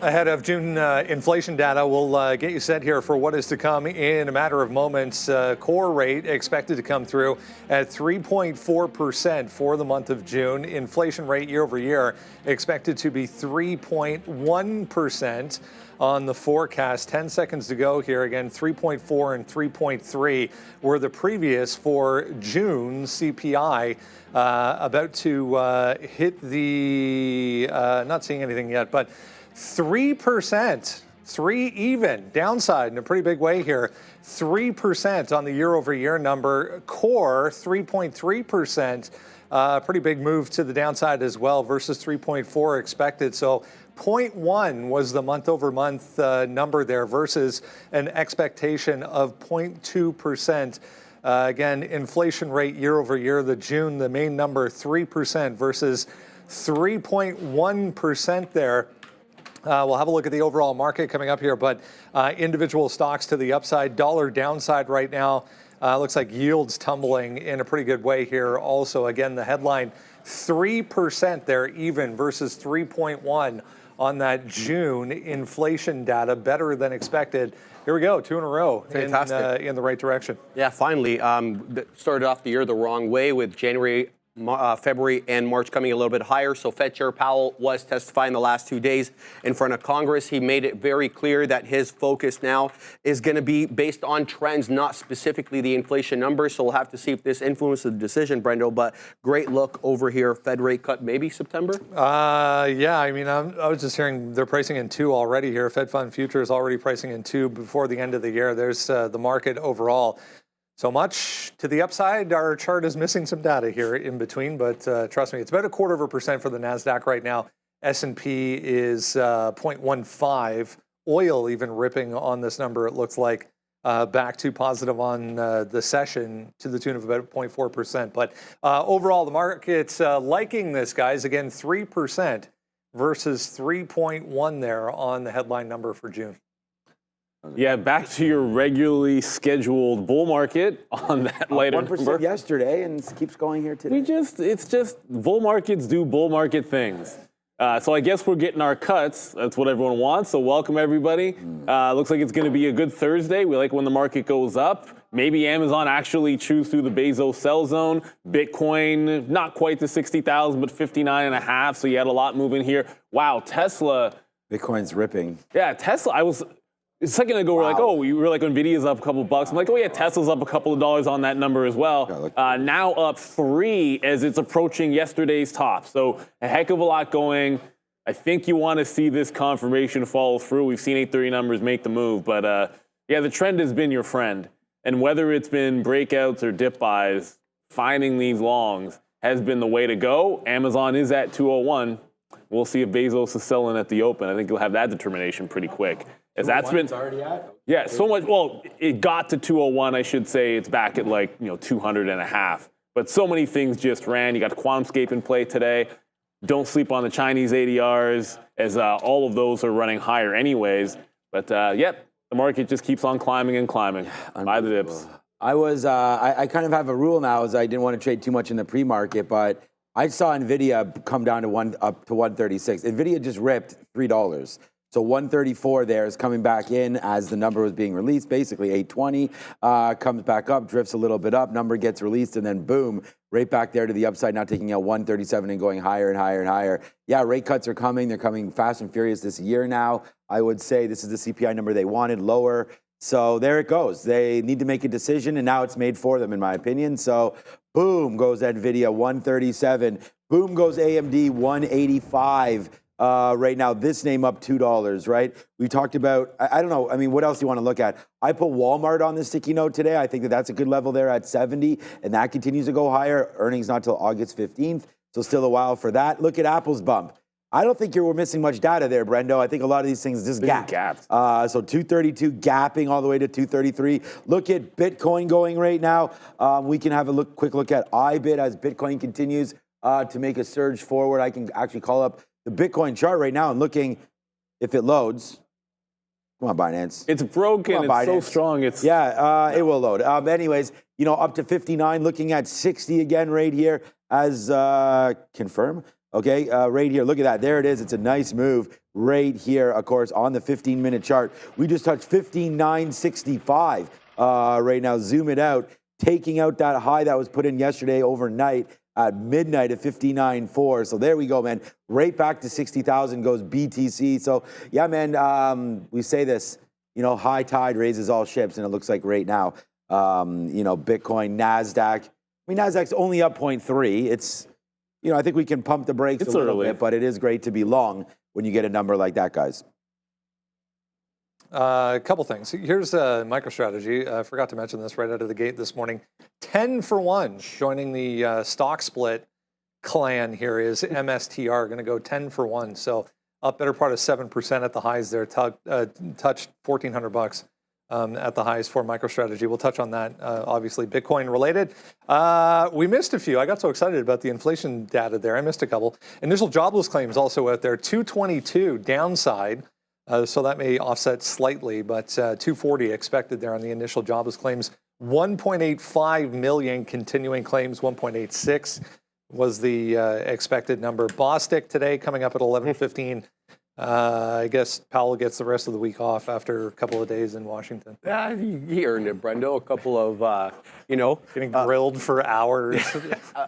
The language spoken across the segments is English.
Ahead of June inflation data, we'll get you set here for what is to come in a matter of moments. Core rate expected to come through at 3.4% for the month of June. Inflation rate year over year expected to be 3.1% on the forecast. 10 seconds to go here. Again, 3.4 and 3.3 were the previous for June CPI. About to hit the, not seeing anything yet, but 3%, three even, downside in a pretty big way here. 3% on the year-over-year number. Core, 3.3%. Pretty big move to the downside as well versus 3.4 expected. So 0.1 was the month-over-month number there versus an expectation of 0.2%. Again, inflation rate year-over-year, the June, the main number, 3% versus 3.1% there. We'll have a look at the overall market coming up here, but individual stocks to the upside, dollar downside right now. Looks like yields tumbling in a pretty good way here. Also, again, the headline, 3% there even versus 3.1 on that June inflation data, better than expected. Here we go, two in a row in the right direction. Yeah, finally. Started off the year the wrong way with January, February and March coming a little bit higher. So Fed Chair Powell was testifying the last 2 days in front of Congress. He made it very clear that his focus now is going to be based on trends, not specifically the inflation numbers. So we'll have to see if this influences the decision, Brendo. But great look over here. Fed rate cut maybe September? Yeah, I mean, I was just hearing they're pricing in 2 already here. Fed Fund Futures already pricing in 2 before the end of the year. There's the market overall. So much to the upside. Our chart is missing some data here in between, but trust me, it's about 0.25% for the NASDAQ right now. S&P is 0.15. Oil even ripping on this number, it looks like, back to positive on the session to the tune of about 0.4%. But overall, the market's liking this, guys. Again, 3% versus 3.1 there on the headline number for June. Yeah, back to your regularly scheduled bull market on that lighter 1% number. yesterday and it keeps going here today. It's just bull markets do bull market things. So I guess we're getting our cuts. That's what everyone wants. So welcome everybody. Looks like it's going to be a good Thursday. We like when the market goes up. Maybe Amazon actually chews through the Bezos sell zone. Bitcoin, not quite to 60,000, but 59.5. So you had a lot moving here. Wow, Tesla. Bitcoin's ripping. Yeah, Tesla. A second ago, we're like, oh, we were like, NVIDIA's up a couple bucks. I'm like, oh yeah, Tesla's up a couple of dollars on that number as well. Now up 3 as it's approaching yesterday's top. So a heck of a lot going. I think you want to see this confirmation follow through. We've seen 830 numbers make the move, but yeah, the trend has been your friend. And whether it's been breakouts or dip buys, finding these longs has been the way to go. Amazon is at 201. We'll see if Bezos is selling at the open. I think you'll have that determination pretty quick. As that's been already at? Yeah, so much. Well, it got to 201. I should say it's back at like 200.5. But so many things just ran. You got QuantumScape in play today. Don't sleep on the Chinese ADRs, as all of those are running higher anyways. But yep, the market just keeps on climbing and climbing. Buy the dips. I kind of have a rule now, as I didn't want to trade too much in the pre-market, but I saw NVIDIA come down to up to 136. NVIDIA just ripped $3. So 134 there is coming back in as the number was being released, basically 820, comes back up, drifts a little bit up, number gets released, and then boom, right back there to the upside, now taking out 137 and going higher and higher and higher. Yeah, rate cuts are coming. They're coming fast and furious this year now. I would say this is the CPI number they wanted, lower. So there it goes. They need to make a decision, and now it's made for them, in my opinion. So boom goes NVIDIA, 137. Boom goes AMD, 185. Right now, this name up $2, right? We talked about, I don't know, I mean, what else do you want to look at? I put Walmart on the sticky note today. I think that's a good level there at 70, and that continues to go higher. Earnings not till August 15th, so still a while for that. Look at Apple's bump. I don't think we're missing much data there, Brendo. I think a lot of these things just gapped. So 232 gapping all the way to 233. Look at Bitcoin going right now. We can have a quick look at IBIT as Bitcoin continues to make a surge forward. I can actually call up the Bitcoin chart right now and looking if it loads. Come on, Binance. It's broken. It's so strong. It will load. Anyways, up to 59, looking at 60 again right here as confirm. Okay, right here, look at that. There it is. It's a nice move right here, of course, on the 15-minute chart. We just touched 15,965 right now. Zoom it out, taking out that high that was put in yesterday overnight at midnight at 59.4. So there we go, man. Right back to 60,000 goes BTC. So, yeah, man, we say this, you know, high tide raises all ships, and it looks like right now, you know, Bitcoin, NASDAQ. I mean, NASDAQ's only up 0.3. It's, you know, I think we can pump the brakes a little bit, but it is great to be long when you get a number like that, guys. A couple things. Here's a MicroStrategy. I forgot to mention this right out of the gate this morning. 10 for 1 joining the stock split clan here is MSTR, going to go 10 for 1. So up better part of 7% at the highs there. Touched $1,400 at the highs for MicroStrategy. We'll touch on that, obviously, Bitcoin related. We missed a few. I got so excited about the inflation data there. I missed a couple. Initial jobless claims also out there. 222 downside. So that may offset slightly, but 240 expected there on the initial jobless claims. 1.85 million continuing claims, 1.86 was the expected number. Bostic today coming up at 11:15. I guess Powell gets the rest of the week off after a couple of days in Washington. Yeah, he earned it, Brendo. A couple of, you know. Getting grilled for hours.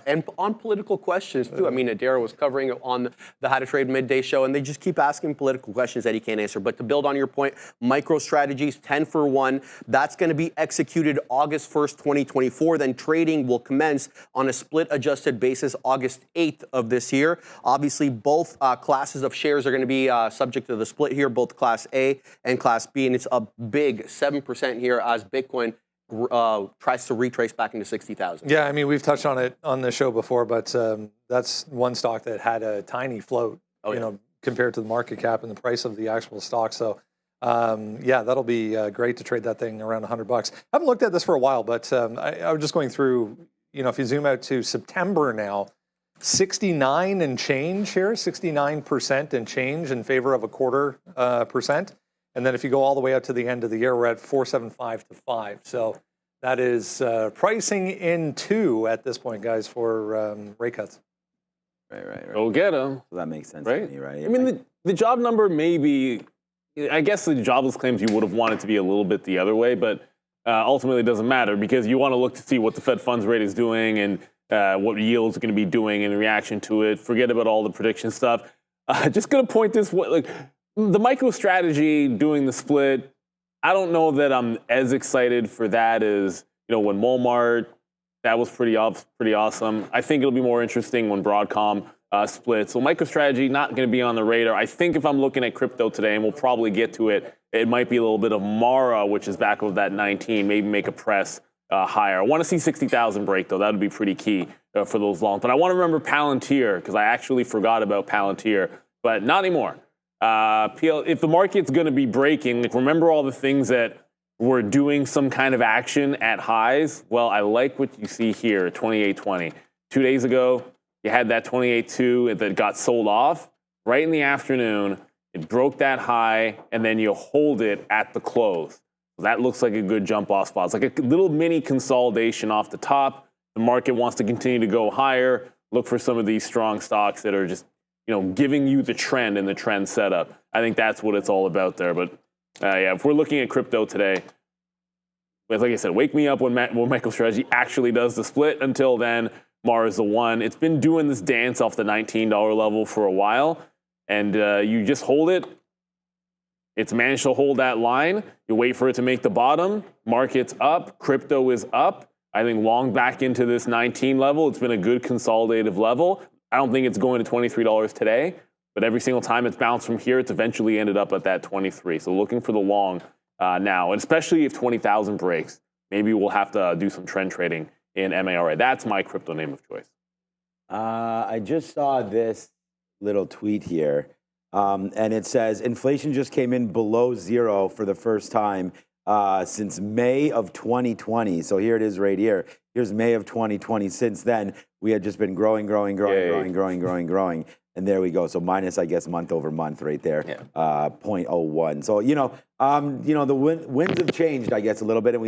And on political questions, too. I mean, Adara was covering it on the How to Trade Midday show, and they just keep asking political questions that he can't answer. But to build on your point, MicroStrategies, 10 for 1. That's going to be executed August 1st, 2024. Then trading will commence on a split-adjusted basis August 8th of this year. Obviously, both classes of shares are going to be subject to the split here, both Class A and Class B, and it's a big 7% here as Bitcoin tries to retrace back into 60,000. Yeah, I mean, we've touched on it on the show before, but that's one stock that had a tiny float, you know, compared to the market cap and the price of the actual stock. So, yeah, that'll be great to trade that thing around $100. I haven't looked at this for a while, but I was just going through, you know, if you zoom out to September now, 69 and change here, 69% and change in favor of a 0.25%. And then if you go all the way out to the end of the year, we're at 4.75 to 5. So that is pricing in 2 at this point, guys, for rate cuts. Right. Go get them. So that makes sense right? to me, right? I mean, the job number may be, I guess the jobless claims you would have wanted to be a little bit the other way, but ultimately it doesn't matter because you want to look to see what the Fed funds rate is doing and what yields are going to be doing in reaction to it. Forget about all the prediction stuff. Just going to point this way, like the MicroStrategy doing the split. I don't know that I'm as excited for that as, you know, when Walmart, that was pretty awesome. I think it'll be more interesting when Broadcom split. So MicroStrategy not going to be on the radar. I think if I'm looking at crypto today, and we'll probably get to it, it might be a little bit of Mara, which is back of that 19, maybe make a press higher. I want to see 60,000 break, though. That would be pretty key for those longs. But I want to remember Palantir, because I actually forgot about Palantir, but not anymore. If the market's going to be breaking, like remember all the things that were doing some kind of action at highs? Well, I like what you see here, 28.20. 2 days ago, you had that 28.2 that got sold off. Right in the afternoon, it broke that high, and then you hold it at the close. That looks like a good jump-off spot. It's like a little mini consolidation off the top. The market wants to continue to go higher. Look for some of these strong stocks that are just, you know, giving you the trend and the trend setup. I think that's what it's all about there. But yeah, if we're looking at crypto today, like I said, wake me up when MicroStrategy actually does the split. Until then, Mara's the one. It's been doing this dance off the $19 level for a while, and you just hold it. It's managed to hold that line. You wait for it to make the bottom. Market's up. Crypto is up. I think long back into this 19 level, it's been a good consolidative level. I don't think it's going to $23 today, but every single time it's bounced from here, it's eventually ended up at that 23. So looking for the long now, and especially if 20,000 breaks, maybe we'll have to do some trend trading in MARA. That's my crypto name of choice. I just saw this little tweet here. And it says, inflation just came in below 0 for the first time since May of 2020. So here it is right here. Here's May of 2020. Since then, we had just been growing. And there we go. So minus, I guess, month over month right there, 0.01. So, the winds have changed, I guess, a little bit. And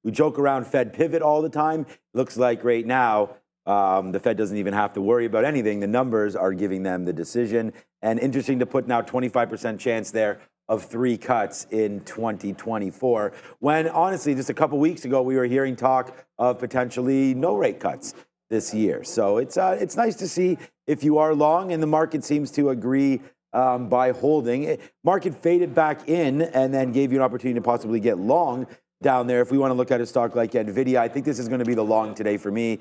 we joke around Fed pivot all the time. Looks like right now, The Fed doesn't even have to worry about anything. The numbers are giving them the decision. And interesting to put now 25% chance there of 3 cuts in 2024, when honestly, just a couple weeks ago, we were hearing talk of potentially no rate cuts this year. So it's nice to see if you are long, and the market seems to agree by holding. Market faded back in and then gave you an opportunity to possibly get long down there. If we want to look at a stock like NVIDIA, I think this is going to be the long today for me.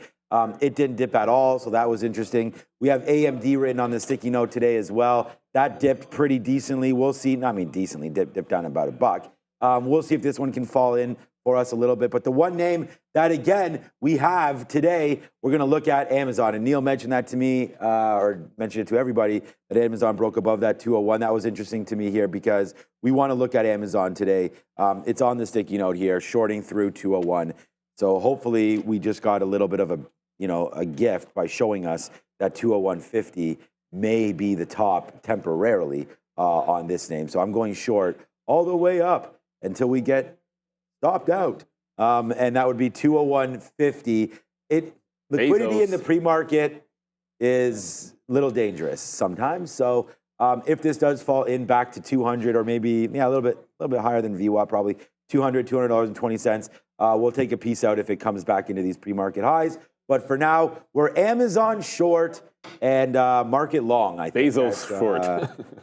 It didn't dip at all, so that was interesting. We have AMD written on the sticky note today as well. That dipped pretty decently. We'll see. I mean, decently, dipped down about $1. We'll see if this one can fall in for us a little bit. But the one name that, again, we have today, we're going to look at Amazon. And Neil mentioned that to me, or mentioned it to everybody, that Amazon broke above that 201. That was interesting to me here because we want to look at Amazon today. It's on the sticky note here, shorting through 201. So hopefully we just got a little bit of a gift by showing us that 201.50 may be the top temporarily on this name. So I'm going short all the way up until we get stopped out. And that would be 201.50. Liquidity in the pre-market is a little dangerous sometimes. So if this does fall in back to 200 or maybe a little bit higher than VWAP, probably $200.20, we'll take a piece out if it comes back into these pre-market highs. But for now, we're Amazon short and market long, I think. Bezos short.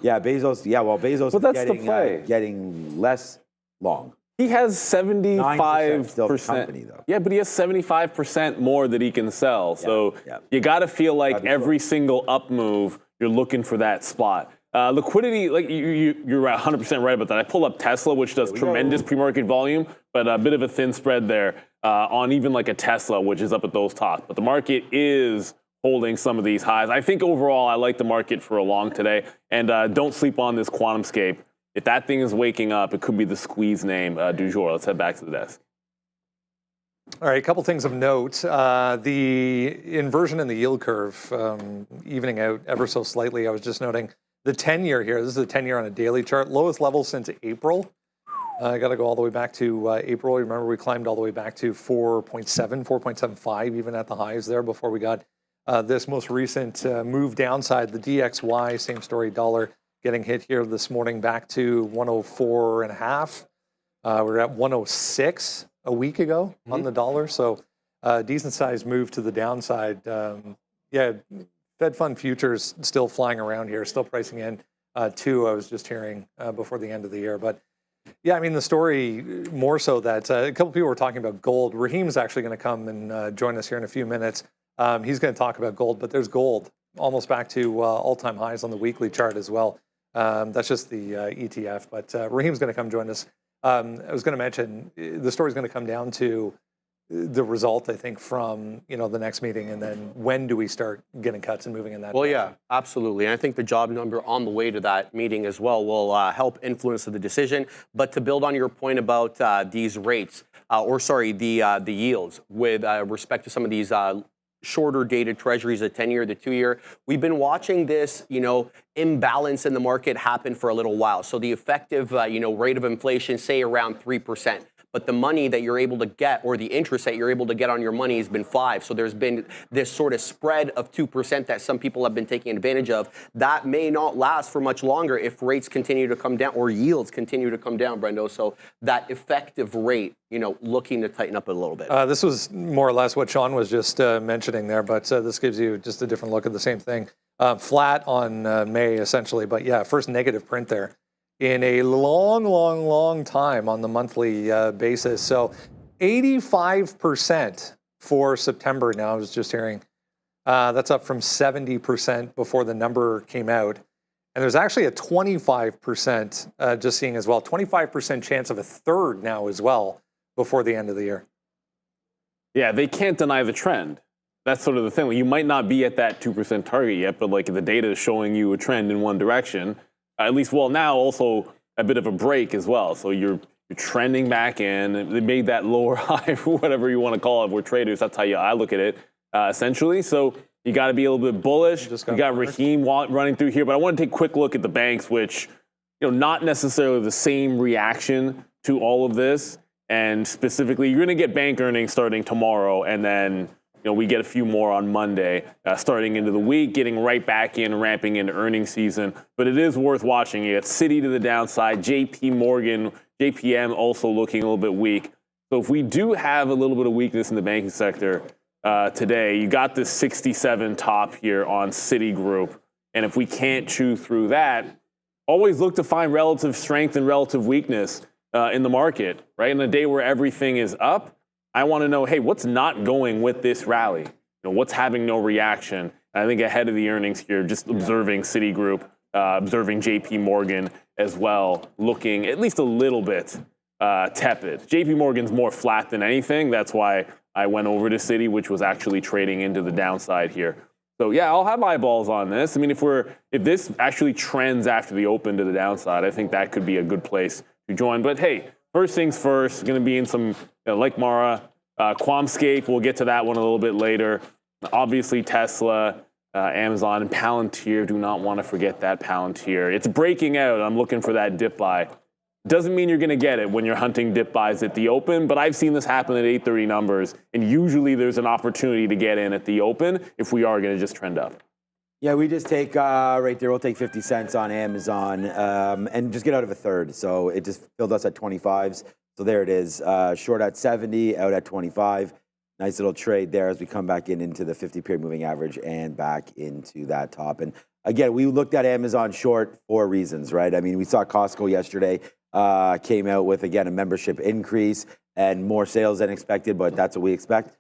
Yeah, Bezos. Yeah, well, Bezos But that's getting, the play. Getting less long. He has 75% still the company, though. Yeah, but he has 75% more that he can sell. So yeah. you got to feel like every single up move, you're looking for that spot. Liquidity, like you're 100% right about that. I pulled up Tesla, which does tremendous pre-market volume, but a bit of a thin spread there on even like a Tesla, which is up at those tops. But the market is holding some of these highs. I think overall, I like the market for a long today. And don't sleep on this QuantumScape. If that thing is waking up, it could be the squeeze name du jour. Let's head back to the desk. All right, a couple things of note. The inversion in the yield curve evening out ever so slightly. I was just noting the 10-year here. This is the 10-year on a daily chart. Lowest level since April. I got to go all the way back to April. Remember, we climbed all the way back to 4.7, 4.75 even at the highs there before we got this most recent move downside. The DXY, same story, dollar getting hit here this morning back to 104.5. We're at 106 a week ago on the dollar. So decent sized move to the downside. Yeah, Fed fund futures still flying around here, still pricing in 2. I was just hearing before the end of the year. But yeah, I mean, the story more so that a couple people were talking about gold. Raheem's actually going to come and join us here in a few minutes. He's going to talk about gold, but there's gold almost back to all-time highs on the weekly chart as well. That's just the ETF, but Raheem's going to come join us. I was going to mention the story's going to come down to the result, I think, from the next meeting, and then when do we start getting cuts and moving in that direction? Yeah, absolutely. And I think the job number on the way to that meeting as well will help influence the decision. But to build on your point about these rates, the yields with respect to some of these shorter dated treasuries, the 10-year, the 2-year. We've been watching this, imbalance in the market happen for a little while. So the effective, rate of inflation, say around 3%. But the money that you're able to get, or the interest that you're able to get on your money, has been 5%. So there's been this sort of spread of 2% that some people have been taking advantage of. That may not last for much longer if rates continue to come down or yields continue to come down, Brendo. So that effective rate, looking to tighten up a little bit. This was more or less what Sean was just mentioning there, but this gives you just a different look at the same thing. Flat on May, essentially. But yeah, first negative print there in a long time on the monthly basis. So 85% for September now, I was just hearing. That's up from 70% before the number came out. And there's actually a 25%, just seeing as well, 25% chance of a third now as well before the end of the year. Yeah, they can't deny the trend. That's sort of the thing. You might not be at that 2% target yet, but like the data is showing you a trend in one direction. At least, now also a bit of a break as well. So you're trending back in. They made that lower high, whatever you want to call it. We're traders. That's how I look at it, essentially. So you got to be a little bit bullish. You got Raheem running through here. But I want to take a quick look at the banks, which, not necessarily the same reaction to all of this. And specifically, you're going to get bank earnings starting tomorrow. And then we get a few more on Monday, starting into the week, getting right back in, ramping into earnings season. But it is worth watching. You got Citi to the downside, JPM also looking a little bit weak. So if we do have a little bit of weakness in the banking sector today, you got this 67 top here on Citigroup. And if we can't chew through that, always look to find relative strength and relative weakness in the market, right? In a day where everything is up, I want to know, hey, what's not going with this rally? What's having no reaction? And I think ahead of the earnings here, just observing Citigroup, observing JP Morgan as well, looking at least a little bit tepid. JP Morgan's more flat than anything. That's why I went over to Citi, which was actually trading into the downside here. So yeah, I'll have eyeballs on this. I mean, if this actually trends after the open to the downside, I think that could be a good place to join. But hey, first things first, going to be in some, like Mara, Quamscape, we'll get to that one a little bit later. Obviously, Tesla, Amazon, and Palantir, do not want to forget that Palantir. It's breaking out. I'm looking for that dip buy. Doesn't mean you're going to get it when you're hunting dip buys at the open, but I've seen this happen at 8:30 numbers, and usually there's an opportunity to get in at the open if we are going to just trend up. Yeah, we just take, right there, we'll take 50 cents on Amazon and just get out of a third. So it just filled us at 25s. So there it is, short at 70, out at 25. Nice little trade there as we come back into the 50-period moving average and back into that top. And again, we looked at Amazon short for reasons, right? I mean, we saw Costco yesterday came out with, again, a membership increase and more sales than expected, but that's what we expect.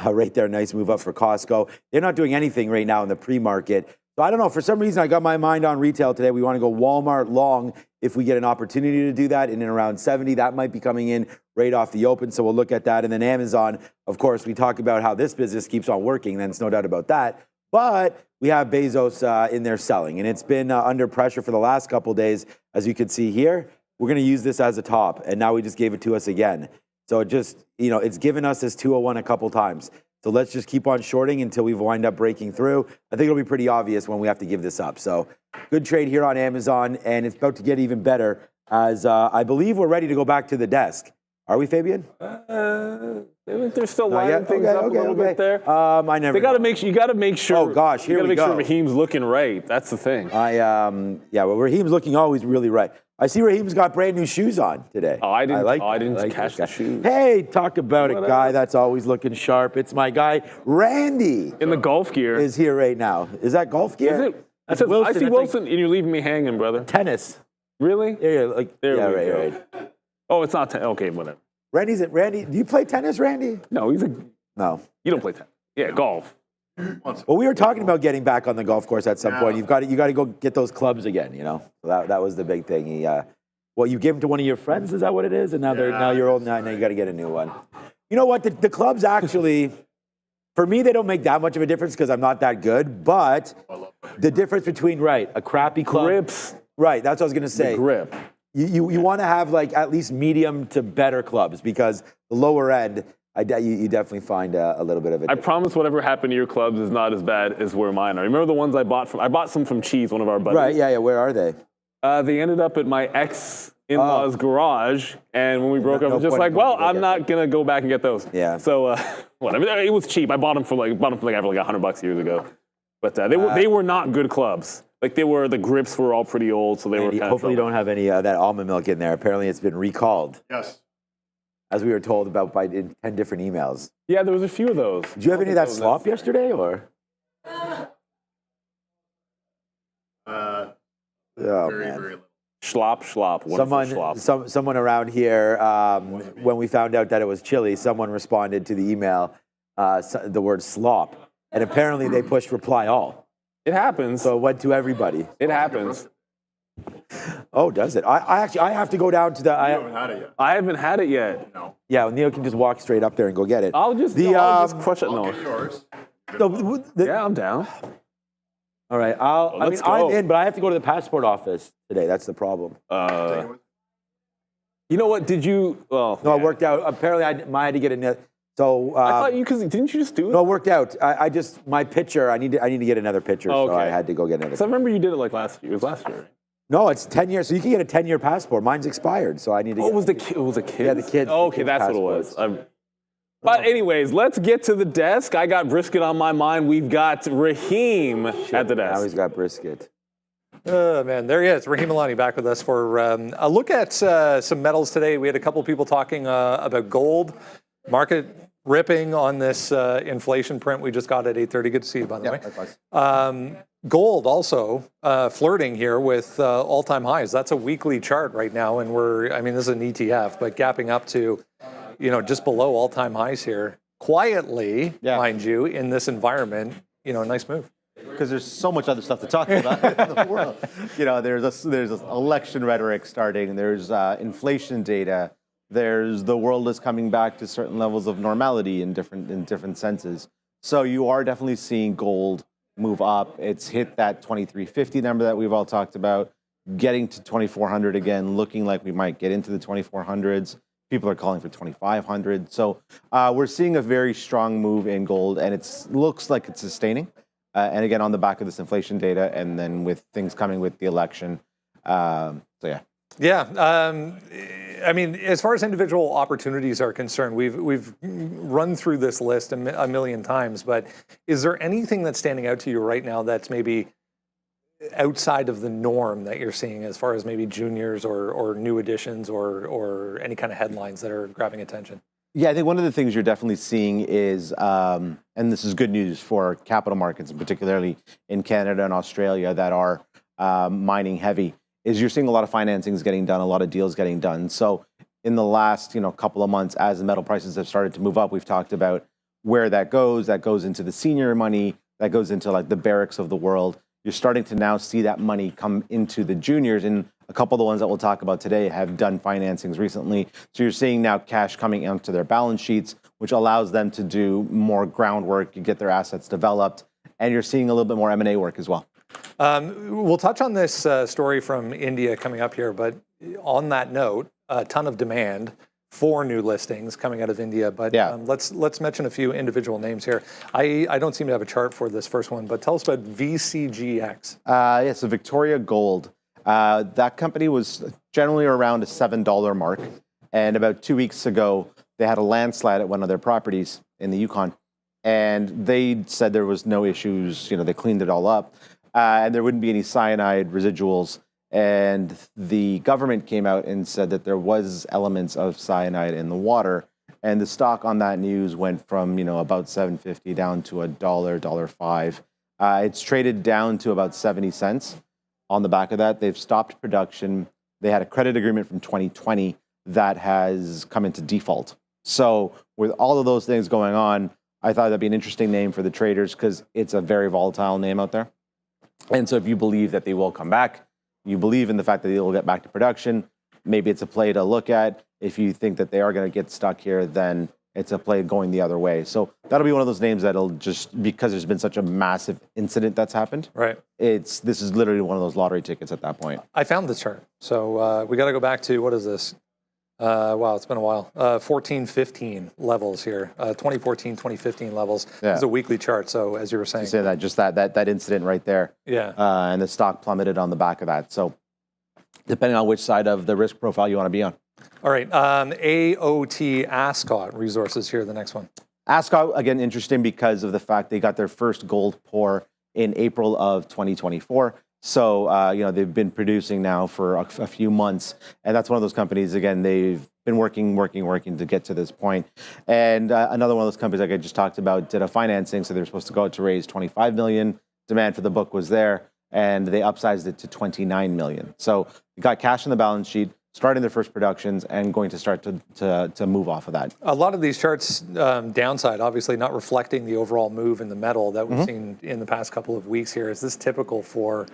Right there, nice move up for Costco. They're not doing anything right now in the pre-market. So I don't know, for some reason I got my mind on retail today. We want to go Walmart long if we get an opportunity to do that in and around 70. That might be coming in right off the open, so we'll look at that. And then Amazon, of course, we talk about how this business keeps on working, then it's no doubt about that. But we have Bezos in there selling, and it's been under pressure for the last couple of days, as you can see here. We're going to use this as a top, and now we just gave it to us again. So it just, it's given us this 201 a couple times. So let's just keep on shorting until we wind up breaking through. I think it'll be pretty obvious when we have to give this up. So good trade here on Amazon, and it's about to get even better as I believe we're ready to go back to the desk. Are we, Fabian? They're still lining things up a little bit there. I never. They got to make sure. You got to make sure. Oh gosh, here we go. You got to make sure Raheem's looking right. That's the thing. Yeah, well, Raheem's looking always really right. I see Raheem's got brand new shoes on today. Oh, I didn't catch the shoes. Hey, talk about a guy that's always looking sharp. It's my guy, Randy. In the golf gear. Is here right now. Is that golf gear? Is it? I see Wilson, and you're leaving me hanging, brother. Tennis. Really? Yeah, there we go. Right. Oh, it's not tennis. Okay, whatever. Randy, do you play tennis, Randy? No, No. You don't play tennis. Yeah, golf. Well, we were talking about getting back on the golf course at some point. You got to go get those clubs again. So that was the big thing. You give them to one of your friends. Is that what it is? And now you're old. Now you got to get a new one. You know what? The clubs actually, for me, they don't make that much of a difference because I'm not that good. But the difference between a crappy club, grips. Right. That's what I was gonna say. The grip. You want to have at least medium to better clubs because the lower end. You definitely find a little bit of it. I promise whatever happened to your clubs is not as bad as where mine are. Remember the ones I bought from? I bought some from Cheese, one of our buddies. Right, yeah. Where are they? They ended up at my ex-in-law's garage, and when we broke up, I was just like, well, I'm not going to go back and get those. Yeah. So, whatever. It was cheap. I bought them for like $100 years ago. But they were not good clubs. The grips were all pretty old, so they were kind of hopefully you don't have any of that almond milk in there. Apparently it's been recalled. Yes. As we were told about by 10 different emails. Yeah, there was a few of those. Did you have any of that slop yesterday, or? Very little. Schlop. Someone around here, when we found out that it was chili, someone responded to the email the word slop, and apparently they pushed reply all. It happens. So it went to everybody. It happens. Oh, does it? I have to go down to the. You haven't had it yet. I haven't had it yet. No. Yeah, well, Neil can just walk straight up there and go get it. I'll just crush it. I'll get yours. Yeah, I'm down. All right, I'm in, but I have to go to the passport office today. That's the problem. You know what? Did you? Well, no, it worked out. Apparently, I had to get a. So I thought didn't you just do it? No, it worked out. I just my picture. I need to get another picture, so I had to go get another. So I remember you did it last year. It was last year. No, it's 10 years. So you can get a 10-year passport. Mine's expired, so I need to. It was a kid. Yeah, the kid. Oh, okay, that's passports. What it was. But anyways, let's get to the desk. I got brisket on my mind. We've got Raheem at the Now desk. he's got brisket. Man, there he is. Raheem Alani back with us for a look at some metals today. We had a couple people talking about gold. Market ripping on this inflation print we just got at 8:30. Good to see you, by the way. Gold also flirting here with all-time highs. That's a weekly chart right now, and this is an ETF, but gapping up to, just below all-time highs here. Quietly, mind you, in this environment, nice move. Because there's so much other stuff to talk about in the world. There's election rhetoric starting. There's inflation data. There's the world is coming back to certain levels of normality in different senses. So you are definitely seeing gold move up. It's hit that 2350 number that we've all talked about, getting to 2400 again, looking like we might get into the 2400s. People are calling for 2500. So we're seeing a very strong move in gold, and it looks like it's sustaining. And again, on the back of this inflation data, and then with things coming with the election. As far as individual opportunities are concerned, we've run through this list a million times, but is there anything that's standing out to you right now that's maybe outside of the norm that you're seeing as far as maybe juniors or new additions or any kind of headlines that are grabbing attention? Yeah, I think one of the things you're definitely seeing is, and this is good news for capital markets, and particularly in Canada and Australia that are mining heavy, is you're seeing a lot of financings getting done, a lot of deals getting done. So in the last couple of months, as the metal prices have started to move up, we've talked about where that goes. That goes into the senior money, that goes into like the barracks of the world. You're starting to now see that money come into the juniors, and a couple of the ones that we'll talk about today have done financings recently. So you're seeing now cash coming onto their balance sheets, which allows them to do more groundwork, get their assets developed, and you're seeing a little bit more M&A work as well. We'll touch on this story from India coming up here, but on that note, a ton of demand for new listings coming out of India. But let's mention a few individual names here. I don't seem to have a chart for this first one, but tell us about VCGX. So Victoria Gold. That company was generally around a $7 mark. And about 2 weeks ago, they had a landslide at one of their properties in the Yukon. And they said there was no issues. They cleaned it all up. And there wouldn't be any cyanide residuals. And the government came out and said that there was elements of cyanide in the water. And the stock on that news went from, about $7.50 down to $1, $1.05. It's traded down to about 70 cents. On the back of that, they've stopped production. They had a credit agreement from 2020 that has come into default. So with all of those things going on, I thought that'd be an interesting name for the traders because it's a very volatile name out there. And so if you believe that they will come back, you believe in the fact that they will get back to production, maybe it's a play to look at. If you think that they are going to get stuck here, then it's a play going the other way. So that'll be one of those names that'll just, because there's been such a massive incident that's happened. Right. This is literally one of those lottery tickets at that point. I found the chart. So we got to go back to, what is this? Wow, it's been a while. 14-15 levels here. 2014, 2015 levels. Yeah. It's a weekly chart. So as you were saying. You say that, just that incident right there. Yeah. And the stock plummeted on the back of that. So depending on which side of the risk profile you want to be on. All right. AOT Ascot Resources here, the next one. Ascot, again, interesting because of the fact they got their first gold pour in April of 2024. So, they've been producing now for a few months. And that's one of those companies, again, they've been working to get to this point. And another one of those companies, like I just talked about, did a financing. So they were supposed to go out to raise $25 million. Demand for the book was there. And they upsized it to $29 million. So you got cash on the balance sheet, starting their first productions, and going to start to move off of that. A lot of these charts, downside, obviously not reflecting the overall move in the metal that we've seen in the past couple of weeks here. Is this typical for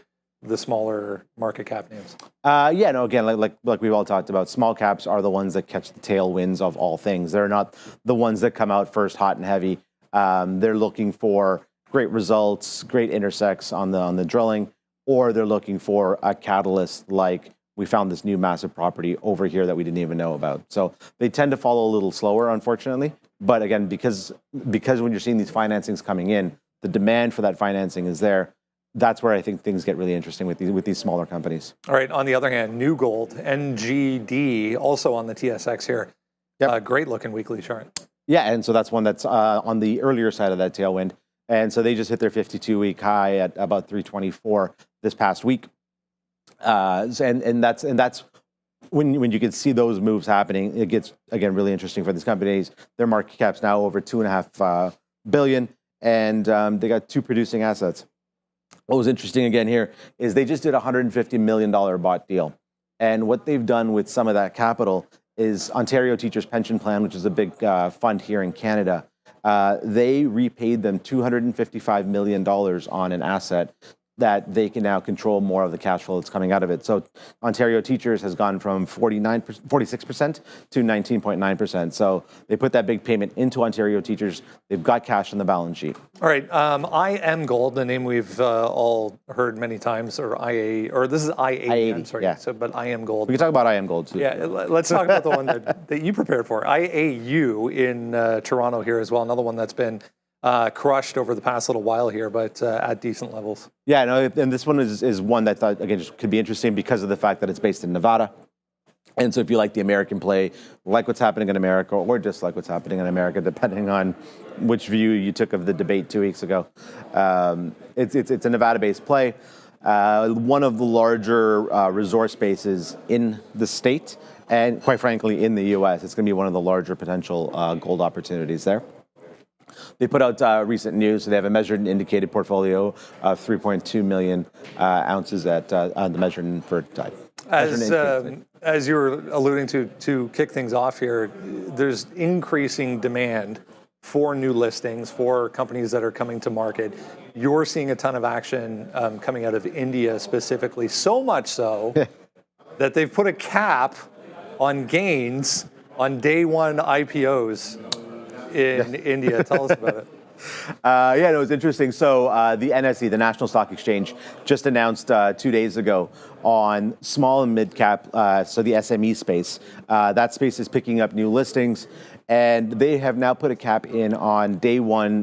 the smaller market cap names? Again, like we've all talked about, small caps are the ones that catch the tailwinds of all things. They're not the ones that come out first hot and heavy. They're looking for great results, great intersects on the drilling, or they're looking for a catalyst like we found this new massive property over here that we didn't even know about. So they tend to follow a little slower, unfortunately. But again, because when you're seeing these financings coming in, the demand for that financing is there. That's where I think things get really interesting with these smaller companies. All right. On the other hand, New Gold, NGD, also on the TSX here. Yep. Great looking weekly chart. Yeah, and so that's one that's on the earlier side of that tailwind. And so they just hit their 52-week high at about 324 this past week. And that's when you can see those moves happening, it gets, again, really interesting for these companies. Their market cap's now over $2.5 billion, and they got 2 producing assets. What was interesting again here is they just did a $150 million bought deal. And what they've done with some of that capital is Ontario Teachers Pension Plan, which is a big fund here in Canada. They repaid them $255 million on an asset that they can now control more of the cash flow that's coming out of it. So Ontario Teachers has gone from 46% to 19.9%. So they put that big payment into Ontario Teachers. They've got cash on the balance sheet. All right, IM Gold, the name we've all heard many times, or this is IAE, I'm sorry, yeah. So, but IM Gold. We can talk about IM Gold too. Yeah, let's talk about the one that you prepared for, IAU in Toronto here as well, another one that's been crushed over the past little while here, but at decent levels. Yeah, no, and this one is one that I thought, again, just could be interesting because of the fact that it's based in Nevada. And so if you like the American play, like what's happening in America, or just like what's happening in America, depending on which view you took of the debate 2 weeks ago, it's a Nevada-based play. One of the larger resource bases in the state, and quite frankly, in the U.S. It's going to be one of the larger potential gold opportunities there. They put out recent news. So they have a measured and indicated portfolio of 3.2 million ounces at the measured and inferred type. As you were alluding to kick things off here, there's increasing demand for new listings, for companies that are coming to market. You're seeing a ton of action coming out of India specifically, so much so that they've put a cap on gains on day one IPOs in India. Tell us about it. Yeah, no, it's interesting. So the NSE, the National Stock Exchange, just announced 2 days ago on small and mid cap, so the SME space. That space is picking up new listings, and they have now put a cap in on day one,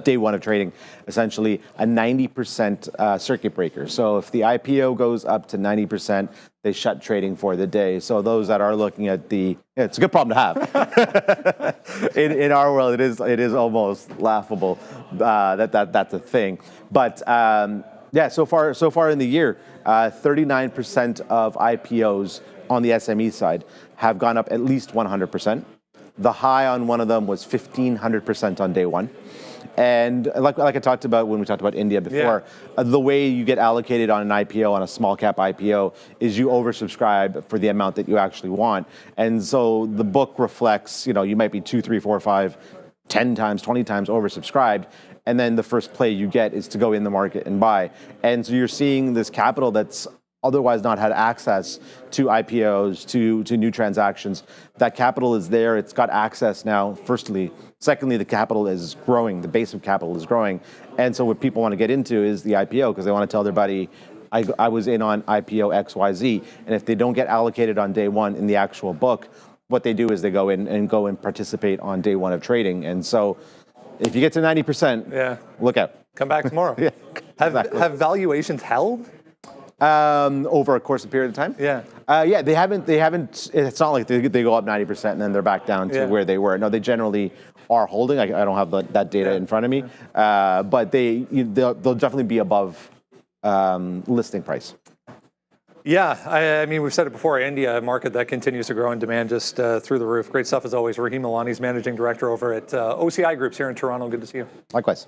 day one of trading, essentially a 90% circuit breaker. So if the IPO goes up to 90%, they shut trading for the day. So those that are looking at it's a good problem to have. in our world, it is almost laughable that's a thing. But yeah, so far in the year, 39% of IPOs on the SME side have gone up at least 100%. The high on one of them was 1,500% on day one. And like I talked about when we talked about India before, the way you get allocated on an IPO, on a small cap IPO, is you oversubscribe for the amount that you actually want. And so the book reflects, you might be 2, 3, 4, 5, 10 times, 20 times oversubscribed. And then the first play you get is to go in the market and buy. And so you're seeing this capital that's otherwise not had access to IPOs, to new transactions. That capital is there. It's got access now, firstly. Secondly, the capital is growing. The base of capital is growing. And so what people want to get into is the IPO because they want to tell their buddy, I was in on IPO XYZ. And if they don't get allocated on day one in the actual book, what they do is they go in and participate on day one of trading. And so if you get to 90%, look out. Come back tomorrow. Have valuations held? Over a course of period of time? Yeah, they haven't, it's not like they go up 90% and then they're back down to where they were. No, they generally are holding. I don't have that data in front of me, but they'll definitely be above listing price. Yeah, I mean, we've said it before, India, a market that continues to grow in demand just through the roof. Great stuff as always. Raheem Alani's Managing Director over at OCI Groups here in Toronto. Good to see you. Likewise.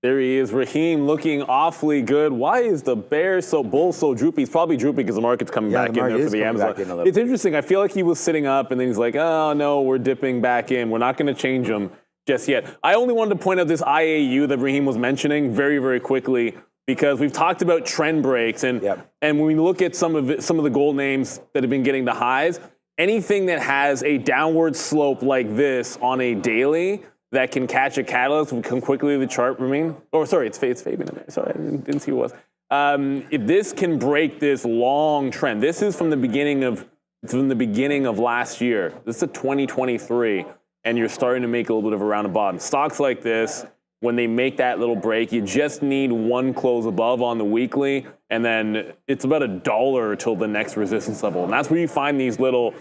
There he is, Raheem, looking awfully good. Why is the bear bull so droopy? He's probably droopy because the market's coming back in there for the Amazon. It's interesting. I feel like he was sitting up and then he's like, oh no, we're dipping back in. We're not going to change them just yet. I only wanted to point out this IAU that Raheem was mentioning very, very quickly because we've talked about trend breaks and when we look at some of the gold names that have been getting the highs, anything that has a downward slope like this on a daily that can catch a catalyst and come quickly to the chart, it's Fabian in there. Sorry, I didn't see who it was. If this can break this long trend, this is from the beginning of last year. This is a 2023, and you're starting to make a little bit of a round of bottom. Stocks like this, when they make that little break, you just need one close above on the weekly, and then it's about $1 till the next resistance level. And that's where you find these little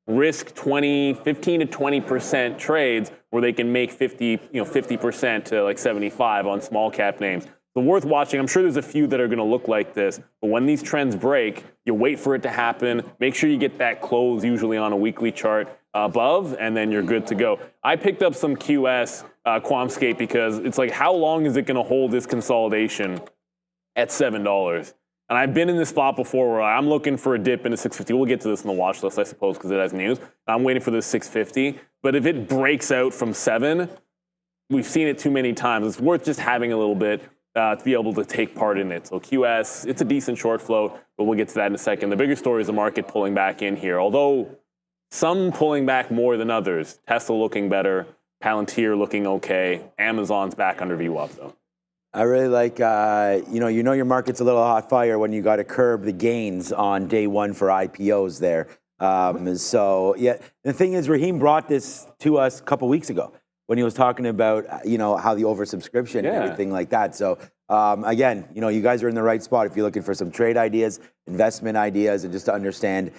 risk 15 to 20% trades where they can make 50% to like 75 on small cap names. So worth watching. I'm sure there's a few that are going to look like this, but when these trends break, you wait for it to happen. Make sure you get that close, usually on a weekly chart above, and then you're good to go. I picked up some QS Quamscape because it's like, how long is it going to hold this consolidation at $7? And I've been in this spot before where I'm looking for a dip into 650. We'll get to this in the watch list, I suppose, because it has news. I'm waiting for this 650. But if it breaks out from 7, we've seen it too many times. It's worth just having a little bit to be able to take part in it. So QS, it's a decent short float, but we'll get to that in a second. The bigger story is the market pulling back in here, although some pulling back more than others. Tesla looking better, Palantir looking okay, Amazon's back under VWAP though. I really like, you know your market's a little hot fire when you got to curb the gains on day one for IPOs there. So yeah, the thing is, Raheem brought this to us a couple weeks ago when he was talking about, how the oversubscription and everything like that. So again, you guys are in the right spot if you're looking for some trade ideas, investment ideas, and just to understand,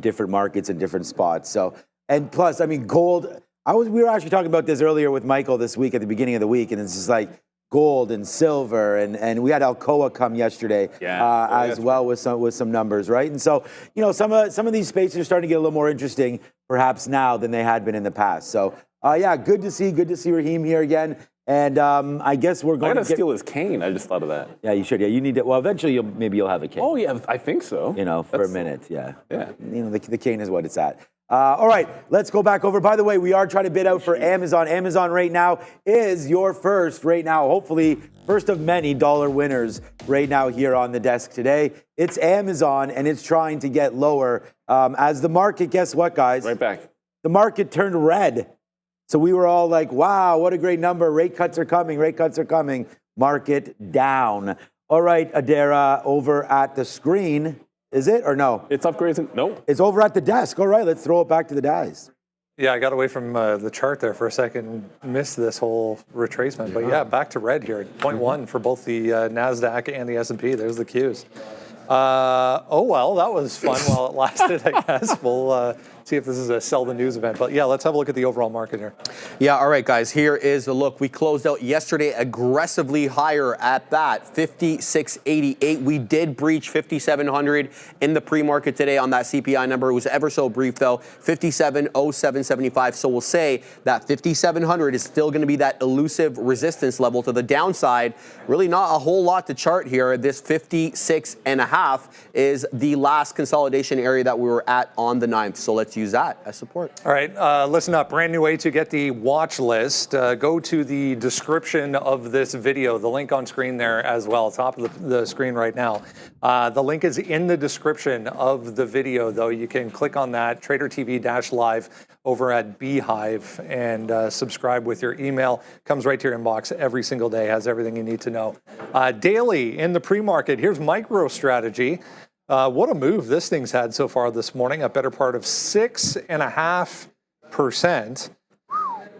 different markets and different spots. So, and plus, I mean, gold. We were actually talking about this earlier with Michael this week at the beginning of the week, and it's just like gold and silver, and we had Alcoa come yesterday as well with some numbers, right? And so, some of these spaces are starting to get a little more interesting, perhaps now than they had been in the past. So, good to see Raheem here again. And I guess we're going to steal his cane. I just thought of that. Yeah, you should. Yeah, you need it. Well, eventually maybe you'll have a cane. Oh yeah, I think so. For a minute. Yeah. Yeah. The cane is what it's at. All right, let's go back over. By the way, we are trying to bid out for Amazon. Amazon right now is your first, hopefully first of many dollar winners right now here on the desk today. It's Amazon, and it's trying to get lower as the market, guess what, guys? Right back. The market turned red. So we were all like, wow, what a great number. Rate cuts are coming. Market down. All right, Adara, over at the screen. Is it or no? It's upgrading. No. It's over at the desk. All right, let's throw it back to the dice. Yeah, I got away from the chart there for a second, missed this whole retracement. But yeah, back to red here, 0.1 for both the NASDAQ and the S&P. There's the Qs. Well, that was fun while it lasted, I guess. We'll see if this is a sell the news event. But yeah, let's have a look at the overall market here. Yeah, all right, guys, here is the look. We closed out yesterday aggressively higher at that, 5688. We did breach 5700 in the pre-market today on that CPI number. It was ever so brief, though, 570775. So we'll say that 5700 is still going to be that elusive resistance level to the downside. Really not a whole lot to chart here. This 56.5 is the last consolidation area that we were at on the 9th. So let's use that as support. All right, listen up. Brand new way to get the watch list. Go to the description of this video, the link on screen there as well, top of the screen right now. The link is in the description of the video, though. You can click on that, tradertv.live over at Beehive, and subscribe with your email. Comes right to your inbox every single day, has everything you need to know. Daily in the pre-market, here's MicroStrategy. What a move this thing's had so far this morning, a better part of 6.5%.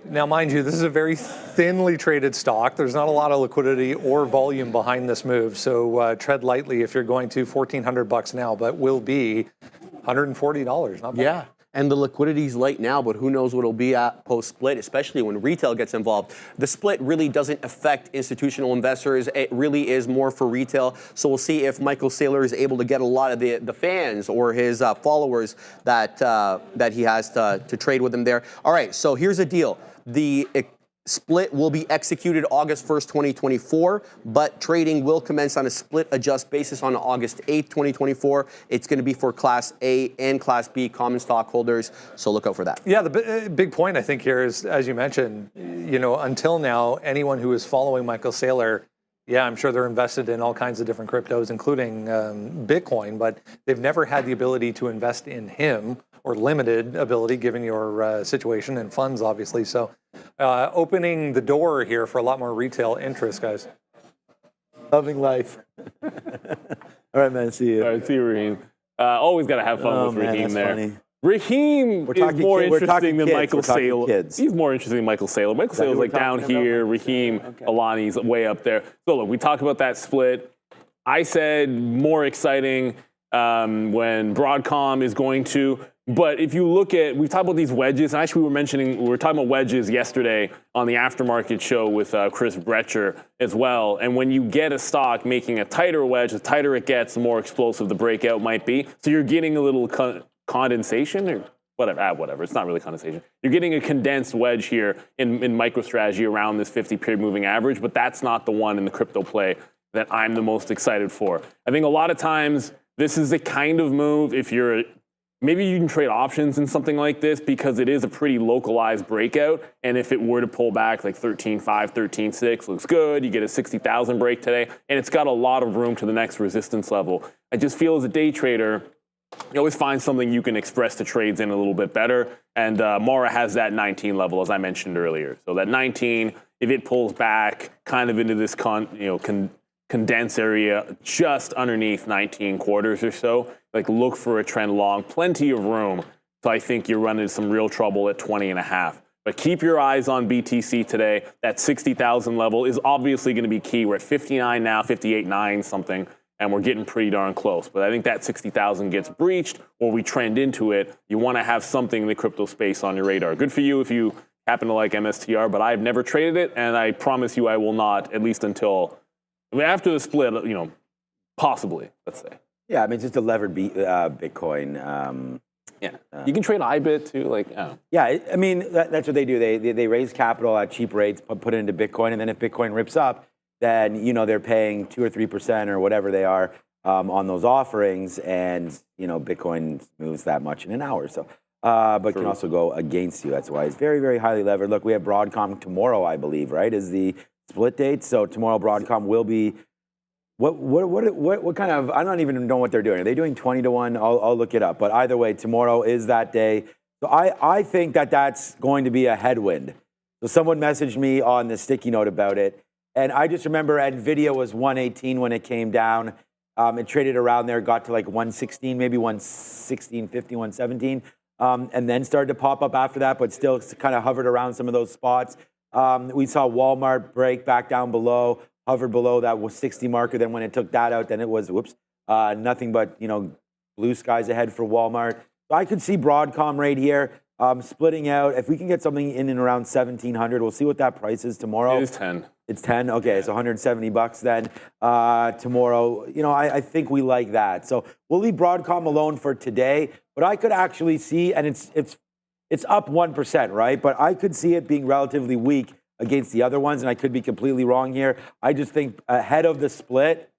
Now, mind you, this is a very thinly traded stock. There's not a lot of liquidity or volume behind this move, so tread lightly if you're going to $1,400 now, but will be $140. Not bad. Yeah. And the liquidity's light now, but who knows what it'll be at post-split, especially when retail gets involved. The split really doesn't affect institutional investors. It really is more for retail. So we'll see if Michael Saylor is able to get a lot of the fans or his followers that he has to trade with him there. All right, so here's the deal. The split will be executed August 1st, 2024, but trading will commence on a split adjust basis on August 8th, 2024. It's going to be for Class A and Class B common stockholders, so look out for that. Yeah, the big point I think here is, as you mentioned, until now, anyone who is following Michael Saylor, yeah, I'm sure they're invested in all kinds of different cryptos, including Bitcoin, but they've never had the ability to invest in him, or limited ability given your situation and funds, obviously. So opening the door here for a lot more retail interest, guys. Loving life. All right, man, see you. All right, see you, Raheem. Always got to have fun with Raheem there. Funny. Raheem is more interesting than Michael Saylor. Kids. He's more interesting than Michael Saylor. Michael Saylor's like down here. Raheem Alani's way up there. So look, we talked about that split. I said more exciting when Broadcom is going to But if you look at, we've talked about these wedges, and actually we were talking about wedges yesterday on the aftermarket show with Chris Brecher as well. And when you get a stock making a tighter wedge, the tighter it gets, the more explosive the breakout might be. So you're getting a little condensation or whatever. It's not really condensation. You're getting a condensed wedge here in MicroStrategy around this 50-period moving average, but that's not the one in the crypto play that I'm the most excited for. I think a lot of times this is the kind of move if you're maybe you can trade options in something like this because it is a pretty localized breakout. And if it were to pull back like 13.5, 13.6, looks good. You get a 60,000 break today, and it's got a lot of room to the next resistance level. I just feel as a day trader, you always find something you can express the trades in a little bit better. And Mara has that 19 level, as I mentioned earlier. So that 19, if it pulls back kind of into this condense area just underneath 19 quarters or so, like look for a trend long, plenty of room. So I think you're running some real trouble at 20.5. But keep your eyes on BTC today. That 60,000 level is obviously going to be key. We're at 59 now, 58.9 something, and we're getting pretty darn close. But I think that 60,000 gets breached or we trend into it. You want to have something in the crypto space on your radar. Good for you if you happen to like MSTR, but I've never traded it, and I promise you I will not, at least until after the split, possibly, let's say. Yeah, I mean, just a levered Bitcoin. You can trade IBIT too, like. Oh. Yeah, I mean, that's what they do. They raise capital at cheap rates, put it into Bitcoin, and then if Bitcoin rips up, then they're paying 2 or 3% or whatever they are on those offerings, and Bitcoin moves that much in an hour. So, but can also go against you. That's why it's very, very highly levered. Look, we have Broadcom tomorrow, I believe, right? Is the split date. So tomorrow Broadcom will be. What kind of, I don't even know what they're doing. Are they doing 20 to 1? I'll look it up. But either way, tomorrow is that day. So I think that's going to be a headwind. So someone messaged me on the sticky note about it. And I just remember NVIDIA was 118 when it came down. It traded around there, got to like 116, maybe 116.50, 117. And then started to pop up after that, but still kind of hovered around some of those spots. We saw Walmart break back down below. Hovered below that was 60 marker. Then when it took that out, then it was, nothing but, blue skies ahead for Walmart. So I could see Broadcom right here splitting out. If we can get something in and around 1,700, we'll see what that price is tomorrow. It is 10. It's 10? Okay, so $170 then tomorrow. I think we like that. So we'll leave Broadcom alone for today. But I could actually see, and it's up 1%, right? But I could see it being relatively weak against the other ones, and I could be completely wrong here. I just think ahead of the split,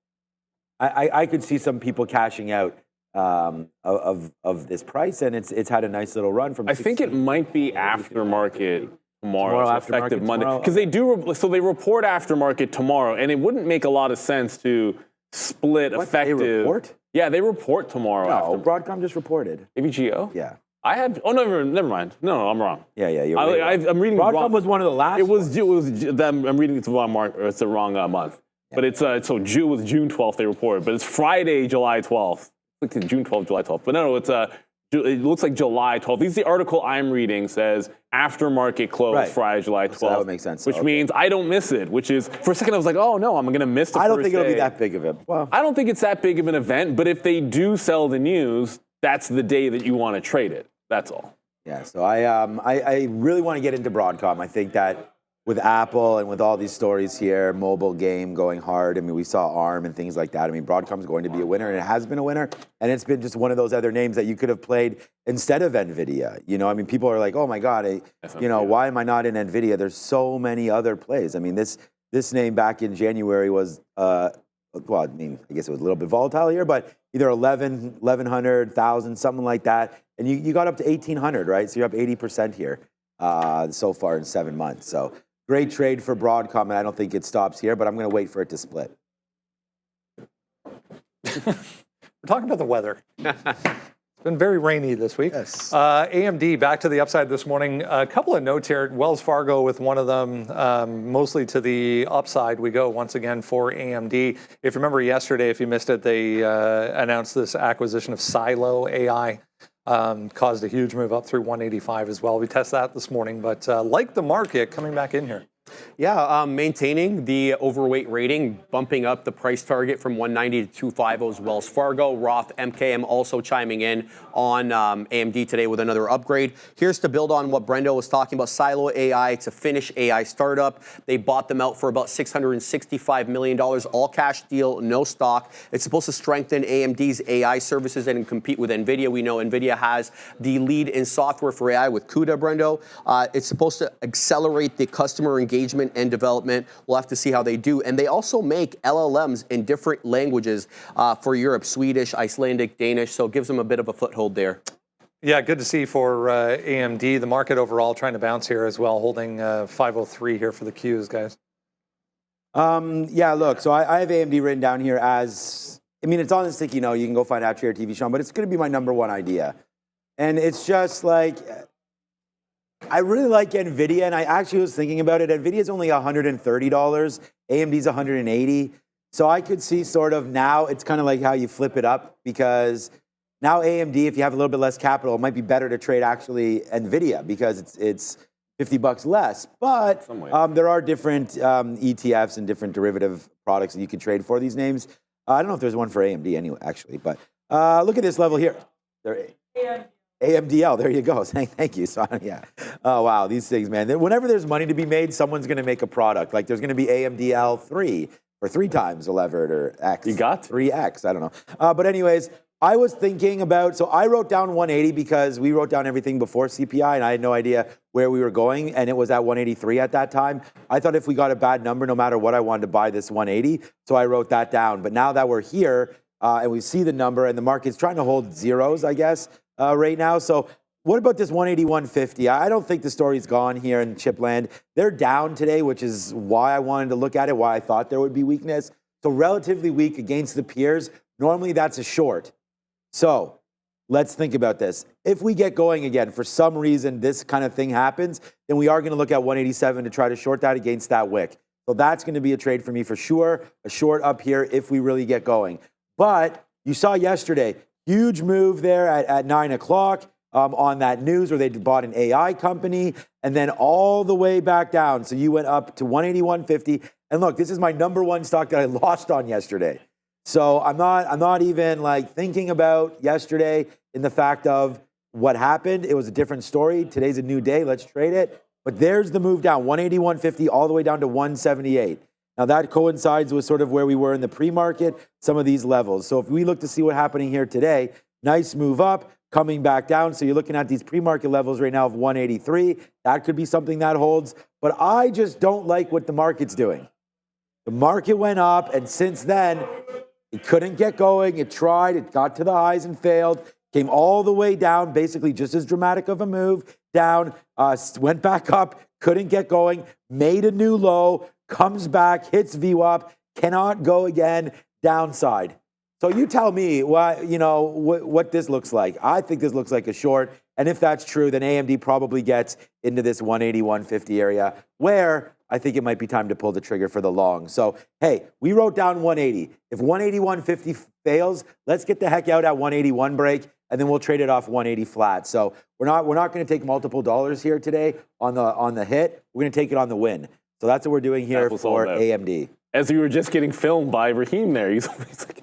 I could see some people cashing out of this price, and it's had a nice little run from. I think it might be aftermarket tomorrow, so effective aftermarket Monday, because they report aftermarket tomorrow, and it wouldn't make a lot of sense to split effective. They report? Yeah, they report tomorrow. No, Broadcom just reported. AVGO? Yeah. I have. Oh, never mind. No, I'm wrong. Yeah. You're right. I'm reading. Broadcom was one of the last. It was I'm reading it's the wrong mark, or it's the wrong month. Yeah. But it's so June was June 12th they reported, but it's Friday, July 12th. It's like June 12th, July 12th. But no, it's it looks like July 12th. This is the article I'm reading says aftermarket close Friday, July 12th. So that would make sense. Which means I don't miss it. Which is for a second I was like, oh no, I'm going to miss the first day. I don't think it'll be that big of it. Well, I don't think it's that big of an event. But if they do sell the news, that's the day that you want to trade it. That's all. Yeah, so I really want to get into Broadcom. I think that with Apple and with all these stories here, mobile game going hard. I mean, we saw ARM and things like that. I mean, Broadcom's going to be a winner, and it has been a winner. And it's been just one of those other names that you could have played instead of NVIDIA. I mean, people are like, oh my God, why am I not in NVIDIA? There's so many other plays. I mean, this name back in January was, I guess it was a little bit volatile here, but either 1,100, 1,000, something like that. And you got up to 1,800, right? So you're up 80% here so far in 7 months. So great trade for Broadcom, and I don't think it stops here, but I'm going to wait for it to split. We're talking about the weather. It's been very rainy this week. Yes. AMD back to the upside this morning. A couple of notes here. Wells Fargo with one of them, mostly to the upside. We go once again for AMD. If you remember yesterday, if you missed it, they announced this acquisition of Silo AI. Caused a huge move up through 185 as well. We tested that this morning, but like the market coming back in here. Yeah, maintaining the overweight rating, bumping up the price target from 190 to 250 is Wells Fargo. Roth MKM also chiming in on AMD today with another upgrade. Here's to build on what Brendo was talking about, Silo AI. It's a Finnish AI startup. They bought them out for about $665 million, all cash deal, no stock. It's supposed to strengthen AMD's AI services and compete with NVIDIA. We know NVIDIA has the lead in software for AI with CUDA, Brendo. It's supposed to accelerate the customer engagement and development. We'll have to see how they do. And they also make LLMs in different languages for Europe, Swedish, Icelandic, Danish. So it gives them a bit of a foothold there. Yeah, good to see for AMD. The market overall trying to bounce here as well, holding 503 here for the Qs, guys. Yeah, look, so I have AMD written down here as, I mean, it's on the sticky note. You can go find out Trader TV, Sean, but it's going to be my #1 idea. And it's just like, I really like NVIDIA, and I actually was thinking about it. NVIDIA is only $130. AMD's $180. So I could see sort of now it's kind of like how you flip it up, because now AMD, if you have a little bit less capital, it might be better to trade actually NVIDIA because it's $50 less. But there are different ETFs and different derivative products that you can trade for these names. I don't know if there's one for AMD anyway, actually. But look at this level here. AMDL, there you go. Thank you, Son. Yeah. Oh, wow, these things, man. Whenever there's money to be made, someone's going to make a product. Like there's going to be AMDL 3 or 3 times the levered or X. You got 3X, I don't know. But anyways, I was thinking about, so I wrote down 180 because we wrote down everything before CPI and I had no idea where we were going, and it was at 183 at that time. I thought if we got a bad number, no matter what, I wanted to buy this 180, so I wrote that down. But now that we're here and we see the number and the market's trying to hold zeros, I guess, right now. So what about this 180, 150? I don't think the story's gone here in Chipland. They're down today, which is why I wanted to look at it, why I thought there would be weakness. So relatively weak against the peers. Normally that's a short. So let's think about this. If we get going again, for some reason this kind of thing happens, then we are going to look at 187 to try to short that against that wick. So that's going to be a trade for me for sure, a short up here if we really get going. But you saw yesterday, huge move there at 9 o'clock on that news where they bought an AI company, and then all the way back down. So you went up to 180, 150. And look, this is my #1 stock that I lost on yesterday. So I'm not even like thinking about yesterday in the fact of what happened. It was a different story. Today's a new day. Let's trade it. But there's the move down, 180, 150, all the way down to 178. Now that coincides with sort of where we were in the pre-market, some of these levels. So if we look to see what's happening here today, nice move up, coming back down. So you're looking at these pre-market levels right now of 183. That could be something that holds. But I just don't like what the market's doing. The market went up, and since then, it couldn't get going. It tried. It got to the highs and failed. Came all the way down, basically just as dramatic of a move down. Went back up. Couldn't get going. Made a new low. Comes back. Hits VWAP. Cannot go again. Downside. So you tell me what this looks like. I think this looks like a short. And if that's true, then AMD probably gets into this 180, 150 area where I think it might be time to pull the trigger for the long. So, hey, we wrote down 180. If 180, 150 fails, let's get the heck out at 181 break, and then we'll trade it off 180 flat. So we're not going to take multiple dollars here today on the hit. We're going to take it on the win. So that's what we're doing here for AMD. As we were just getting filmed by Raheem there. He's like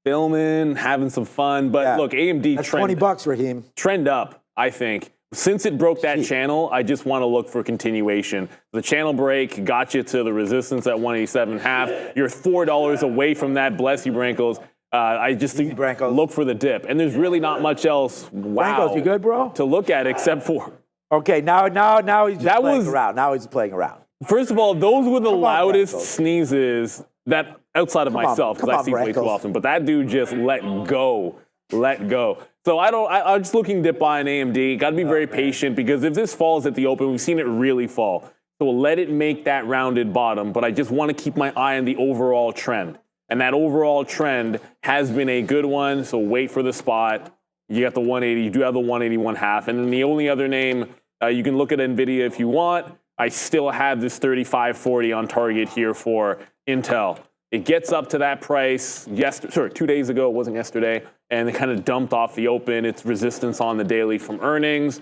filming, having some fun. But look, AMD that's $20, Raheem. Trend up, I think. Since it broke that channel, I just want to look for continuation. The channel break got you to the resistance at 187.5. You're $4 away from that. Bless you, Brankos. I just think look for the dip. And there's really not much else, Brankos, you good, bro? To look at except for. Okay, now he's just playing around. Now he's playing around. First of all, those were the loudest sneezes that outside of myself, because I see way too often. But that dude just let go. So I'm just looking to buy an AMD. Got to be very patient, because if this falls at the open, we've seen it really fall. So we'll let it make that rounded bottom, but I just want to keep my eye on the overall trend. And that overall trend has been a good one, so wait for the spot. You got the 180, you do have the 181.5. And then the only other name, you can look at NVIDIA if you want. I still have this 35.40 on target here for Intel. It gets up to that price 2 days ago, it wasn't yesterday, and it kind of dumped off the open. Its resistance on the daily from earnings.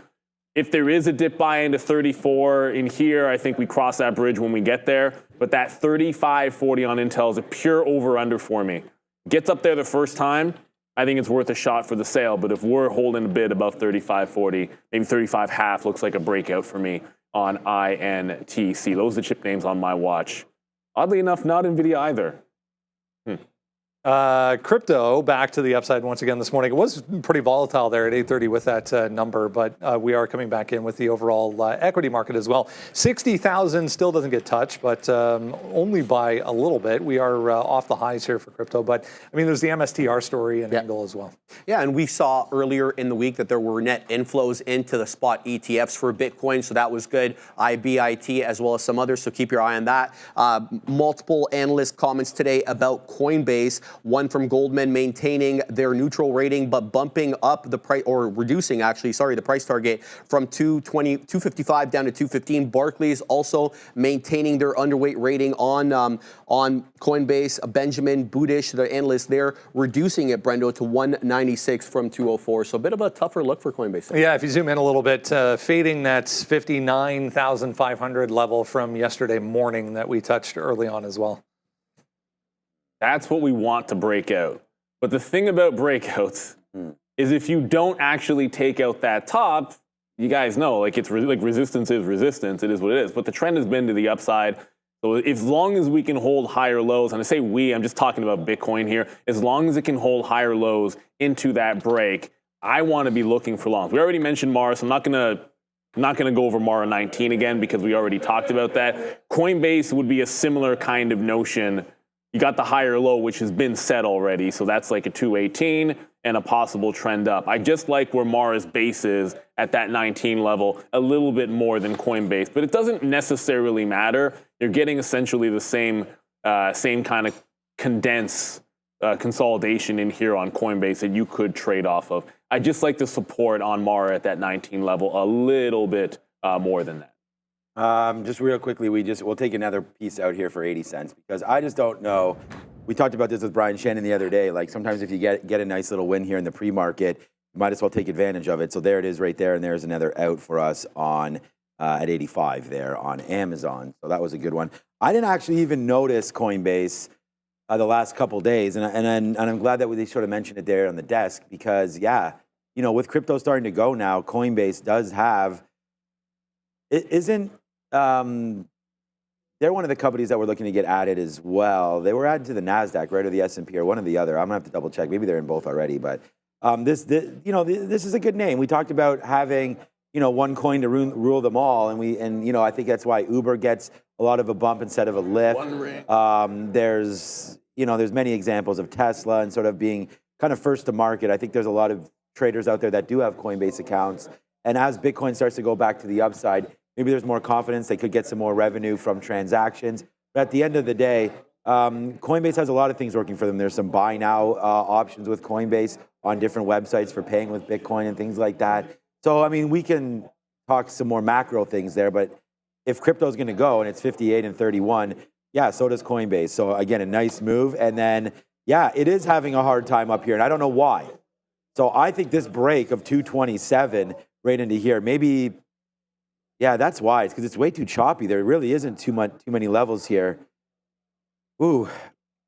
if there is a dip buy into 34 in here, I think we cross that bridge when we get there. But that 35.40 on Intel is a pure over-under for me. Gets up there the first time, I think it's worth a shot for the sale. But if we're holding a bid above 35.40, maybe 35.5 looks like a breakout for me on INTC. Those are the chip names on my watch. Oddly enough, not NVIDIA either. Crypto back to the upside once again this morning. It was pretty volatile there at 8:30 with that number, but we are coming back in with the overall equity market as well. 60,000 still doesn't get touched, but only by a little bit. We are off the highs here for crypto, but I mean, there's the MSTR story and angle as well. Yeah, and we saw earlier in the week that there were net inflows into the spot ETFs for Bitcoin, so that was good. IBIT as well as some others, so keep your eye on that. Multiple analyst comments today about Coinbase. One from Goldman maintaining their neutral rating, but bumping up the price, or reducing actually, the price target from 255 down to 215. Barclays also maintaining their underweight rating on Coinbase. Benjamin Budish, the analyst there, reducing it, Brendo, to 196 from 204. So a bit of a tougher look for Coinbase. Yeah, if you zoom in a little bit, fading that 59,500 level from yesterday morning that we touched early on as well. That's what we want to break out. But the thing about breakouts is if you don't actually take out that top, you guys know, like resistance is resistance. It is what it is. But the trend has been to the upside. So as long as we can hold higher lows, and I say we, I'm just talking about Bitcoin here, as long as it can hold higher lows into that break, I want to be looking for longs. We already mentioned Mars. I'm not going to go over Mara 19 again because we already talked about that. Coinbase would be a similar kind of notion. You got the higher low, which has been set already, so that's like a 218 and a possible trend up. I just like where Mara's base is at that 19 level a little bit more than Coinbase, but it doesn't necessarily matter. You're getting essentially the same kind of consolidation in here on Coinbase that you could trade off of. I just like the support on Mara at that 19 level a little bit more than that. Just real quickly, we'll take another piece out here for 80 cents because I just don't know. We talked about this with Brian Shannon the other day. Like sometimes if you get a nice little win here in the pre-market, you might as well take advantage of it. So there it is right there, and there's another out for us on at 85 there on Amazon. So that was a good one. I didn't actually even notice Coinbase the last couple days, and I'm glad that they sort of mentioned it there on the desk because with crypto starting to go now, Coinbase does have. It isn't. They're one of the companies that we're looking to get added as well. They were added to the NASDAQ, right, or the S&P, or one or the other. I'm going to have to double check. Maybe they're in both already. But this is a good name. We talked about having, one coin to rule them all. And I think that's why Uber gets a lot of a bump instead of a lift. There's many examples of Tesla and sort of being kind of first to market. I think there's a lot of traders out there that do have Coinbase accounts. And as Bitcoin starts to go back to the upside, maybe there's more confidence. They could get some more revenue from transactions. But at the end of the day, Coinbase has a lot of things working for them. There's some buy now options with Coinbase on different websites for paying with Bitcoin and things like that. So, we can talk some more macro things there. But if crypto is going to go and it's 58 and 31, so does Coinbase. So, again, a nice move. And then, it is having a hard time up here. And I don't know why. So I think this break of 227 right into here, maybe... Yeah, that's why. It's because it's way too choppy. There really isn't too many levels here. Ooh,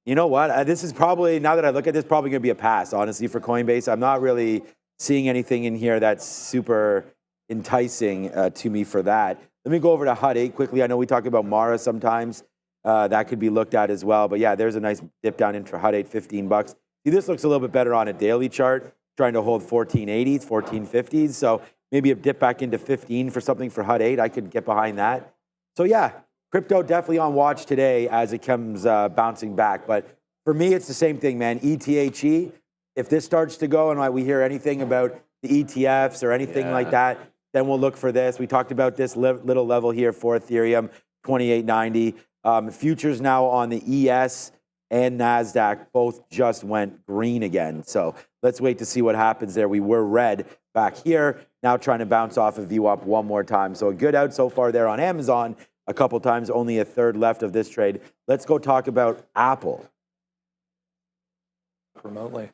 you know what? This is probably, now that I look at this, probably going to be a pass, honestly, for Coinbase. I'm not really seeing anything in here that's super enticing to me for that. Let me go over to HUD 8 quickly. I know we talk about Mara sometimes. That could be looked at as well. But there's a nice dip down into HUD 8, $15. See, this looks a little bit better on a daily chart, trying to hold 1480s, 1450s. So maybe a dip back into 15 for something for HUD 8. I could get behind that. So crypto definitely on watch today as it comes bouncing back. But for me, it's the same thing, man. ETHE, if this starts to go and we hear anything about the ETFs or anything like that, then we'll look for this. We talked about this little level here for Ethereum, 2890. Futures now on the ES and NASDAQ both just went green again. So let's wait to see what happens there. We were red back here. Now trying to bounce off a view up one more time. So a good out so far there on Amazon. A couple times, only a third left of this trade. Let's go talk about Apple. Remotely.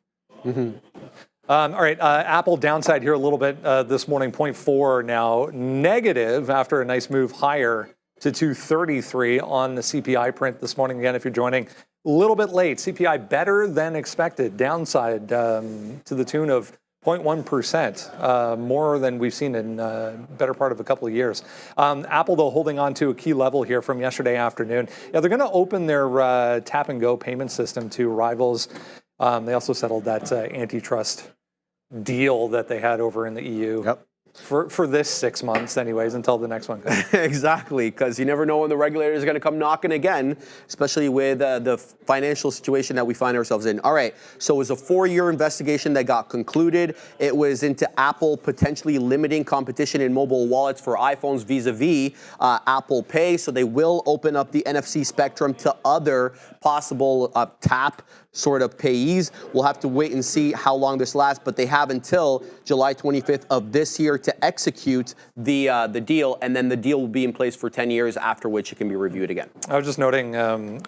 All right, Apple downside here a little bit this morning, 0.4 now negative after a nice move higher to 233 on the CPI print this morning. Again, if you're joining a little bit late, CPI better than expected, downside to the tune of 0.1%, more than we've seen in better part of a couple of years. Apple, though, holding on to a key level here from yesterday afternoon. Yeah, they're going to open their tap and go payment system to rivals. They also settled that antitrust deal that they had over in the EU. Yep. For this 6 months, anyways, until the next one comes. Exactly, because you never know when the regulator is going to come knocking again, especially with the financial situation that we find ourselves in. All right, so it was a 4-year investigation that got concluded. It was into Apple potentially limiting competition in mobile wallets for iPhones vis-a-vis Apple Pay. So they will open up the NFC spectrum to other possible tap sort of payees. We'll have to wait and see how long this lasts, but they have until July 25th of this year to execute the deal, and then the deal will be in place for 10 years, after which it can be reviewed again. I was just noting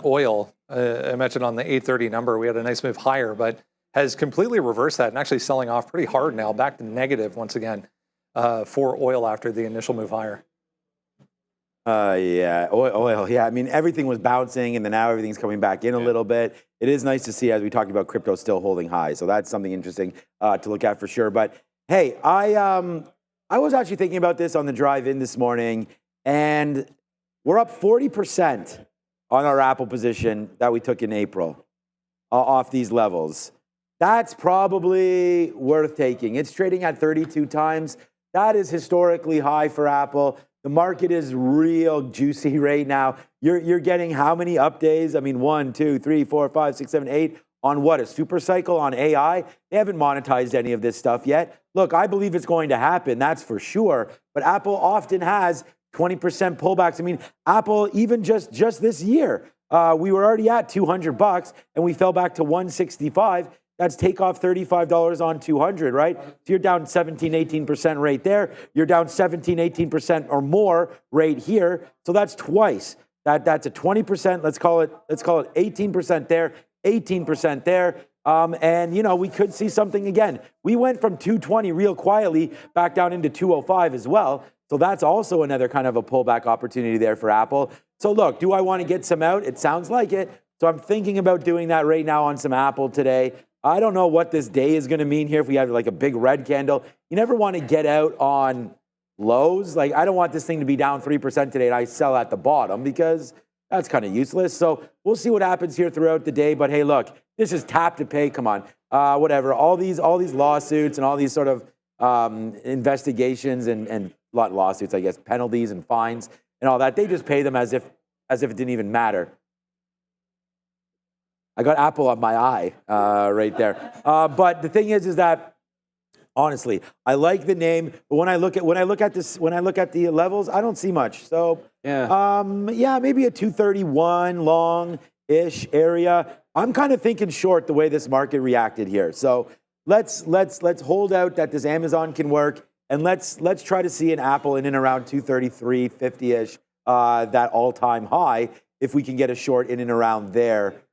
oil. I mentioned on the 830 number, we had a nice move higher, but has completely reversed that and actually selling off pretty hard now, back to negative once again for oil after the initial move higher. Yeah, oil. Yeah, I mean, everything was bouncing, and then now everything's coming back in a little bit. It is nice to see, as we talked about, crypto still holding high. So that's something interesting to look at for sure. But hey, I was actually thinking about this on the drive in this morning, and we're up 40% on our Apple position that we took in April off these levels. That's probably worth taking. It's trading at 32 times. That is historically high for Apple. The market is real juicy right now. You're getting how many up days? I mean, 1, 2, 3, 4, 5, 6, 7, 8 on what? A super cycle on AI? They haven't monetized any of this stuff yet. Look, I believe it's going to happen, that's for sure. But Apple often has 20% pullbacks. I mean, Apple, even just this year, we were already at $200 and we fell back to $165. That's take off $35 on 200, right? So you're down 17, 18% right there. You're down 17, 18% or more right here. So that's twice. That's a 20%. Let's call it 18% there, 18% there. And you know, we could see something again. We went from 220 real quietly back down into 205 as well. So that's also another kind of a pullback opportunity there for Apple. So look, do I want to get some out? It sounds like it. So I'm thinking about doing that right now on some Apple today. I don't know what this day is going to mean here if we have like a big red candle. You never want to get out on lows. Like, I don't want this thing to be down 3% today and I sell at the bottom, because that's kind of useless. So we'll see what happens here throughout the day. But hey, look, this is tap to pay. Come on. Whatever. All these lawsuits and all these sort of investigations and lawsuits, I guess, penalties and fines and all that, they just pay them as if it didn't even matter. I got Apple on my eye right there. But the thing is that honestly, I like the name, but when I look at the levels, I don't see much. So yeah, maybe a 231 long-ish area. I'm kind of thinking short the way this market reacted here. So let's hold out that this Amazon can work, and let's try to see an Apple in and around 233.50-ish, that all-time high. If we can get a short in and around there,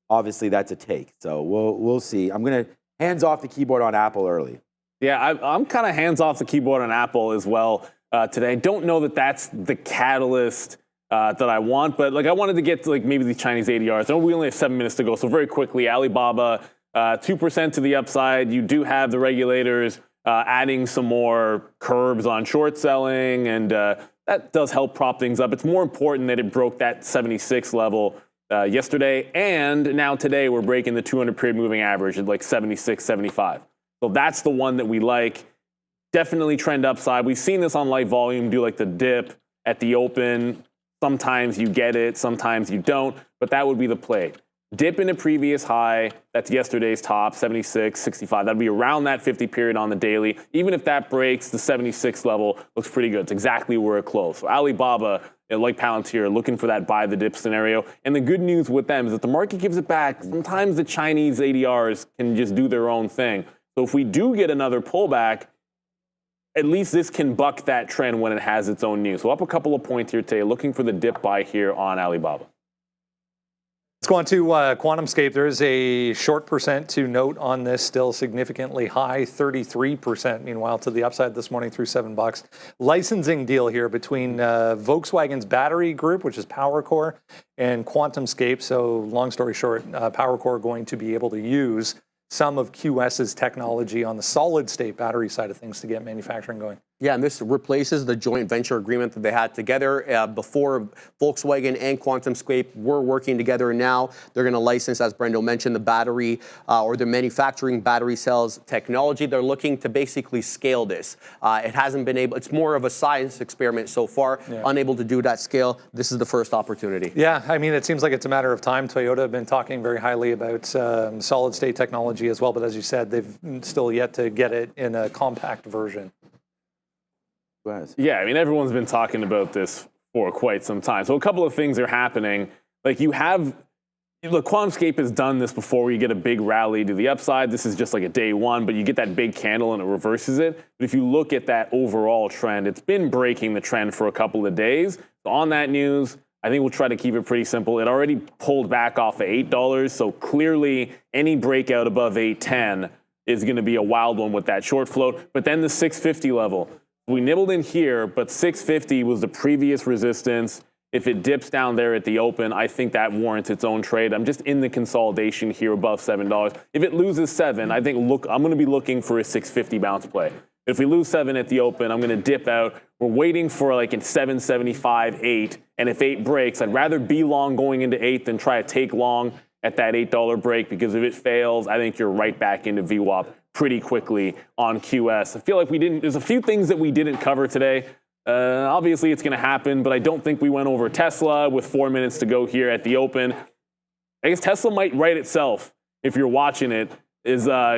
obviously that's a take. So we'll see. I'm gonna hands off the keyboard on Apple early. Yeah, I'm kind of hands off the keyboard on Apple as well today. I don't know that that's the catalyst that I want, but like I wanted to get to like maybe the Chinese ADRs. I know we only have 7 minutes to go, so very quickly, Alibaba, 2% to the upside. You do have the regulators adding some more curbs on short selling, and that does help prop things up. It's more important that it broke that 76 level yesterday, and now today we're breaking the 200-period moving average at like 76, 75. So that's the one that we like. Definitely trend upside. We've seen this on light volume do like the dip at the open. Sometimes you get it, sometimes you don't, but that would be the play. Dip in a previous high, that's yesterday's top, 76, 65. That'd be around that 50 period on the daily. Even if that breaks the 76 level, looks pretty good. It's exactly where it closed. So Alibaba, like Palantir, looking for that buy the dip scenario. And the good news with them is that the market gives it back. Sometimes the Chinese ADRs can just do their own thing. So if we do get another pullback, at least this can buck that trend when it has its own news. So up a couple of points here today, looking for the dip buy here on Alibaba. Let's go on to QuantumScape. There is a short percent to note on this, still significantly high, 33%. Meanwhile, to the upside this morning through $7. Licensing deal here between Volkswagen's battery group, which is PowerCore, and QuantumScape. So long story short, PowerCore going to be able to use some of QS's technology on the solid state battery side of things to get manufacturing going. Yeah, and this replaces the joint venture agreement that they had together before. Volkswagen and QuantumScape were working together. Now they're going to license, as Brendo mentioned, the battery or the manufacturing battery cells technology. They're looking to basically scale this. It hasn't been able, it's more of a science experiment so far, unable to do that scale. This is the first opportunity. Yeah, I mean, it seems like it's a matter of time. Toyota have been talking very highly about solid state technology as well, but as you said, they've still yet to get it in a compact version. Yeah, I mean, everyone's been talking about this for quite some time. So a couple of things are happening. Like look, QuantumScape has done this before where you get a big rally to the upside. This is just like a day one, but you get that big candle and it reverses it. But if you look at that overall trend, it's been breaking the trend for a couple of days. So on that news, I think we'll try to keep it pretty simple. It already pulled back off of $8, so clearly any breakout above $8.10 is going to be a wild one with that short float. But then the 650 level. We nibbled in here, but 650 was the previous resistance. If it dips down there at the open, I think that warrants its own trade. I'm just in the consolidation here above $7. If it loses 7, I think I'm going to be looking for a 650 bounce play. If we lose 7 at the open, I'm going to dip out. We're waiting for like in 775, 8. And if 8 breaks, I'd rather be long going into 8 than try to take long at that $8 break, because if it fails, I think you're right back into VWAP pretty quickly on QS. I feel like there's a few things that we didn't cover today. Obviously, it's going to happen, but I don't think we went over Tesla with 4 minutes to go here at the open. I guess Tesla might right itself if you're watching it.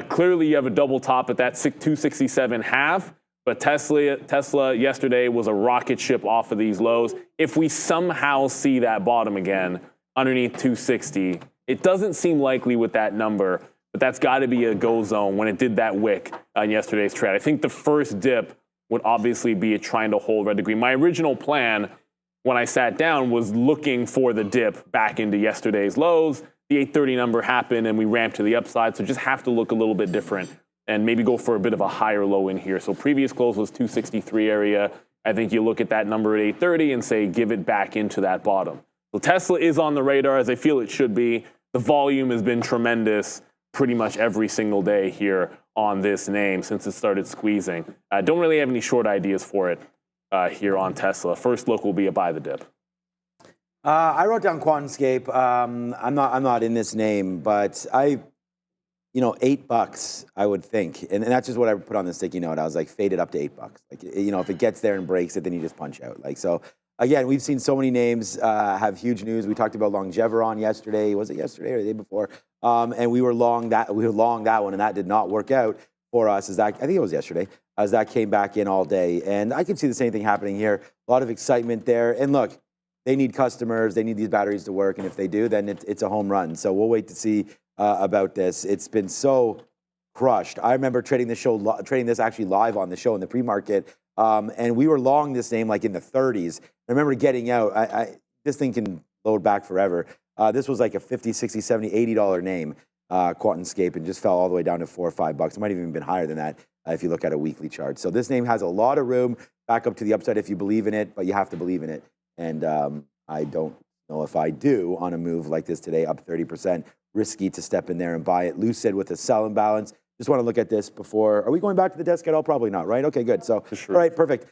Clearly you have a double top at that 267.5, but Tesla yesterday was a rocket ship off of these lows. If we somehow see that bottom again underneath 260, it doesn't seem likely with that number, but that's got to be a go zone when it did that wick on yesterday's trade. I think the first dip would obviously be trying to hold red to green. My original plan when I sat down was looking for the dip back into yesterday's lows. The 830 number happened and we ramped to the upside, so just have to look a little bit different and maybe go for a bit of a higher low in here. So previous close was 263 area. I think you look at that number at 830 and say give it back into that bottom. So Tesla is on the radar, as I feel it should be. The volume has been tremendous pretty much every single day here on this name since it started squeezing. Don't really have any short ideas for it here on Tesla. First look will be a buy the dip. I wrote down QuantumScape. I'm not in this name, but $8, I would think, and that's just what I put on the sticky note. I was like, fade it up to $8. Like, if it gets there and breaks it, then you just punch out. Like, so again, we've seen so many names have huge news. We talked about Longeveron yesterday. Was it yesterday or the day before? And we were long that one, and that did not work out for us. I think it was yesterday, as that came back in all day. And I can see the same thing happening here. A lot of excitement there. And look, they need customers. They need these batteries to work. And if they do, then it's a home run. So we'll wait to see about this. It's been so crushed. I remember trading this actually live on the show in the pre-market. And we were long this name like in the 30s. I remember getting out. This thing can load back forever. This was like a $50, $60, $70, $80 name, QuantumScape, and just fell all the way down to $4 or $5. It might have even been higher than that if you look at a weekly chart. So this name has a lot of room back up to the upside if you believe in it, but you have to believe in it. And I don't know if I do on a move like this today, up 30%. Risky to step in there and buy it. Lucid with a sell imbalance. Just want to look at this before. Are we going back to the desk at all? Probably not, right? Okay, good. So, all right, perfect.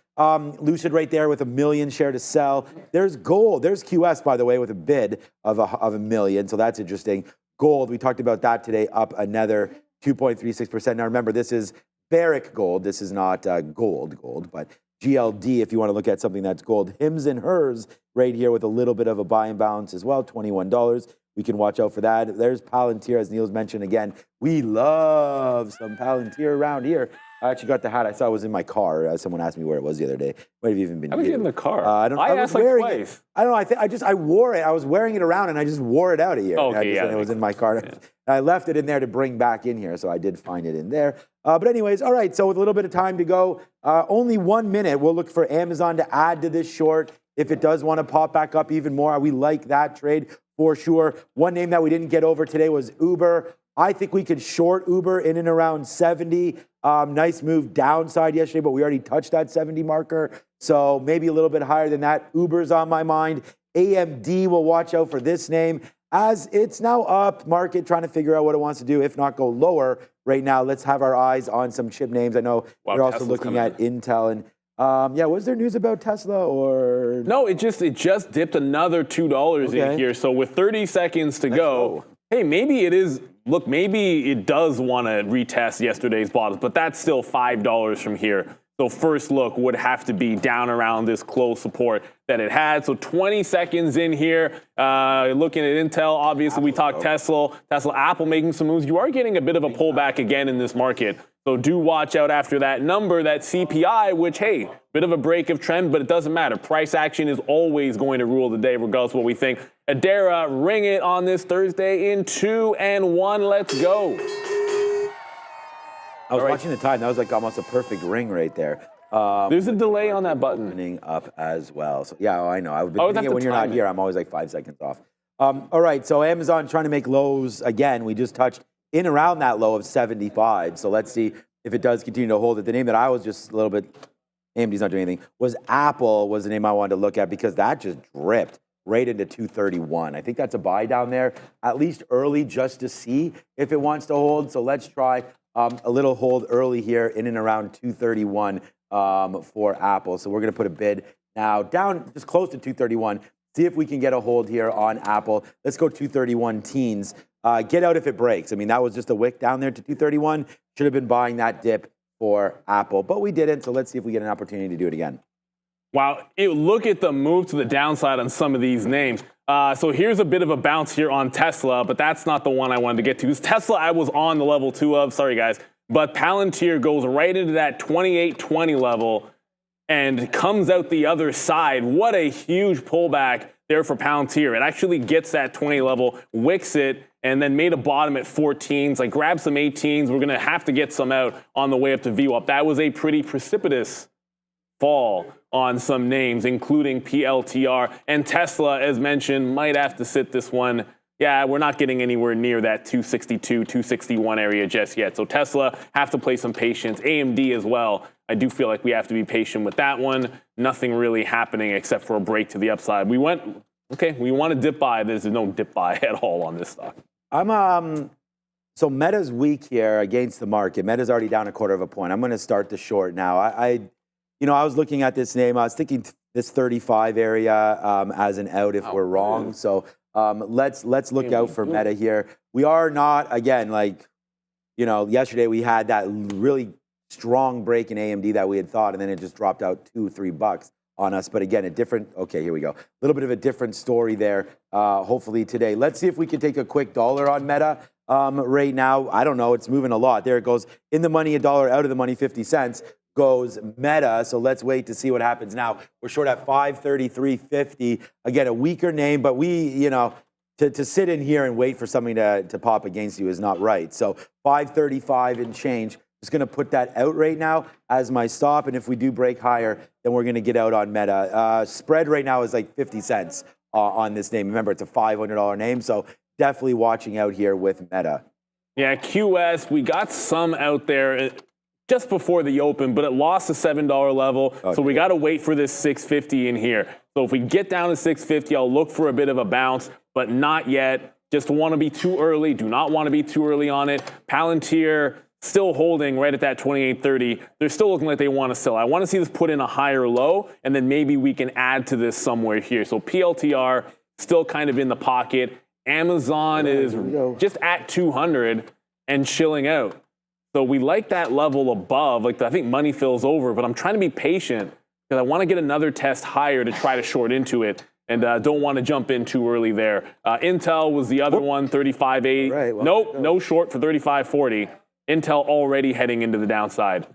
Lucid right there with 1 million share to sell. There's gold. There's QS, by the way, with a bid of a million. So that's interesting. Gold, we talked about that today, up another 2.36%. Now remember, this is Barrick gold. This is not gold, but GLD, if you want to look at something that's gold. Hims and Hers right here with a little bit of a buy and balance as well, $21. We can watch out for that. There's Palantir, as Neil's mentioned again. We love some Palantir around here. I actually got the hat. I saw it was in my car. Someone asked me where it was the other day. Might have even been. How did you get in the car? I don't know. I was wearing it. I don't know. I wore it. I was wearing it around, and I just wore it out of here. Okay, and it was in my car. Yeah. I left it in there to bring back in here, so I did find it in there. But anyways, all right. So with a little bit of time to go, only 1 minute. We'll look for Amazon to add to this short if it does want to pop back up even more. We like that trade. for sure. One name that we didn't get over today was Uber. I think we could short Uber in and around 70. Nice move downside yesterday, but we already touched that 70 marker. So maybe a little bit higher than that. Uber's on my mind. AMD will watch out for this name as it's now up. Market trying to figure out what it wants to do, if not go lower right now. Let's have our eyes on some chip names. I know you're also looking at Intel and was there news about Tesla or? No, it just dipped another $2 in here. So with 30 seconds to go, hey, maybe it is. Look, maybe it does want to retest yesterday's bottoms, but that's still $5 from here. So first look would have to be down around this close support that it had. So 20 seconds in here, looking at Intel, obviously we talked Tesla, Apple making some moves. You are getting a bit of a pullback again in this market. So do watch out after that number, that CPI, which, hey, bit of a break of trend, but it doesn't matter. Price action is always going to rule the day, regardless of what we think. Adara, ring it on this Thursday in 2 and 1. Let's go. I was watching the time. That was like almost a perfect ring right there. There's a delay on that button. Opening up as well. So yeah, I know. I've been thinking it when you're not here. I'm always like 5 seconds off. All right, so Amazon trying to make lows again. We just touched in around that low of 75. So let's see if it does continue to hold it. The name that I was just a little bit, AMD's not doing anything, was Apple was the name I wanted to look at because that just dripped right into 231. I think that's a buy down there, at least early just to see if it wants to hold. So let's try a little hold early here in and around 231 for Apple. So we're going to put a bid now down just close to 231. See if we can get a hold here on Apple. Let's go 231 teens. Get out if it breaks. I mean, that was just a wick down there to 231. Should have been buying that dip for Apple, but we didn't. So let's see if we get an opportunity to do it again. Wow, look at the move to the downside on some of these names. So here's a bit of a bounce here on Tesla, but that's not the one I wanted to get to. Because Tesla, I was on the level 2 of. Sorry, guys. But Palantir goes right into that 2820 level and comes out the other side. What a huge pullback there for Palantir. It actually gets that 20 level, wicks it, and then made a bottom at 14s. Like, grab some 18s. We're going to have to get some out on the way up to VWAP. That was a pretty precipitous fall on some names, including PLTR. And Tesla, as mentioned, might have to sit this one. Yeah, we're not getting anywhere near that 262, 261 area just yet. So Tesla, have to play some patience. AMD as well. I do feel like we have to be patient with that one. Nothing really happening except for a break to the upside. We want to dip buy. There's no dip buy at all on this stock. So Meta's weak here against the market. Meta's already down 1/4 point. I'm going to start the short now. I was looking at this name. I was thinking this 35 area as an out if we're wrong. So let's look out for Meta here. We are not, again, yesterday we had that really strong break in AMD that we had thought, and then it just dropped out $2-3 on us. But again, here we go. A little bit of a different story there, hopefully today. Let's see if we can take a quick dollar on Meta right now. I don't know. It's moving a lot. There it goes. In the money, $1, out of the money, 50 cents. Goes Meta. So let's wait to see what happens now. We're short at 533.50. Again, a weaker name, but to sit in here and wait for something to pop against you is not right. So 535 and change. Just going to put that out right now as my stop. And if we do break higher, then we're going to get out on Meta. Spread right now is like 50 cents on this name. Remember, it's a $500 name. So definitely watching out here with Meta. Yeah, QS, we got some out there just before the open, but it lost the $7 level. Okay. So we got to wait for this 650 in here. So if we get down to 650, I'll look for a bit of a bounce, but not yet. Just want to be too early. Do not want to be too early on it. Palantir still holding right at that 28.30. They're still looking like they want to sell. I want to see this put in a higher low, and then maybe we can add to this somewhere here. So PLTR still kind of in the pocket. Amazon is just at 200 and chilling out. So we like that level above. I think money fills over, but I'm trying to be patient because I want to get another test higher to try to short into it, and don't want to jump in too early there. Intel was the other one, 35.80. Right, well, nope, no short for 35.40. Intel already heading into the downside.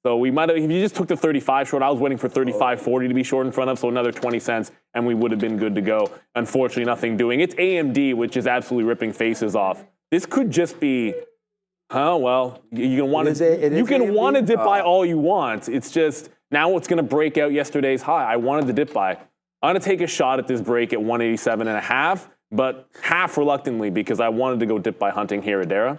So we might have, if you just took the 35 short, I was waiting for 35.40 to be short in front of, so another 20 cents, and we would have been good to go. Unfortunately, nothing doing. It's AMD, which is absolutely ripping faces off. This could just be, well, you can want to dip buy all you want. It's just, now it's going to break out yesterday's high. I wanted to dip buy. I'm going to take a shot at this break at 187.5. but half reluctantly because I wanted to go dip by hunting here at Dara.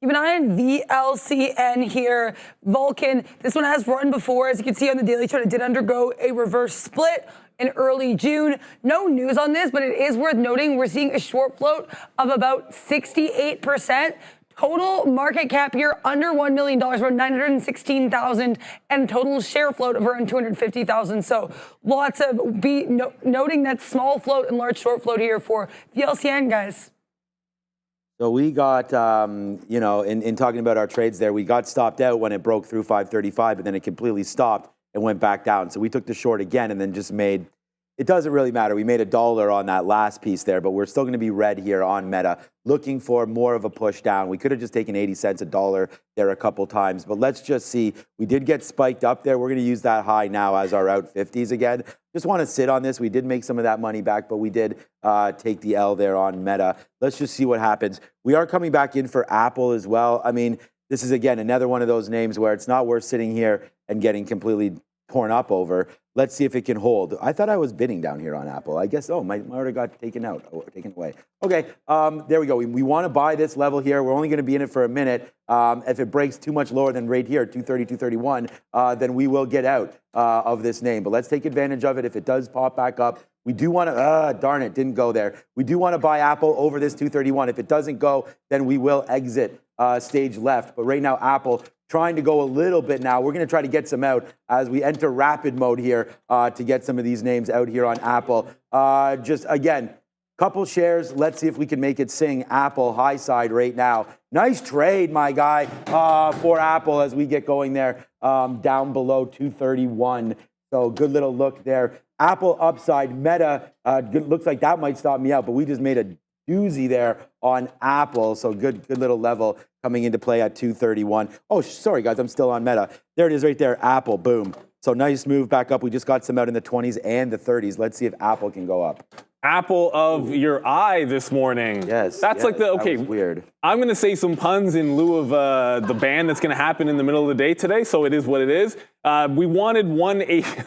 Keep an eye on VLCN here. Vulcan, this one has run before. As you can see on the daily chart, it did undergo a reverse split in early June. No news on this, but it is worth noting we're seeing a short float of about 68%. Total market cap here under $1 million, around 916,000, and total share float of around 250,000. So lots of noting that small float and large short float here for VLCN, guys. So we got, you know, in talking about our trades there, we got stopped out when it broke through 535, but then it completely stopped and went back down. So we took the short again and then just made, it doesn't really matter. We made $1 on that last piece there, but we're still going to be red here on Meta, looking for more of a push down. We could have just taken 80 cents, $1 there a couple times, but let's just see. We did get spiked up there. We're going to use that high now as our out 50s again. Just want to sit on this. We did make some of that money back, but we did take the L there on Meta. Let's just see what happens. We are coming back in for Apple as well. I mean, this is, again, another one of those names where it's not worth sitting here and getting completely torn up over. Let's see if it can hold. I thought I was bidding down here on Apple. I guess, oh, my order got taken out, or taken away. Okay, there we go. We want to buy this level here. We're only going to be in it for a minute. If it breaks too much lower than right here, 230, 231, then we will get out of this name. But let's take advantage of it. If it does pop back up, we do want to, darn it, didn't go there. We do want to buy Apple over this 231. If it doesn't go, then we will exit stage left. But right now, Apple trying to go a little bit now. We're going to try to get some out as we enter rapid mode here to get some of these names out here on Apple. Just, again, couple shares. Let's see if we can make it sing. Apple, high side right now. Nice trade, my guy, for Apple as we get going there down below 231. So good little look there. Apple upside, Meta, looks like that might stop me out, but we just made a doozy there on Apple. So good little level coming into play at 231. Oh, sorry, guys, I'm still on Meta. There it is right there, Apple, boom. So nice move back up. We just got some out in the 20s and the 30s. Let's see if Apple can go up. Apple of your eye this morning. Yes. That's like the, okay. That was weird. I'm going to say some puns in lieu of the ban that's going to happen in the middle of the day today, so it is what it is. We wanted 180.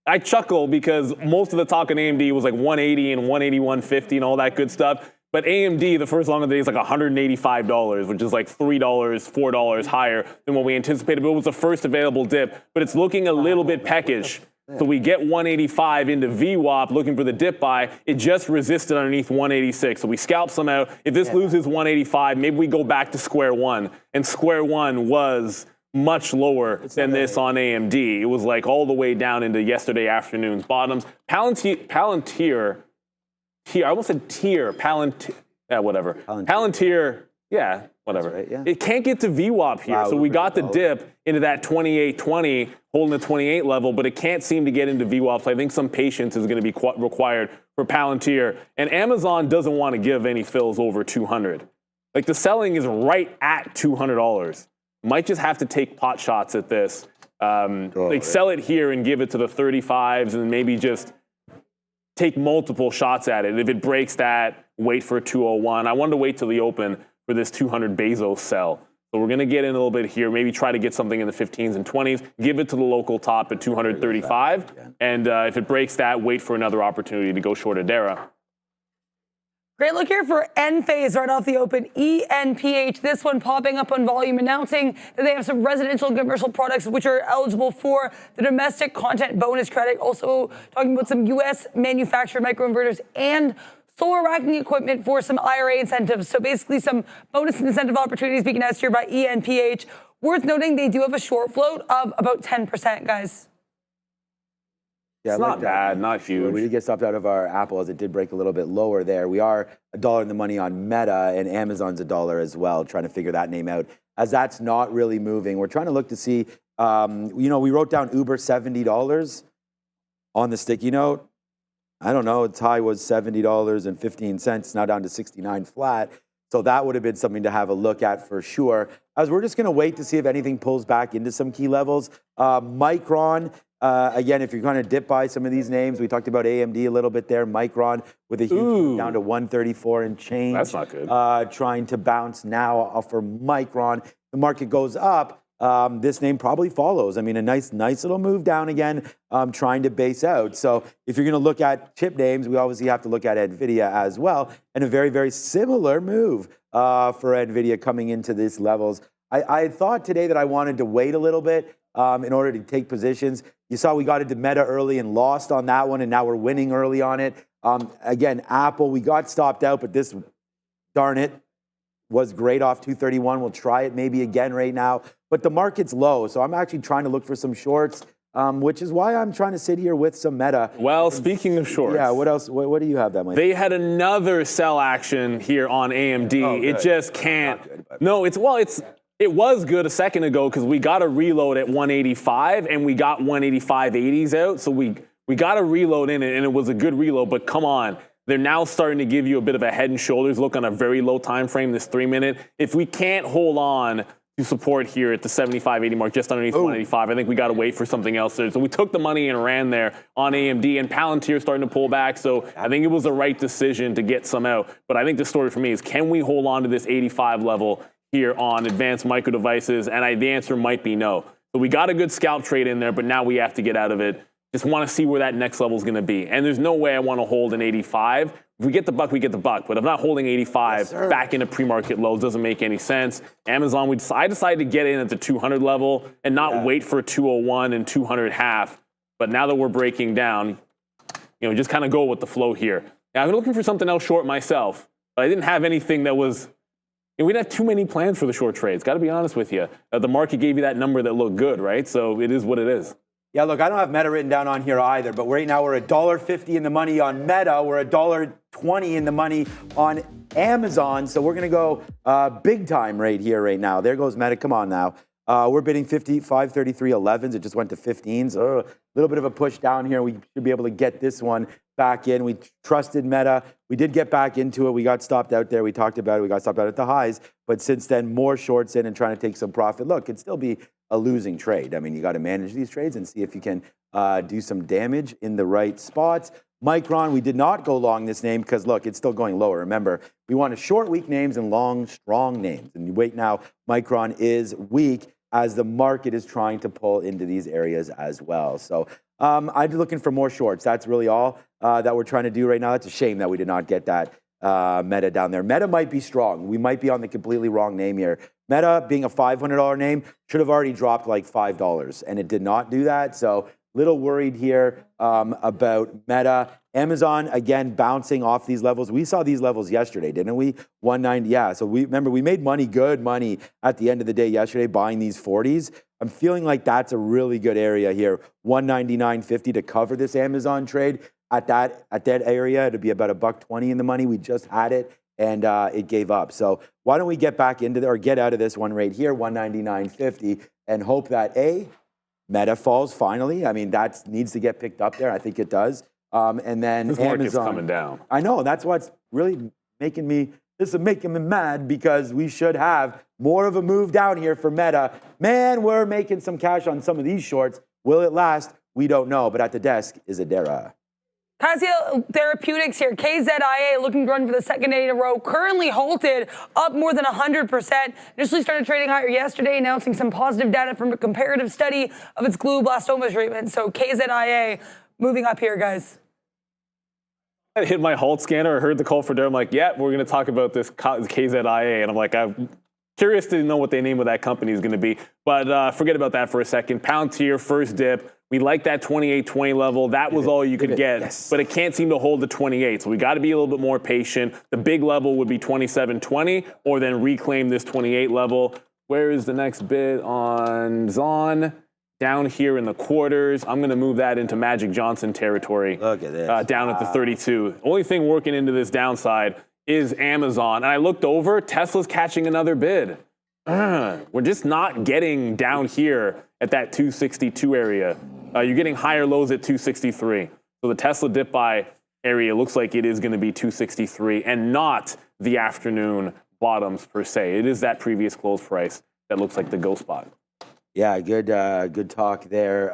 I chuckle because most of the talk on AMD was like 180 and 180, 150 and all that good stuff. But AMD, the first long of the day, is like $185, which is like $3, $4 higher than what we anticipated. But it was the first available dip. But it's looking a little bit peckish. So we get 185 into VWAP looking for the dip buy. It just resisted underneath 186. So we scalp some out. If this loses 185, maybe we go back to square one. And square one was much lower than this on AMD. It was like all the way down into yesterday afternoon's bottoms. Palantir, I almost said tier, Palantir, yeah, whatever. Palantir, yeah, whatever. Right, yeah. It can't get to VWAP here, so we got the dip into that 28.20, holding the 28 level, but it can't seem to get into VWAP, so I think some patience is going to be required for Palantir. And Amazon doesn't want to give any fills over 200. Like, the selling is right at $200. Might just have to take pot shots at this. Sell it here and give it to the 35s and maybe just take multiple shots at it. If it breaks that, wait for 201. I wanted to wait till the open for this 200 Bezos sell. So we're going to get in a little bit here, maybe try to get something in the 15s and 20s, give it to the local top at 235. And if it breaks that, wait for another opportunity to go short Adara. Great look here for Enphase right off the open. ENPH, this one popping up on volume, announcing that they have some residential and commercial products which are eligible for the domestic content bonus credit. Also talking about some U.S. manufactured microinverters and solar racking equipment for some IRA incentives. So basically some bonus incentive opportunities being announced here by ENPH. Worth noting, they do have a short float of about 10%, guys. Yeah, it's not bad, not huge. We did get stopped out of our Apple as it did break a little bit lower there. We are $1 in the money on Meta, and Amazon's $1 as well, trying to figure that name out, as that's not really moving. We're trying to look to see, we wrote down Uber $70 on the sticky note. I don't know, its high was $70.15, now down to 69 flat. So that would have been something to have a look at for sure. As we're just going to wait to see if anything pulls back into some key levels. Micron, again, if you're going to dip by some of these names, we talked about AMD a little bit there. Micron with a huge move down to 134 and change. That's not good. Trying to bounce now for Micron. The market goes up. this name probably follows. I mean, a nice little move down again, trying to base out. So if you're going to look at chip names, we obviously have to look at NVIDIA as well, and a very, very similar move for NVIDIA coming into these levels. I thought today that I wanted to wait a little bit in order to take positions. You saw we got into Meta early and lost on that one, and now we're winning early on it. Again, Apple, we got stopped out, but this, darn it, was great off 231. We'll try it maybe again right now. But the market's low, so I'm actually trying to look for some shorts, which is why I'm trying to sit here with some Meta. Well, speaking of shorts. Yeah, what else? What do you have that, Mike? They had another sell action here on AMD. Oh, it just can't. No, it was good a second ago because we got a reload at 185 and we got 185.80s out. So we got a reload in it and it was a good reload, but come on. They're now starting to give you a bit of a head and shoulders look on a very low time frame, this 3 minute. If we can't hold on to support here at the 75.80 mark, just underneath 185, I think we got to wait for something else there. So we took the money and ran there on AMD, and Palantir starting to pull back. So I think it was the right decision to get some out. But I think the story for me is, can we hold on to this 85 level here on advanced micro devices? And the answer might be no. So we got a good scalp trade in there, but now we have to get out of it. Just want to see where that next level is going to be. And there's no way I want to hold an 85. If we get the buck, we get the buck. But I'm not holding 85 back into pre-market lows. Doesn't make any sense. Amazon, I decided to get in at the 200 level and not wait for 201 and 200 half. But now that we're breaking down, just kind of go with the flow here. Now, I'm looking for something else short myself, but I didn't have anything that was. We didn't have too many plans for the short trades. Got to be honest with you. The market gave you that number that looked good, right? So it is what it is. Yeah, look, I don't have Meta written down on here either, but right now we're $1.50 in the money on Meta. We're $1.20 in the money on Amazon. So we're going to go big time right here, right now. There goes Meta. Come on now. We're bidding 533.11s. It just went to 15s. A little bit of a push down here. We should be able to get this one back in. We trusted Meta. We did get back into it. We got stopped out there. We talked about it. We got stopped out at the highs. But since then, more shorts in and trying to take some profit. Look, it'd still be a losing trade. I mean, you got to manage these trades and see if you can do some damage in the right spots. Micron, we did not go long this name because, look, it's still going lower. Remember, we want to short weak names and long strong names. And you wait now, Micron is weak as the market is trying to pull into these areas as well. So I'm looking for more shorts. That's really all that we're trying to do right now. That's a shame that we did not get that Meta down there. Meta might be strong. We might be on the completely wrong name here. Meta, being a $500 name, should have already dropped like $5, and it did not do that. So little worried here about Meta. Amazon, again, bouncing off these levels. We saw these levels yesterday, didn't we? 190, yeah. So we made money, good money at the end of the day yesterday buying these 40s. I'm feeling like that's a really good area here. 199.50 to cover this Amazon trade. At that area, it'd be about $1.20 in the money. We just had it, and it gave up. So why don't we get back into or get out of this one right here, 199.50, and hope that Meta falls finally. I mean, that needs to get picked up there. I think it does. And then this Amazon market's coming down. I know. That's what's really making me. This is making me mad because we should have more of a move down here for Meta. Man, we're making some cash on some of these shorts. Will it last? We don't know. But at the desk is Adara. Casio Therapeutics here, KZIA looking to run for the second day in a row, currently halted, up more than 100%. Initially started trading higher yesterday, announcing some positive data from a comparative study of its glioblastoma treatment. So KZIA moving up here, guys. I hit my halt scanner, I heard the call for there. I'm like, yeah, we're going to talk about this KZIA. And I'm like, I'm curious to know what the name of that company is going to be. But forget about that for a second. Palantir, first dip. We like that 28.20 level. That was all you could get, yes. But it can't seem to hold the 28. So we got to be a little bit more patient. The big level would be 27.20 or then reclaim this 28 level. Where is the next bid on Zon? Down here in the quarters. I'm going to move that into Magic Johnson territory. Look at this. Down at the 32. Only thing working into this downside is Amazon. And I looked over, Tesla's catching another bid. We're just not getting down here at that 262 area. You're getting higher lows at 263. So the Tesla dip buy area looks like it is going to be 263 and not the afternoon bottoms per se. It is that previous close price that looks like the go spot. Yeah, good talk there.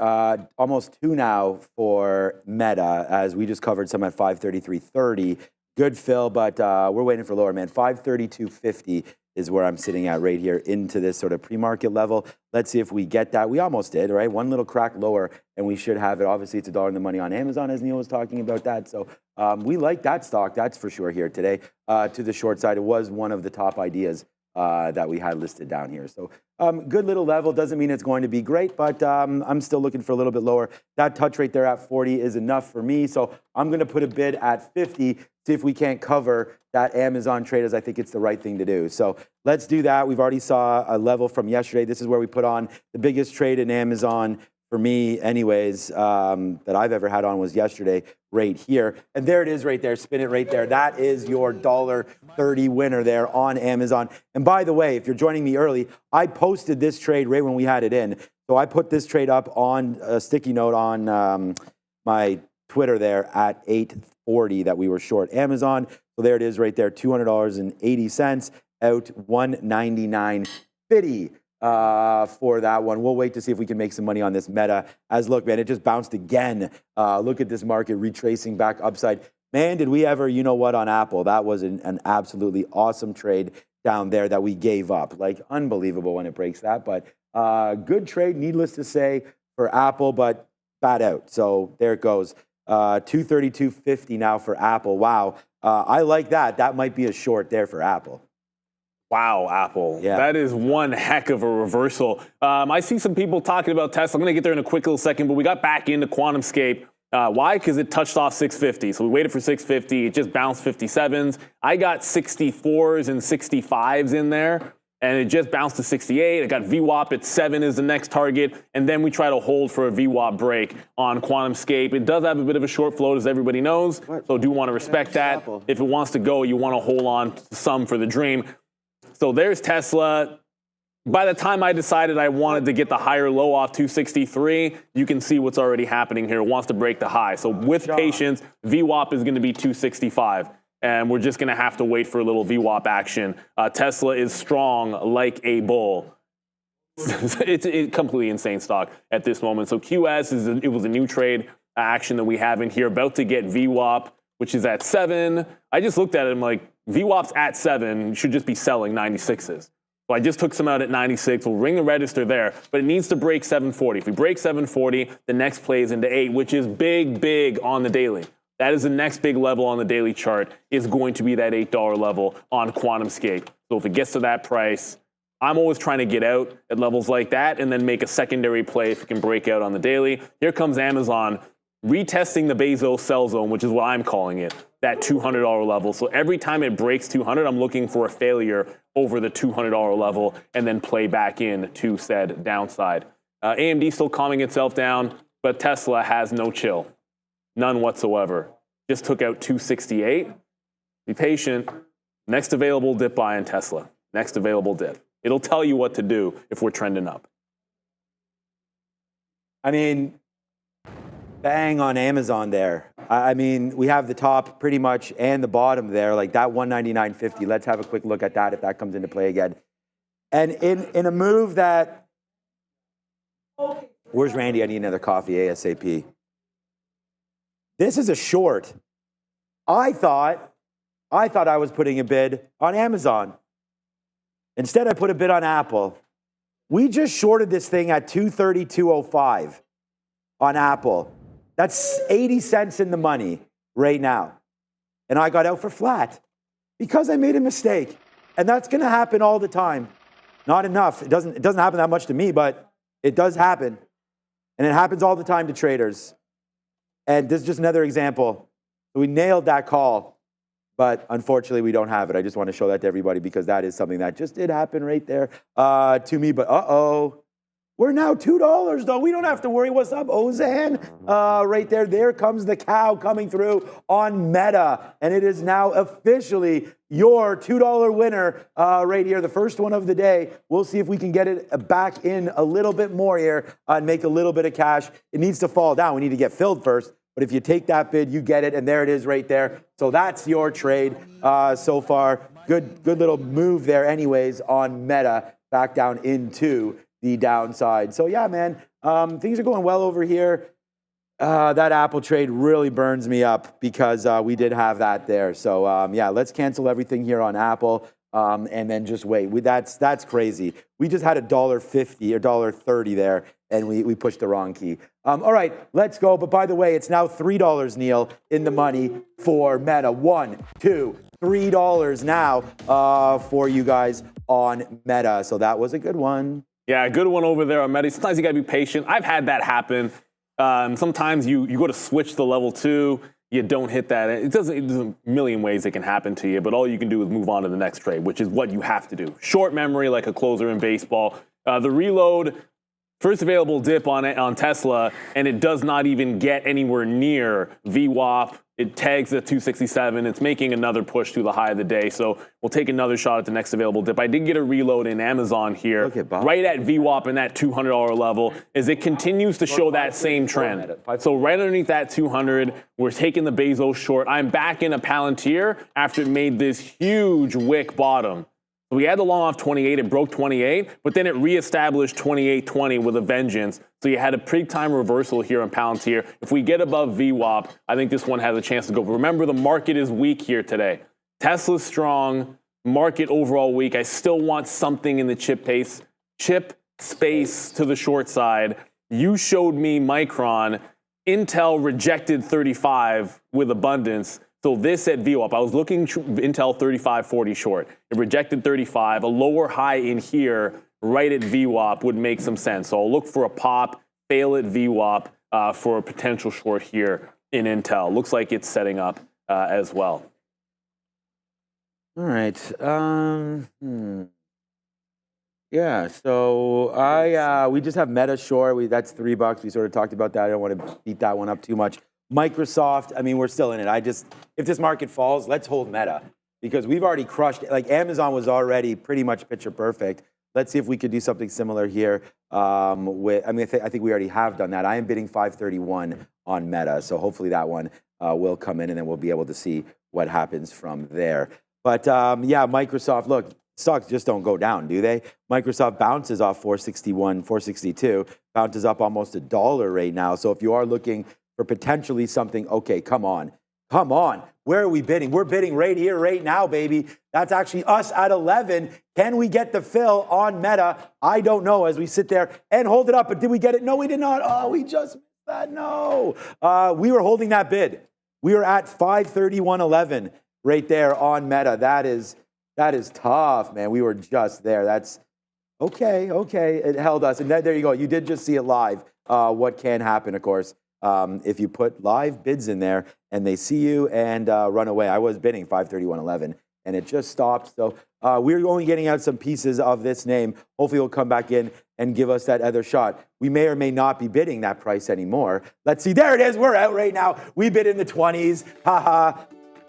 Almost 2 now for Meta, as we just covered some at 533.30. Good fill, but we're waiting for lower, man. 532.50 is where I'm sitting at right here into this sort of pre-market level. Let's see if we get that. We almost did, right? One little crack lower, and we should have it. Obviously, it's $1 in the money on Amazon, as Neil was talking about that. So we like that stock, that's for sure here today. To the short side, it was one of the top ideas that we had listed down here. So good little level. Doesn't mean it's going to be great, but I'm still looking for a little bit lower. That touch rate there at 40 is enough for me. So I'm going to put a bid at 50, see if we can't cover that Amazon trade, as I think it's the right thing to do. So let's do that. We've already saw a level from yesterday. This is where we put on the biggest trade in Amazon for me anyways, that I've ever had on was yesterday right here. And there it is right there. Spin it right there. That is your $1.30 winner there on Amazon. And by the way, if you're joining me early, I posted this trade right when we had it in. So I put this trade up on a sticky note on my Twitter there at 8:40 that we were short Amazon. So there it is right there, $200.80 out, $199.50. For that one. We'll wait to see if we can make some money on this Meta. As look, man, it just bounced again. Look at this market retracing back upside. Man, did we ever, you know what, on Apple? That was an absolutely awesome trade down there that we gave up. Like, unbelievable when it breaks that. But good trade, needless to say, for Apple, but bad out. So there it goes. 232.50 now for Apple. Wow. I like that. That might be a short there for Apple. Wow, Apple. Yeah. That is one heck of a reversal. I see some people talking about Tesla. I'm going to get there in a quick little second, but we got back into QuantumScape. Why? Because it touched off 650. So we waited for 650. It just bounced 57s. I got 64s and 65s in there, and it just bounced to 68. I got VWAP at 7 is the next target, and then we try to hold for a VWAP break on QuantumScape. It does have a bit of a short float, as everybody knows, so do want to respect that. If it wants to go, you want to hold on to some for the dream. So there's Tesla. By the time I decided I wanted to get the higher low off 263, you can see what's already happening here. It wants to break the high. So with patience, VWAP is going to be 265. And we're just going to have to wait for a little VWAP action. Tesla is strong like a bull. It's a completely insane stock at this moment. So QS, it was a new trade action that we have in here. About to get VWAP, which is at 7. I just looked at it. I'm like, VWAP's at 7. You should just be selling 96s. So I just took some out at 96. We'll ring the register there, but it needs to break 740. If we break 740, the next play is into 8, which is big, big on the daily. That is the next big level on the daily chart, is going to be that $8 level on QuantumScape. So if it gets to that price, I'm always trying to get out at levels like that and then make a secondary play if it can break out on the daily. Here comes Amazon retesting the Bezos sell zone, which is what I'm calling it, that $200 level. So every time it breaks 200, I'm looking for a failure over the $200 level and then play back in to said downside. AMD still calming itself down, but Tesla has no chill, none whatsoever. Just took out 268. Be patient. Next available dip buy in Tesla. Next available dip. It'll tell you what to do if we're trending up. I mean, bang on Amazon there. I mean, we have the top pretty much and the bottom there, like that 199.50. Let's have a quick look at that if that comes into play again. And in a move that, where's Randy? I need another coffee ASAP. This is a short. I thought I was putting a bid on Amazon. Instead, I put a bid on Apple. We just shorted this thing at 232.05 on Apple. That's 80 cents in the money right now. And I got out for flat because I made a mistake. And that's going to happen all the time. Not enough. It doesn't happen that much to me, but it does happen. And it happens all the time to traders. And this is just another example. We nailed that call, but unfortunately we don't have it. I just want to show that to everybody because that is something that just did happen right there to me. But we're now $2 though. We don't have to worry. What's up, Ozan? Right there. There comes the cow coming through on Meta. And it is now officially your $2 winner right here. The first one of the day. We'll see if we can get it back in a little bit more here and make a little bit of cash. It needs to fall down. We need to get filled first. But if you take that bid, you get it. And there it is right there. So that's your trade so far. Good little move there anyways on Meta back down into the downside. So yeah, man, things are going well over here. That Apple trade really burns me up because we did have that there. So yeah, let's cancel everything here on Apple. and then just wait. That's crazy. We just had $1.50 or $1.30 there, and we pushed the wrong key. All right, let's go. But by the way, it's now $3, Neil, in the money for Meta. $1, $2, $3 now for you guys on Meta. So that was a good one. Yeah, a good one over there on Meta. Sometimes you got to be patient. I've had that happen. Sometimes you go to switch to level 2. You don't hit that. There's a million ways it can happen to you, but all you can do is move on to the next trade, which is what you have to do. Short memory like a closer in baseball. The reload, first available dip on Tesla, and it does not even get anywhere near VWAP. It tags at 267. It's making another push to the high of the day. So we'll take another shot at the next available dip. I did get a reload in Amazon here, right at VWAP in that $200 level, as it continues to show that same trend. So right underneath that 200, we're taking the Bezos short. I'm back in a Palantir after it made this huge wick bottom. We had the long off 28, it broke 28, but then it reestablished 28.20 with a vengeance. So you had a big time reversal here on Palantir. If we get above VWAP, I think this one has a chance to go. But remember, the market is weak here today. Tesla's strong, market overall weak. I still want something in the chip space to the short side. You showed me Micron. Intel rejected 35 with abundance. So this at VWAP, I was looking Intel 35.40 short. It rejected 35. A lower high in here, right at VWAP, would make some sense. So I'll look for a pop, fail at VWAP for a potential short here in Intel. Looks like it's setting up as well. All right. Yeah. So we just have Meta short. That's $3. We sort of talked about that. I don't want to beat that one up too much. Microsoft, I mean, we're still in it. If this market falls, let's hold Meta, because we've already crushed it. Like Amazon was already pretty much picture perfect. Let's see if we could do something similar here. I think we already have done that. I am bidding 531 on Meta, so hopefully that one will come in, and then we'll be able to see what happens from there. But yeah, Microsoft, look, stocks just don't go down, do they? Microsoft bounces off 461, 462, bounces up almost $1 right now. So if you are looking for potentially something, okay, come on. Where are we bidding? We're bidding right here, right now, baby. That's actually us at 11. Can we get the fill on Meta? I don't know as we sit there and hold it up. But did we get it? No, we did not. Oh, we just missed that. No. We were holding that bid. We were at 531.11 right there on Meta. That is tough, man. We were just there. That's okay. It held us. And there you go. You did just see it live. What can happen, of course. If you put live bids in there and they see you and run away. I was bidding 531.11 and it just stopped. So we're only getting out some pieces of this name. Hopefully it'll come back in and give us that other shot. We may or may not be bidding that price anymore. Let's see. There it is. We're out right now. We bid in the 20s. Haha.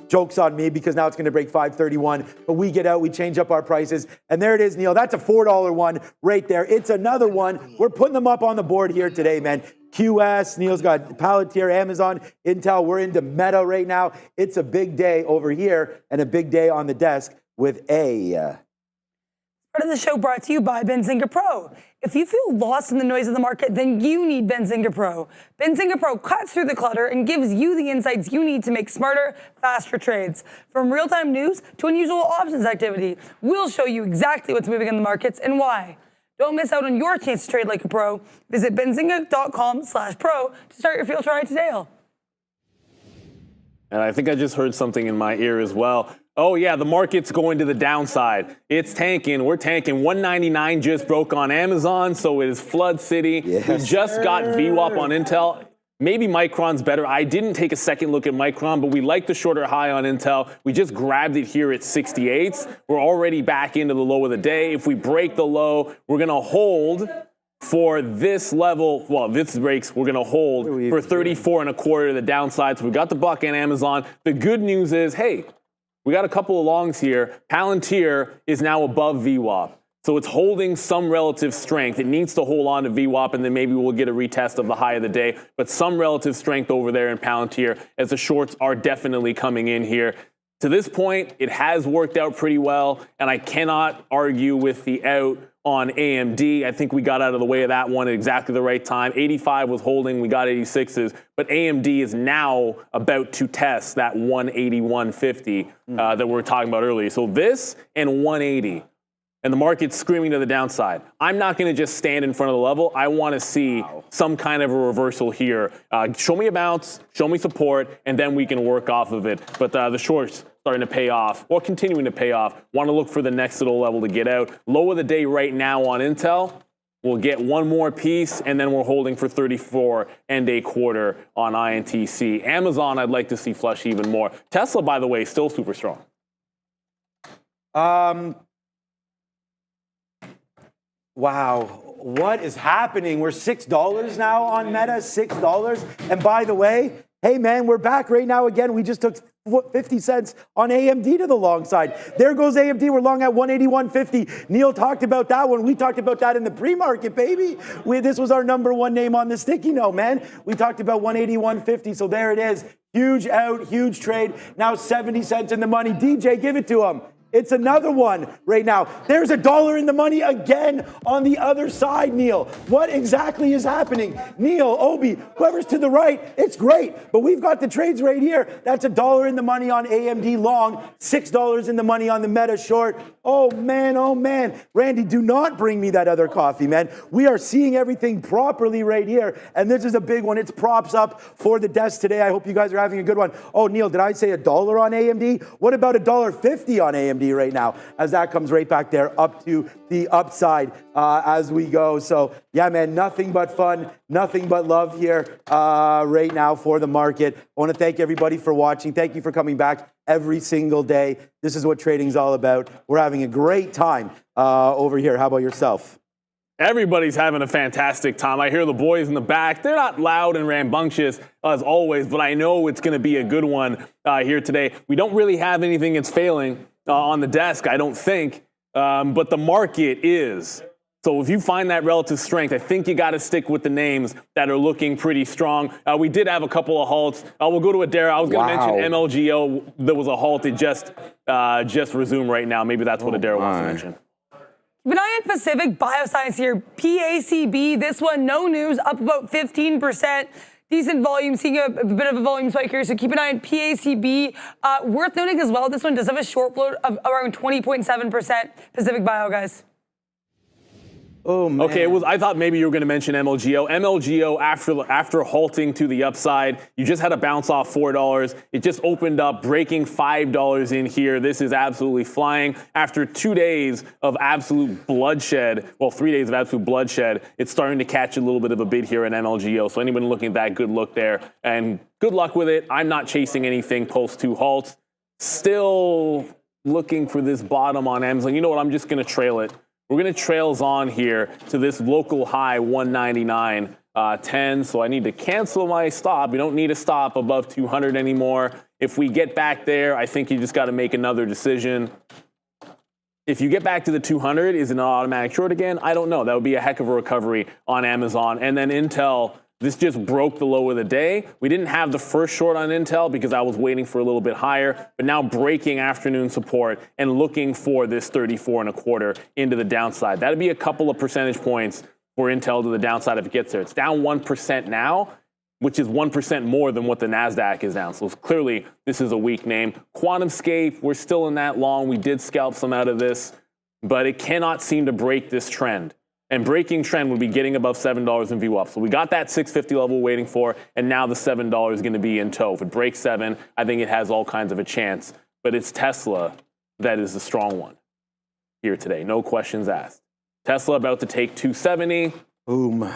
Joke's on me, because now it's going to break 531. But we get out, we change up our prices. And there it is, Neil. That's a $4 one right there. It's another one. We're putting them up on the board here today, man. QS, Neil's got Palantir, Amazon, Intel. We're into Meta right now. It's a big day over here and a big day on the desk with A. Part of the show brought to you by Benzinga Pro. If you feel lost in the noise of the market, then you need Benzinga Pro. Benzinga Pro cuts through the clutter and gives you the insights you need to make smarter, faster trades. From real-time news to unusual options activity, we'll show you exactly what's moving in the markets and why. Don't miss out on your chance to trade like a pro. Visit benzinga.com/pro to start your field trial today. And I think I just heard something in my ear as well. Oh, yeah, the market's going to the downside. It's tanking. We're tanking. 199 just broke on Amazon, so it is flood city. Yes, we just got VWAP on Intel. Maybe Micron's better. I didn't take a second look at Micron, but we like the shorter high on Intel. We just grabbed it here at 68s. We're already back into the low of the day. If we break the low, we're going to hold for this level. Well, this breaks, we're going to hold for 34.25 to the downside. So we got the buck on Amazon. The good news is, hey, we got a couple of longs here. Palantir is now above VWAP. So it's holding some relative strength. It needs to hold on to VWAP, and then maybe we'll get a retest of the high of the day. But some relative strength over there in Palantir, as the shorts are definitely coming in here. To this point, it has worked out pretty well, and I cannot argue with the out on AMD. I think we got out of the way of that one at exactly the right time. 85 was holding, we got 86s, but AMD is now about to test that 181.50 that we were talking about earlier. So this and 180. And the market's screaming to the downside. I'm not going to just stand in front of the level. I want to see some kind of a reversal here. Show me a bounce, show me support, and then we can work off of it. But the shorts starting to pay off, or continuing to pay off. Want to look for the next little level to get out. Low of the day right now on Intel. We'll get one more piece, and then we're holding for 34 and a quarter on INTC. Amazon, I'd like to see flush even more. Tesla, by the way, still super strong. Wow, what is happening? We're $6 now on Meta, $6. And by the way, hey man, we're back right now again. We just took 50 cents on AMD to the long side. There goes AMD. We're long at 181.50. Neil talked about that one. We talked about that in the pre-market, baby. This was our number one name on the sticky note, man. We talked about 181.50. So there it is. Huge out, huge trade. Now 70 cents in the money. DJ, give it to him. It's another one right now. There's $1 in the money again on the other side, Neil. What exactly is happening? Neil, Obi, whoever's to the right, it's great. But we've got the trades right here. That's $1 in the money on AMD long, $6 in the money on the Meta short. Oh, man, oh, man. Randy, do not bring me that other coffee, man. We are seeing everything properly right here. And this is a big one. It's props up for the desk today. I hope you guys are having a good one. Oh, Neil, did I say $1 on AMD? What about $1.50 on AMD right now, as that comes right back there up to the upside as we go? So yeah, man, nothing but fun, nothing but love here right now for the market. I want to thank everybody for watching. Thank you for coming back every single day. This is what trading's all about. We're having a great time over here. How about yourself? Everybody's having a fantastic time. I hear the boys in the back. They're not loud and rambunctious as always, but I know it's going to be a good one here today. We don't really have anything that's failing on the desk, I don't think, but the market is. So if you find that relative strength, I think you got to stick with the names that are looking pretty strong. We did have a couple of halts. We'll go to Adara. I was going to mention MLGO. There was a halt. It just resumed right now. Maybe that's what Adara wants to mention. Keep an eye on Pacific Bioscience here. PACB, this one, no news, up about 15%. Decent volume, seeing a bit of a volume spike here, so keep an eye on PACB. Worth noting as well, this one does have a short float of around 20.7%. Pacific Bio, guys. Oh, man. Okay, I thought maybe you were going to mention MLGO. MLGO, after halting to the upside, you just had a bounce off $4. It just opened up, breaking $5 in here. This is absolutely flying. After 2 days of absolute bloodshed, well, 3 days of absolute bloodshed, it's starting to catch a little bit of a bid here in MLGO. So anyone looking at that, good look there. And good luck with it. I'm not chasing anything post 2 halts. Still looking for this bottom on Amazon. You know what? I'm just going to trail it. We're going to trails on here to this local high 199.10. So I need to cancel my stop. We don't need a stop above 200 anymore. If we get back there, I think you just got to make another decision. If you get back to the 200, is it an automatic short again? I don't know. That would be a heck of a recovery on Amazon. And then Intel, this just broke the low of the day. We didn't have the first short on Intel because I was waiting for a little bit higher, but now breaking afternoon support and looking for this 34.25 into the downside. That'd be a couple of percentage points for Intel to the downside if it gets there. It's down 1% now, which is 1% more than what the NASDAQ is down. So clearly this is a weak name. QuantumScape, we're still in that long. We did scalp some out of this, but it cannot seem to break this trend. And breaking trend would be getting above $7 in VWAP. So we got that 650 level waiting for, and now the $7 is going to be in tow. If it breaks 7, I think it has all kinds of a chance. But it's Tesla that is the strong one here today. No questions asked. Tesla about to take 270. Boom.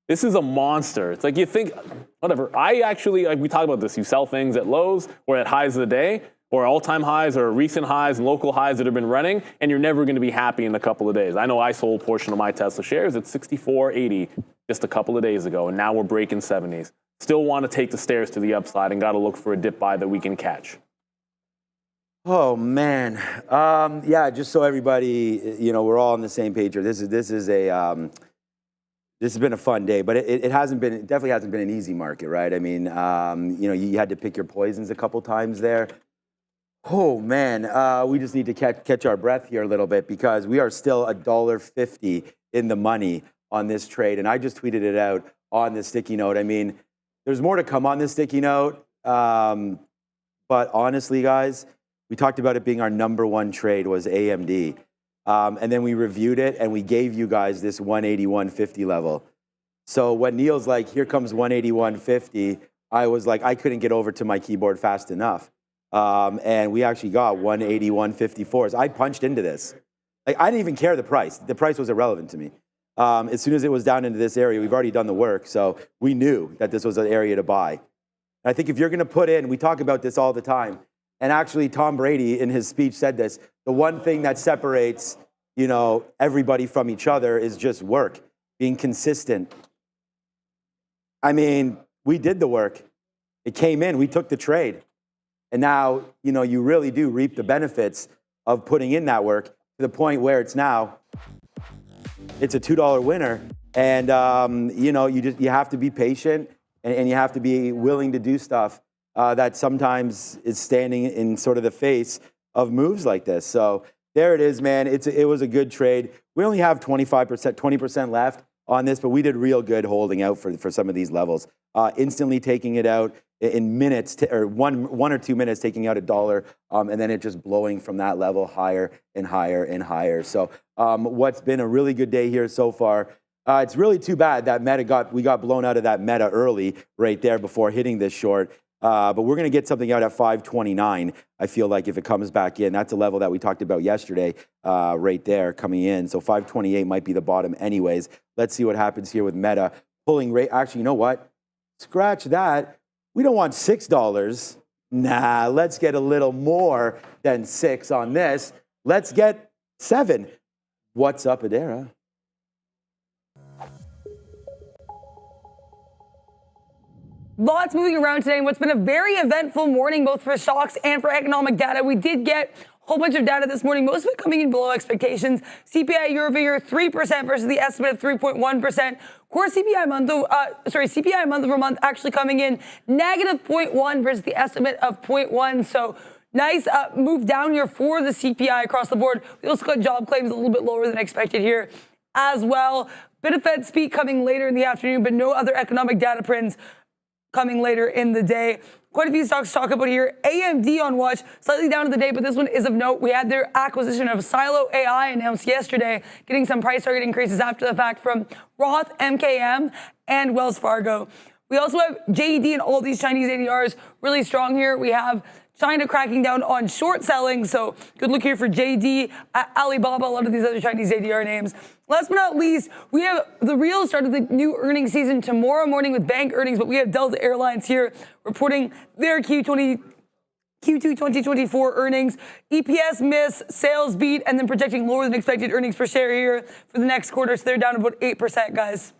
This is a monster. It's like you think, whatever. I actually, like we talk about this, you sell things at lows or at highs of the day, or all-time highs or recent highs and local highs that have been running, and you're never going to be happy in a couple of days. I know I sold a portion of my Tesla shares at 64.80 just a couple of days ago, and now we're breaking 70s. Still want to take the stairs to the upside and got to look for a dip buy that we can catch. Oh, man. Yeah, just so everybody, we're all on the same page here. This has been a fun day, but it definitely hasn't been an easy market, right? I mean, you had to pick your poisons a couple times there. Oh man, we just need to catch our breath here a little bit because we are still $1.50 in the money on this trade, and I just tweeted it out on the sticky note. I mean, there's more to come on this sticky note, but honestly, guys, we talked about it being our #1 trade was AMD, and then we reviewed it and we gave you guys this 181.50 level. So when Neil's like, "Here comes 181.50," I was like, I couldn't get over to my keyboard fast enough. And we actually got 181.54. So I punched into this. Like, I didn't even care the price. The price was irrelevant to me. As soon as it was down into this area, we've already done the work. So we knew that this was an area to buy. And I think if you're going to put in, we talk about this all the time. And actually, Tom Brady in his speech said this. The one thing that separates, everybody from each other is just work, being consistent. I mean, we did the work. It came in. We took the trade. And now, you really do reap the benefits of putting in that work to the point where it's now, it's a $2 winner. And, you have to be patient and you have to be willing to do stuff that sometimes is standing in sort of the face of moves like this. So there it is, man. It was a good trade. We only have 25%, 20% left on this, but we did real good holding out for some of these levels. Instantly taking it out in minutes, or one or 2 minutes, taking out $1, and then it just blowing from that level higher and higher and higher. So what's been a really good day here so far. It's really too bad that we got blown out of that meta early right there before hitting this short. But we're going to get something out at 529. I feel like if it comes back in, that's a level that we talked about yesterday right there coming in. So 528 might be the bottom anyways. Let's see what happens here with meta pulling rate. Actually, you know what? Scratch that. We don't want $6. Nah, let's get a little more than 6 on this. Let's get 7. What's up, Adara? Lots moving around today. What's been a very eventful morning, both for stocks and for economic data. We did get a whole bunch of data this morning, most of it coming in below expectations. CPI year over year, 3% versus the estimate of 3.1%. Core CPI CPI month over month actually coming in negative 0.1 versus the estimate of 0.1. So nice move down here for the CPI across the board. We also got job claims a little bit lower than expected here as well. Bit of Fed speak coming later in the afternoon, but no other economic data prints coming later in the day. Quite a few stocks to talk about here. AMD on watch, slightly down to the day, but this one is of note. We had their acquisition of Silo AI announced yesterday, getting some price target increases after the fact from Roth, MKM, and Wells Fargo. We also have JD and all these Chinese ADRs really strong here. We have China cracking down on short selling, so good look here for JD, Alibaba, a lot of these other Chinese ADR names. Last but not least, we have the real start of the new earnings season tomorrow morning with bank earnings, but we have Delta Airlines here reporting their Q2 2024 earnings. EPS miss, sales beat, and then projecting lower than expected earnings per share here for the next quarter, so they're down about 8%, guys.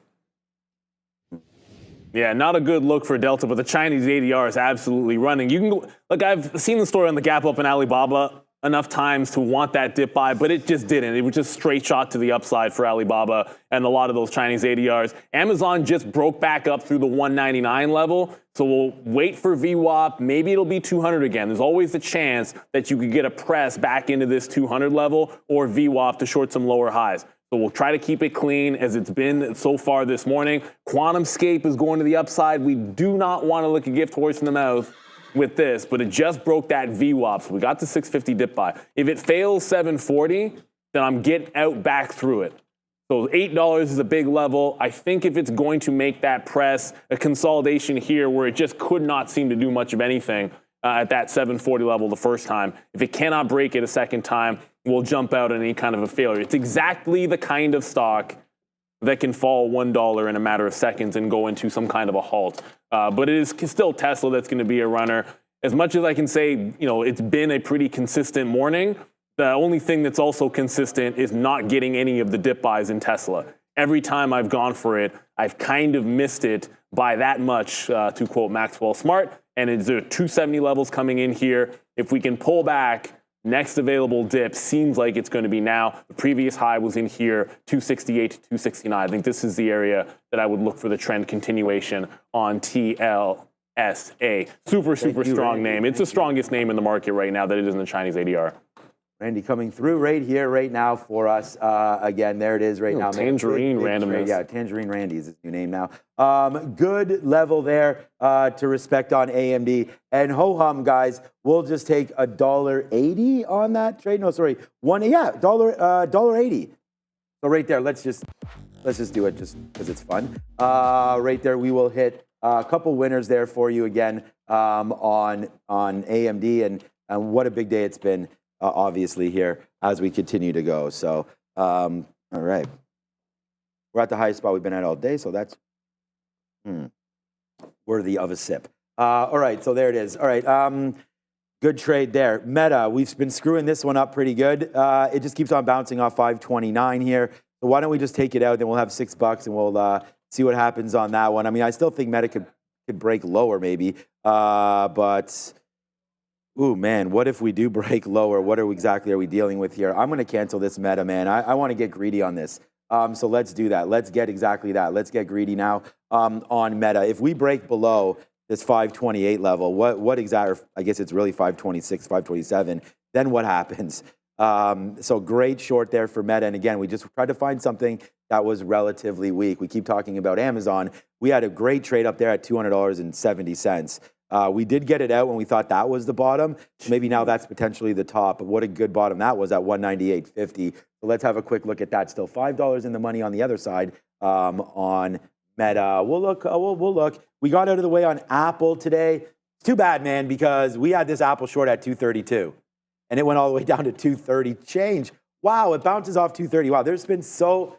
Yeah, not a good look for Delta, but the Chinese ADR is absolutely running. You can go, look, I've seen the story on the gap up in Alibaba enough times to want that dip buy, but it just didn't. It was just straight shot to the upside for Alibaba and a lot of those Chinese ADRs. Amazon just broke back up through the 199 level, so we'll wait for VWAP. Maybe it'll be 200 again. There's always a chance that you could get a press back into this 200 level or VWAP to short some lower highs. So we'll try to keep it clean as it's been so far this morning. QuantumScape is going to the upside. We do not want to lick a gift horse in the mouth with this, but it just broke that VWAP. So we got the 650 dip buy. If it fails 740, then I'm getting out back through it. So $8 is a big level. I think if it's going to make that press, a consolidation here where it just could not seem to do much of anything at that 740 level the first time. If it cannot break it a second time, we'll jump out on any kind of a failure. It's exactly the kind of stock that can fall $1 in a matter of seconds and go into some kind of a halt. But it is still Tesla that's going to be a runner. As much as I can say, it's been a pretty consistent morning. The only thing that's also consistent is not getting any of the dip buys in Tesla. Every time I've gone for it, I've kind of missed it by that much, to quote Maxwell Smart. And it's 270 levels coming in here. If we can pull back, next available dip seems like it's going to be now. The previous high was in here, 268 to 269. I think this is the area that I would look for the trend continuation on TL. TSLA. Super strong name. It's the strongest name in the market right now that it is in the Chinese ADR. Randy coming through right here, right now for us. Again, there it is right now. Tangerine randomness. Yeah, Tangerine Randy is his new name now. Good level there to respect on AMD. And ho-hum, guys, we'll just take $1.80 on that trade. No, sorry, $1.80. So right there, let's just do it just because it's fun. Right there, we will hit a couple winners there for you again on AMD, and what a big day it's been. Obviously here as we continue to go. So, all right. We're at the highest spot we've been at all day, so that's worthy of a sip. All right, so there it is. All right, good trade there. Meta, we've been screwing this one up pretty good. It just keeps on bouncing off 529 here. So why don't we just take it out, then we'll have $6 and we'll see what happens on that one. I mean, I still think Meta could break lower maybe, but... Ooh, man, what if we do break lower? What exactly are we dealing with here? I'm going to cancel this Meta, man. I want to get greedy on this. So let's do that. Let's get exactly that. Let's get greedy now on Meta. If we break below this 528 level, what exactly, I guess it's really 526, 527, then what happens? So great short there for Meta. And again, we just tried to find something that was relatively weak. We keep talking about Amazon. We had a great trade up there at $200.70. We did get it out when we thought that was the bottom. Maybe now that's potentially the top. But what a good bottom that was at 198.50. So let's have a quick look at that. Still $5 in the money on the other side on Meta. We'll look. We'll look. We got out of the way on Apple today. It's too bad, man, because we had this Apple short at 232, and it went all the way down to 230 change. Wow, it bounces off 230. Wow, there's been so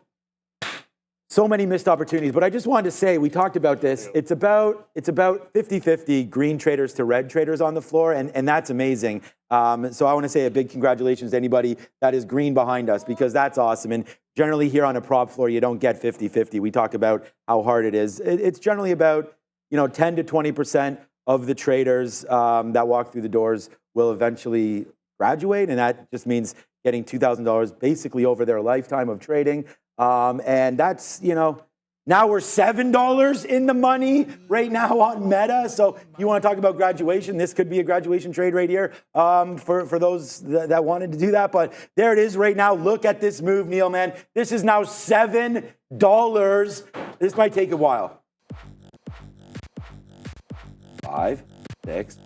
many missed opportunities, but I just wanted to say, we talked about this. It's about 50-50 green traders to red traders on the floor, and that's amazing. So I want to say a big congratulations to anybody that is green behind us, because that's awesome. And generally here on a prop floor, you don't get 50-50. We talk about how hard it is. It's generally about 10 to 20% of the traders that walk through the doors will eventually graduate, and that just means getting $2,000 basically over their lifetime of trading. And that's, now we're $7 in the money right now on Meta. So you want to talk about graduation? This could be a graduation trade right here for those that wanted to do that. But there it is right now. Look at this move, Neil, man. This is now $7. This might take a while. 5, 6,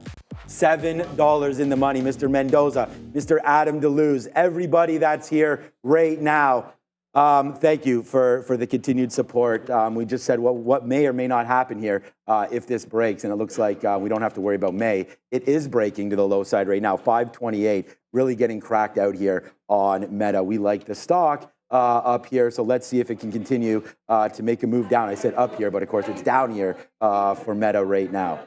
$7 in the money. Mr. Mendoza, Mr. Adam DeLuz, everybody that's here right now. Thank you for the continued support. We just said what may or may not happen here if this breaks, and it looks like we don't have to worry about May. It is breaking to the low side right now, 528, really getting cracked out here on Meta. We like the stock up here, so let's see if it can continue to make a move down. I said up here, but of course it's down here for Meta right now.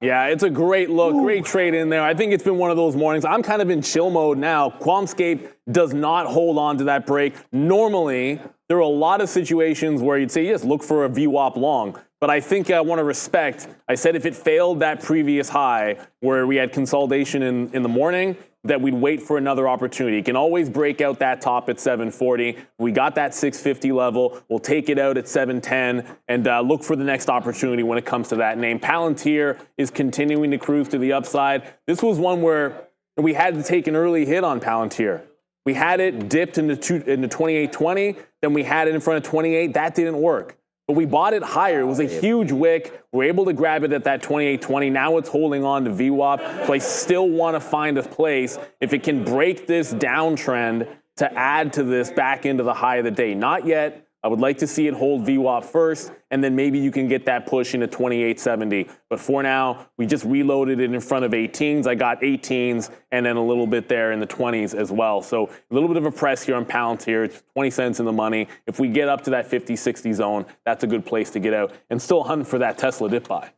Yeah, it's a great look, great trade in there. I think it's been one of those mornings. I'm kind of in chill mode now. Qualmscape does not hold on to that break. Normally, there are a lot of situations where you'd say, yes, look for a VWAP long. But I think I want to respect, I said if it failed that previous high where we had consolidation in the morning, that we'd wait for another opportunity. You can always break out that top at 740. We got that 650 level. We'll take it out at 710 and look for the next opportunity when it comes to that name. Palantir is continuing to cruise to the upside. This was one where we had to take an early hit on Palantir. We had it dipped into 28.20, then we had it in front of 28. That didn't work. But we bought it higher. It was a huge wick. We're able to grab it at that 28.20. Now it's holding on to VWAP. So I still want to find a place, if it can break this downtrend, to add to this back into the high of the day. Not yet. I would like to see it hold VWAP first, and then maybe you can get that push into 28.70. But for now, we just reloaded it in front of 18s. I got 18s and then a little bit there in the 20s as well. So a little bit of a press here on Palantir. It's 20 cents in the money. If we get up to that 50-60 zone, that's a good place to get out and still hunt for that Tesla dip buy.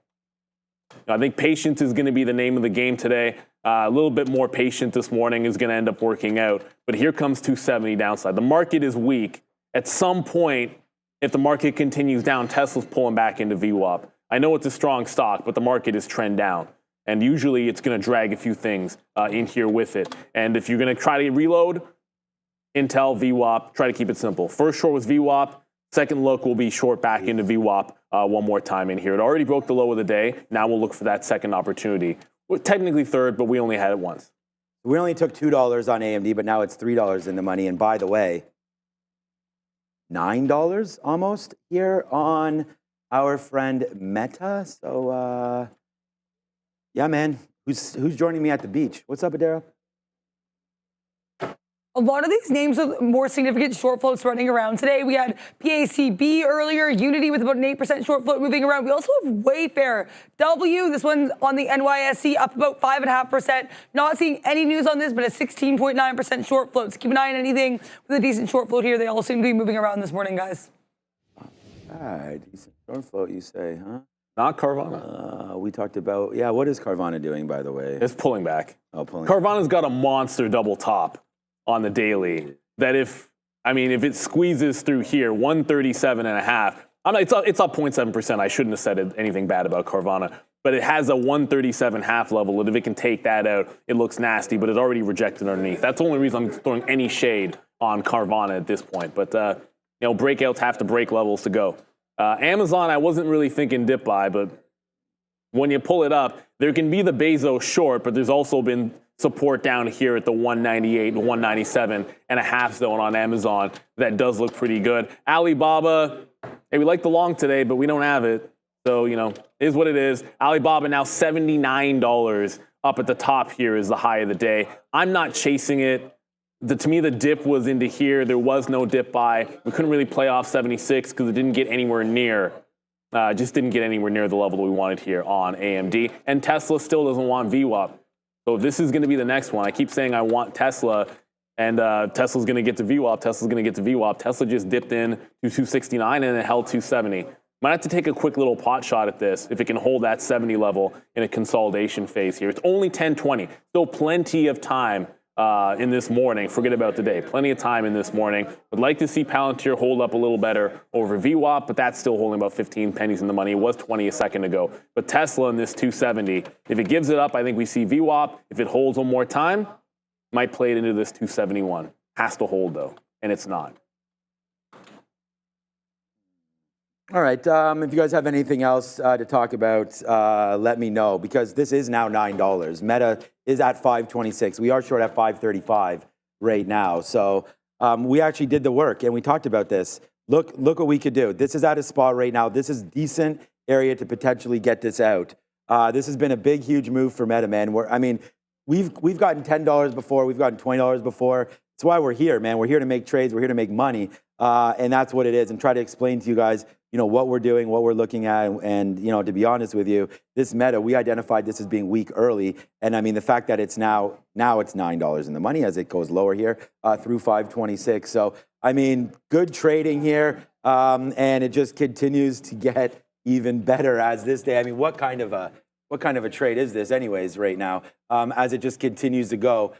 I think patience is going to be the name of the game today. A little bit more patient this morning is going to end up working out. But here comes 270 downside. The market is weak. At some point, if the market continues down, Tesla's pulling back into VWAP. I know it's a strong stock, but the market is trend down. And usually it's going to drag a few things in here with it. And if you're going to try to reload, Intel, VWAP, try to keep it simple. First short was VWAP. Second look will be short back into VWAP one more time in here. It already broke the low of the day. Now we'll look for that second opportunity. We're technically third, but we only had it once. We only took $2 on AMD, but now it's $3 in the money. And by the way, $9 almost here on our friend Meta. So, yeah, man, who's joining me at the beach? What's up, Adara? A lot of these names with more significant short floats running around today. We had PACB earlier, Unity with about an 8% short float moving around. We also have Wayfair W. This one's on the NYSE up about 5.5%. Not seeing any news on this, but a 16.9% short float. So keep an eye on anything with a decent short float here. They all seem to be moving around this morning, guys. Decent short float, you say, huh? Not Carvana. We talked about, yeah, what is Carvana doing, by the way? It's pulling back. Oh, pulling. Carvana's got a monster double top on the daily that if it squeezes through here, 137.5, it's up 0.7%. I shouldn't have said anything bad about Carvana, but it has a 137.5 level, and if it can take that out, it looks nasty, but it's already rejected underneath. That's the only reason I'm throwing any shade on Carvana at this point. But, breakouts have to break levels to go. Amazon, I wasn't really thinking dip buy, but when you pull it up, there can be the Bezos short, but there's also been support down here at the 198, 197.5 zone on Amazon. That does look pretty good. Alibaba, hey, we like the long today, but we don't have it. So, is what it is. Alibaba now $79 up at the top here is the high of the day. I'm not chasing it. To me, the dip was into here. There was no dip buy. We couldn't really play off 76 because it didn't get anywhere near. Just didn't get anywhere near the level that we wanted here on AMD. And Tesla still doesn't want VWAP. So this is going to be the next one. I keep saying I want Tesla, and Tesla's going to get to VWAP. Tesla's going to get to VWAP. Tesla just dipped in to 269 and it held 270. Might have to take a quick little pot shot at this if it can hold that 70 level in a consolidation phase here. It's only 10:20. Still plenty of time in this morning. Forget about today. Plenty of time in this morning. Would like to see Palantir hold up a little better over VWAP, but that's still holding about 15 pennies in the money. It was 20 a second ago. But Tesla in this 270, if it gives it up, I think we see VWAP. If it holds one more time, might play it into this 271. Has to hold, though, and it's not. All right, if you guys have anything else to talk about, let me know, because this is now $9. Meta is at 526. We are short at 535 right now. So we actually did the work, and we talked about this. Look what we could do. This is at a spot right now. This is decent area to potentially get this out. This has been a big, huge move for Meta, man. We've gotten $10 before. We've gotten $20 before. That's why we're here, man. We're here to make trades. We're here to make money, and that's what it is. And try to explain to you guys, what we're doing, what we're looking at, and to be honest with you, this Meta, we identified this as being weak early, and the fact that it's now it's $9 in the money as it goes lower here through 526. So good trading here, and it just continues to get even better as this day. What kind of a trade is this, anyways, right now? As it just continues to go,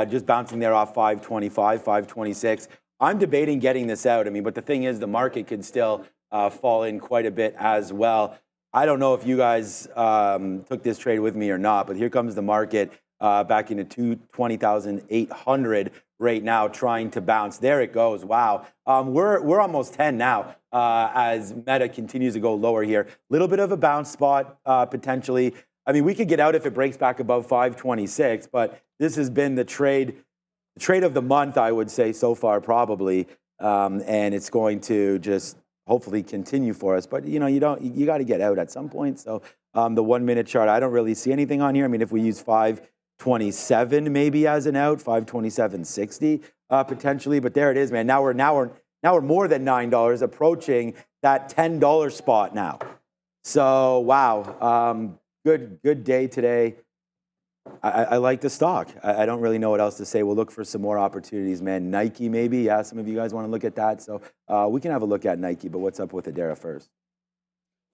just bouncing there off 525, 526. I'm debating getting this out. But the thing is, the market could still fall in quite a bit as well. I don't know if you guys took this trade with me or not, but here comes the market back into 20,800 right now, trying to bounce. There it goes. Wow. We're almost 10 now as Meta continues to go lower here. Little bit of a bounce spot potentially. We could get out if it breaks back above 526, but this has been the trade of the month, I would say, so far probably, and it's going to just hopefully continue for us. But you got to get out at some point. So the 1 minute chart, I don't really see anything on here. If we use 527 maybe as an out, 527.60 potentially, but there it is, man. Now we're more than $9, approaching that $10 spot now. So wow, good day today. I like the stock. I don't really know what else to say. We'll look for some more opportunities, man. Nike, maybe. Yeah, some of you guys want to look at that. So we can have a look at Nike, but what's up with Adara first?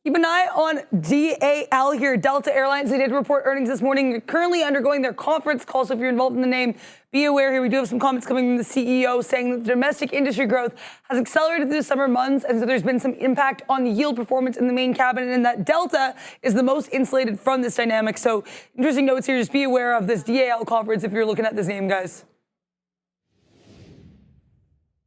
Keep an eye on DAL here. Delta Airlines, they did report earnings this morning. They're currently undergoing their conference call, so if you're involved in the name, be aware here. We do have some comments coming from the CEO saying that the domestic industry growth has accelerated through the summer months, and so there's been some impact on the yield performance in the main cabin, and that Delta is the most insulated from this dynamic. So interesting notes here. Just be aware of this DAL conference if you're looking at this name, guys.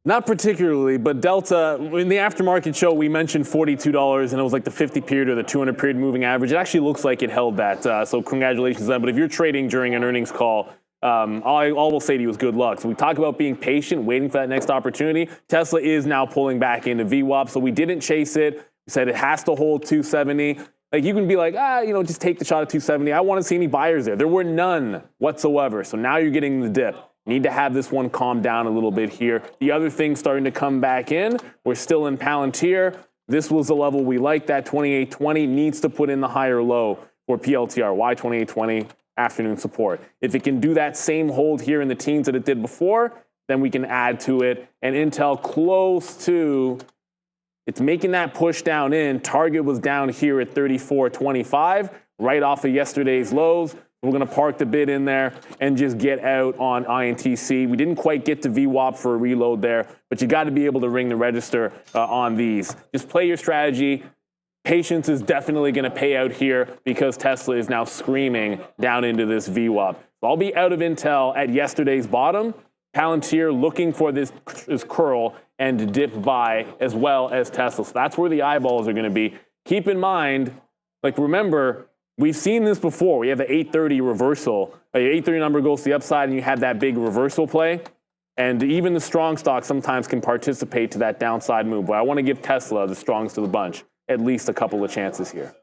Not particularly, but Delta, in the aftermarket show, we mentioned $42, and it was like the 50 period or the 200 period moving average. It actually looks like it held that, so congratulations on that. But if you're trading during an earnings call, all we'll say to you is good luck. So we talk about being patient, waiting for that next opportunity. Tesla is now pulling back into VWAP, so we didn't chase it. We said it has to hold 270. Like, you can be like, just take the shot at 270. I want to see any buyers there. There were none whatsoever. So now you're getting the dip. Need to have this one calm down a little bit here. The other thing starting to come back in. We're still in Palantir. This was the level we like. That 2820 needs to put in the higher low for PLTR. Why 2820? Afternoon support. If it can do that same hold here in the teens that it did before, then we can add to it. And Intel close to, it's making that push down in. Target was down here at 34.25, right off of yesterday's lows. We're going to park the bid in there and just get out on INTC. We didn't quite get to VWAP for a reload there, but you got to be able to ring the register on these. Just play your strategy. Patience is definitely going to pay out here because Tesla is now screaming down into this VWAP. So I'll be out of Intel at yesterday's bottom. Palantir looking for this curl and dip buy as well as Tesla. So that's where the eyeballs are going to be. Keep in mind, remember, we've seen this before. We have the 830 reversal. The 830 number goes to the upside and you have that big reversal play. And even the strong stocks sometimes can participate to that downside move. But I want to give Tesla, the strongest of the bunch, at least a couple of chances here.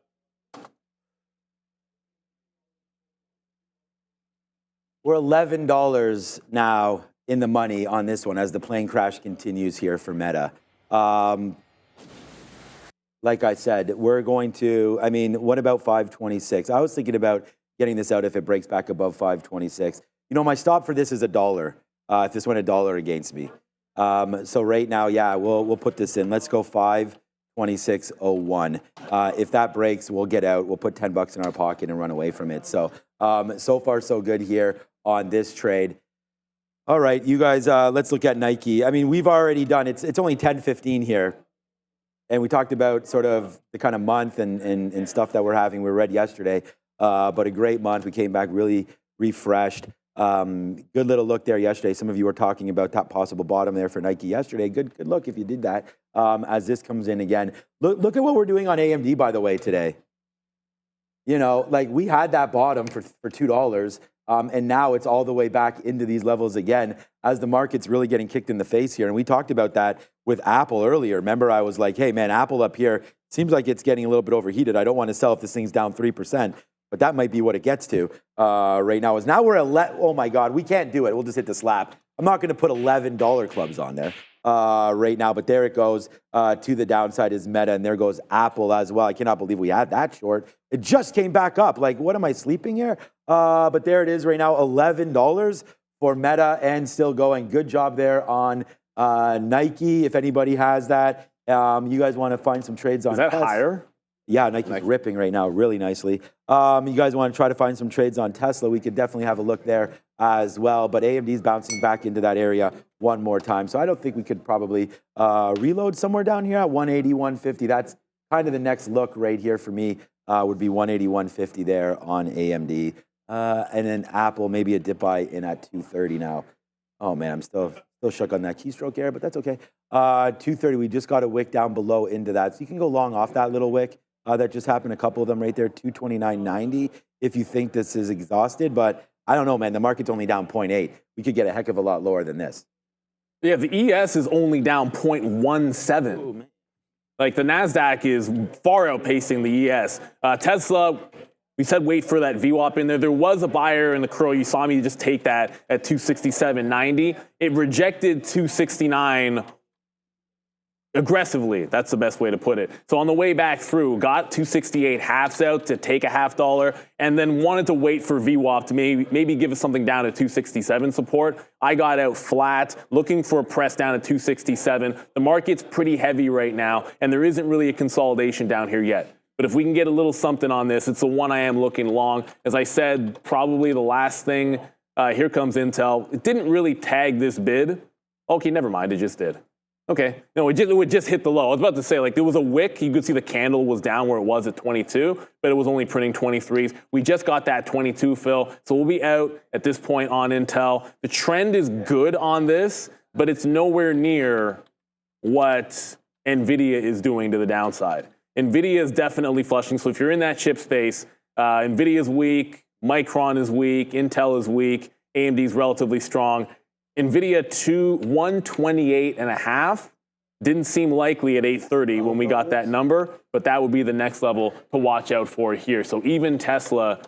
We're $11 now in the money on this one as the plane crash continues here for Meta. Like I said, we're going to, what about 526? I was thinking about getting this out if it breaks back above 526. My stop for this is $1, if this went $1 against me. So right now, yeah, we'll put this in. Let's go 526.01. If that breaks, we'll get out. We'll put $10 in our pocket and run away from it. So, so far so good here on this trade. All right, you guys, let's look at Nike. We've already done, it's only 10:15 here. And we talked about sort of the kind of month and stuff that we're having. We read yesterday, but a great month. We came back really refreshed. Good little look there yesterday. Some of you were talking about that possible bottom there for Nike yesterday. Good look if you did that. As this comes in again. Look at what we're doing on AMD, by the way, today. We had that bottom for $2. And now it's all the way back into these levels again as the market's really getting kicked in the face here. And we talked about that with Apple earlier. Remember, I was like, hey, man, Apple up here seems like it's getting a little bit overheated. I don't want to sell if this thing's down 3%, but that might be what it gets to right now. Now we're at, oh, my God, we can't do it. We'll just hit the slap. I'm not going to put $11 clubs on there right now, but there it goes. To the downside is Meta, and there goes Apple as well. I cannot believe we had that short. It just came back up. What am I sleeping here? But there it is right now, $11 for Meta and still going. Good job there on Nike, if anybody has that. You guys want to find some trades on Tesla? Is that higher? Yeah, Nike's ripping right now really nicely. You guys want to try to find some trades on Tesla? We could definitely have a look there as well. But AMD's bouncing back into that area one more time. So I don't think we could probably reload somewhere down here at 180, 150. That's kind of the next look right here for me. Would be 180, 150 there on AMD. And then Apple, maybe a dip buy in at 230 now. Oh, man, I'm still shook on that keystroke error, but that's okay. 230, we just got a wick down below into that. So you can go long off that little wick. That just happened, a couple of them right there, 229.90 if you think this is exhausted. But I don't know, man. The market's only down 0.8. We could get a heck of a lot lower than this. Yeah, the ES is only down 0.17. Oh, man. The NASDAQ is far outpacing the ES. Tesla, we said wait for that VWAP in there. There was a buyer in the curl. You saw me just take that at 267.90. It rejected 269 aggressively. That's the best way to put it. So on the way back through, got 268 halves out to take a $0.50 and then wanted to wait for VWAP to maybe give us something down to 267 support. I got out flat, looking for a press down at 267. The market's pretty heavy right now, and there isn't really a consolidation down here yet. But if we can get a little something on this, it's the one I am looking long. As I said, probably the last thing, here comes Intel. It didn't really tag this bid. Okay, never mind, it just did. Okay, no, it would just hit the low. I was about to say, there was a wick. You could see the candle was down where it was at 22, but it was only printing 23s. We just got that 22 fill, so we'll be out at this point on Intel. The trend is good on this. but it's nowhere near what NVIDIA is doing to the downside. NVIDIA is definitely flushing. So if you're in that chip space, NVIDIA is weak, Micron is weak, Intel is weak, AMD is relatively strong. NVIDIA to 128.5 didn't seem likely at 8:30 when we got that number, but that would be the next level to watch out for here. So even Tesla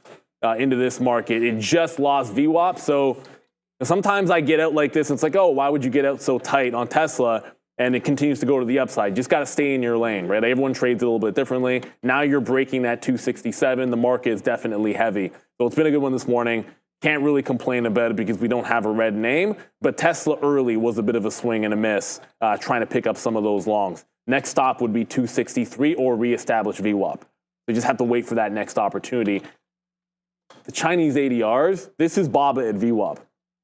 into this market, it just lost VWAP. So sometimes I get out like this, and it's like, oh, why would you get out so tight on Tesla? And it continues to go to the upside. Just got to stay in your lane, right? Everyone trades a little bit differently. Now you're breaking that 267. The market is definitely heavy. So it's been a good one this morning. Can't really complain about it because we don't have a red name. But Tesla early was a bit of a swing and a miss, trying to pick up some of those longs. Next stop would be 263 or reestablish VWAP. We just have to wait for that next opportunity. The Chinese ADRs, this is BABA at VWAP.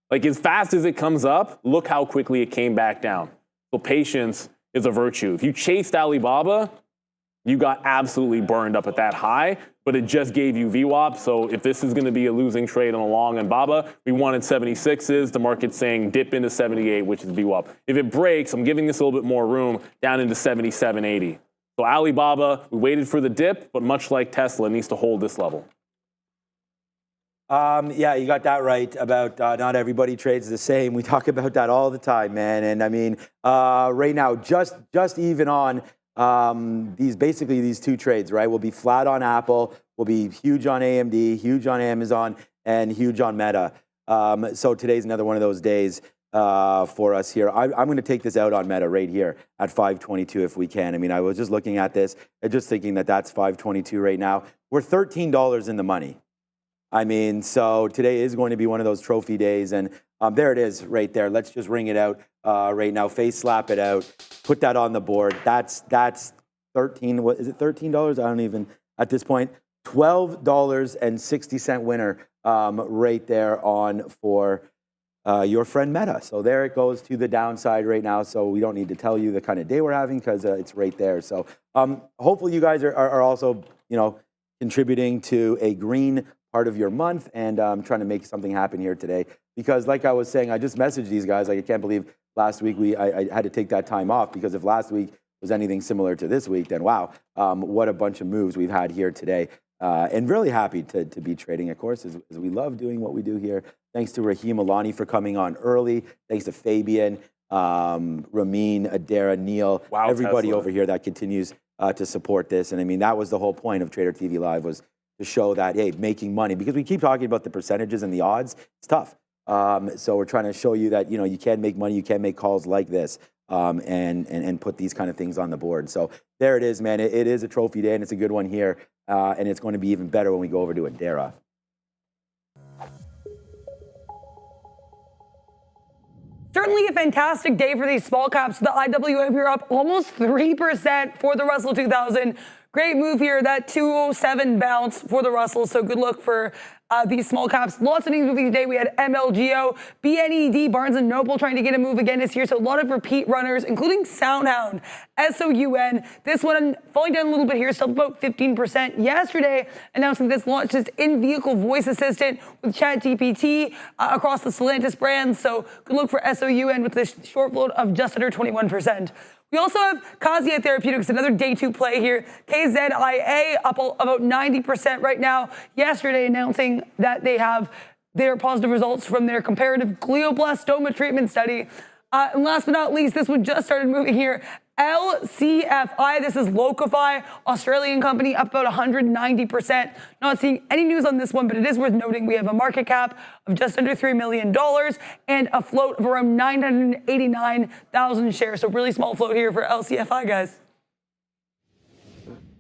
Like as fast as it comes up, look how quickly it came back down. So patience is a virtue. If you chased Alibaba, you got absolutely burned up at that high, but it just gave you VWAP. So if this is going to be a losing trade on a long and BABA, we wanted 76s. The market's saying dip into 78, which is VWAP. If it breaks, I'm giving this a little bit more room down into 77.80. So Alibaba, we waited for the dip, but much like Tesla, it needs to hold this level. Yeah, you got that right about not everybody trades the same. We talk about that all the time, man. And I mean, right now, just even on these two trades, right? We'll be flat on Apple, we'll be huge on AMD, huge on Amazon, and huge on Meta. So today's another one of those days for us here. I'm going to take this out on Meta right here at 522 if we can. I mean, I was just looking at this and just thinking that that's 522 right now. We're $13 in the money. I mean, so today is going to be one of those trophy days, and there it is right there. Let's just ring it out right now. Face slap it out. Put that on the board. That's 13. What is it? $13? I don't even at this point. $12.60 winner right there on for your friend Meta. So there it goes to the downside right now. So we don't need to tell you the kind of day we're having because it's right there. So hopefully you guys are also contributing to a green part of your month and trying to make something happen here today. Because like I was saying, I just messaged these guys. Like I can't believe last week I had to take that time off because if last week was anything similar to this week, then wow, what a bunch of moves we've had here today. And really happy to be trading, of course, as we love doing what we do here. Thanks to Rahim Alani for coming on early. Thanks to Fabian, Ramin, Adara, Neil, everybody Tesla over here that continues to support this. And I mean, that was the whole point of Trader TV Live, was to show that, hey, making money, because we keep talking about the percentages and the odds, it's tough. So we're trying to show you that, you can make money, you can make calls like this, and put these kind of things on the board. So there it is, man. It is a trophy day, and it's a good one here. And it's going to be even better when we go over to Adara. Certainly a fantastic day for these small caps. The IWM here up almost 3% for the Russell 2000. Great move here, that 207 bounce for the Russell. So good luck for these small caps. Lots of news moving today. We had MLGO, BNED, Barnes & Noble trying to get a move again this year. So a lot of repeat runners, including SoundHound, SOUN. This one falling down a little bit here, still about 15% yesterday, announcing this launched its in-vehicle voice assistant with ChatGPT across the Stellantis brands. So good luck for SOUN with this short float of just under 21%. We also have Kasia Therapeutics, another day two play here. KZIA up about 90% right now. Yesterday announcing that they have their positive results from their comparative glioblastoma treatment study. And last but not least, this one just started moving here. LCFI, this is Locify, Australian company, up about 190%. Not seeing any news on this one, but it is worth noting we have a market cap of just under $3 million and a float of around 989,000 shares. So really small float here for LCFI, guys.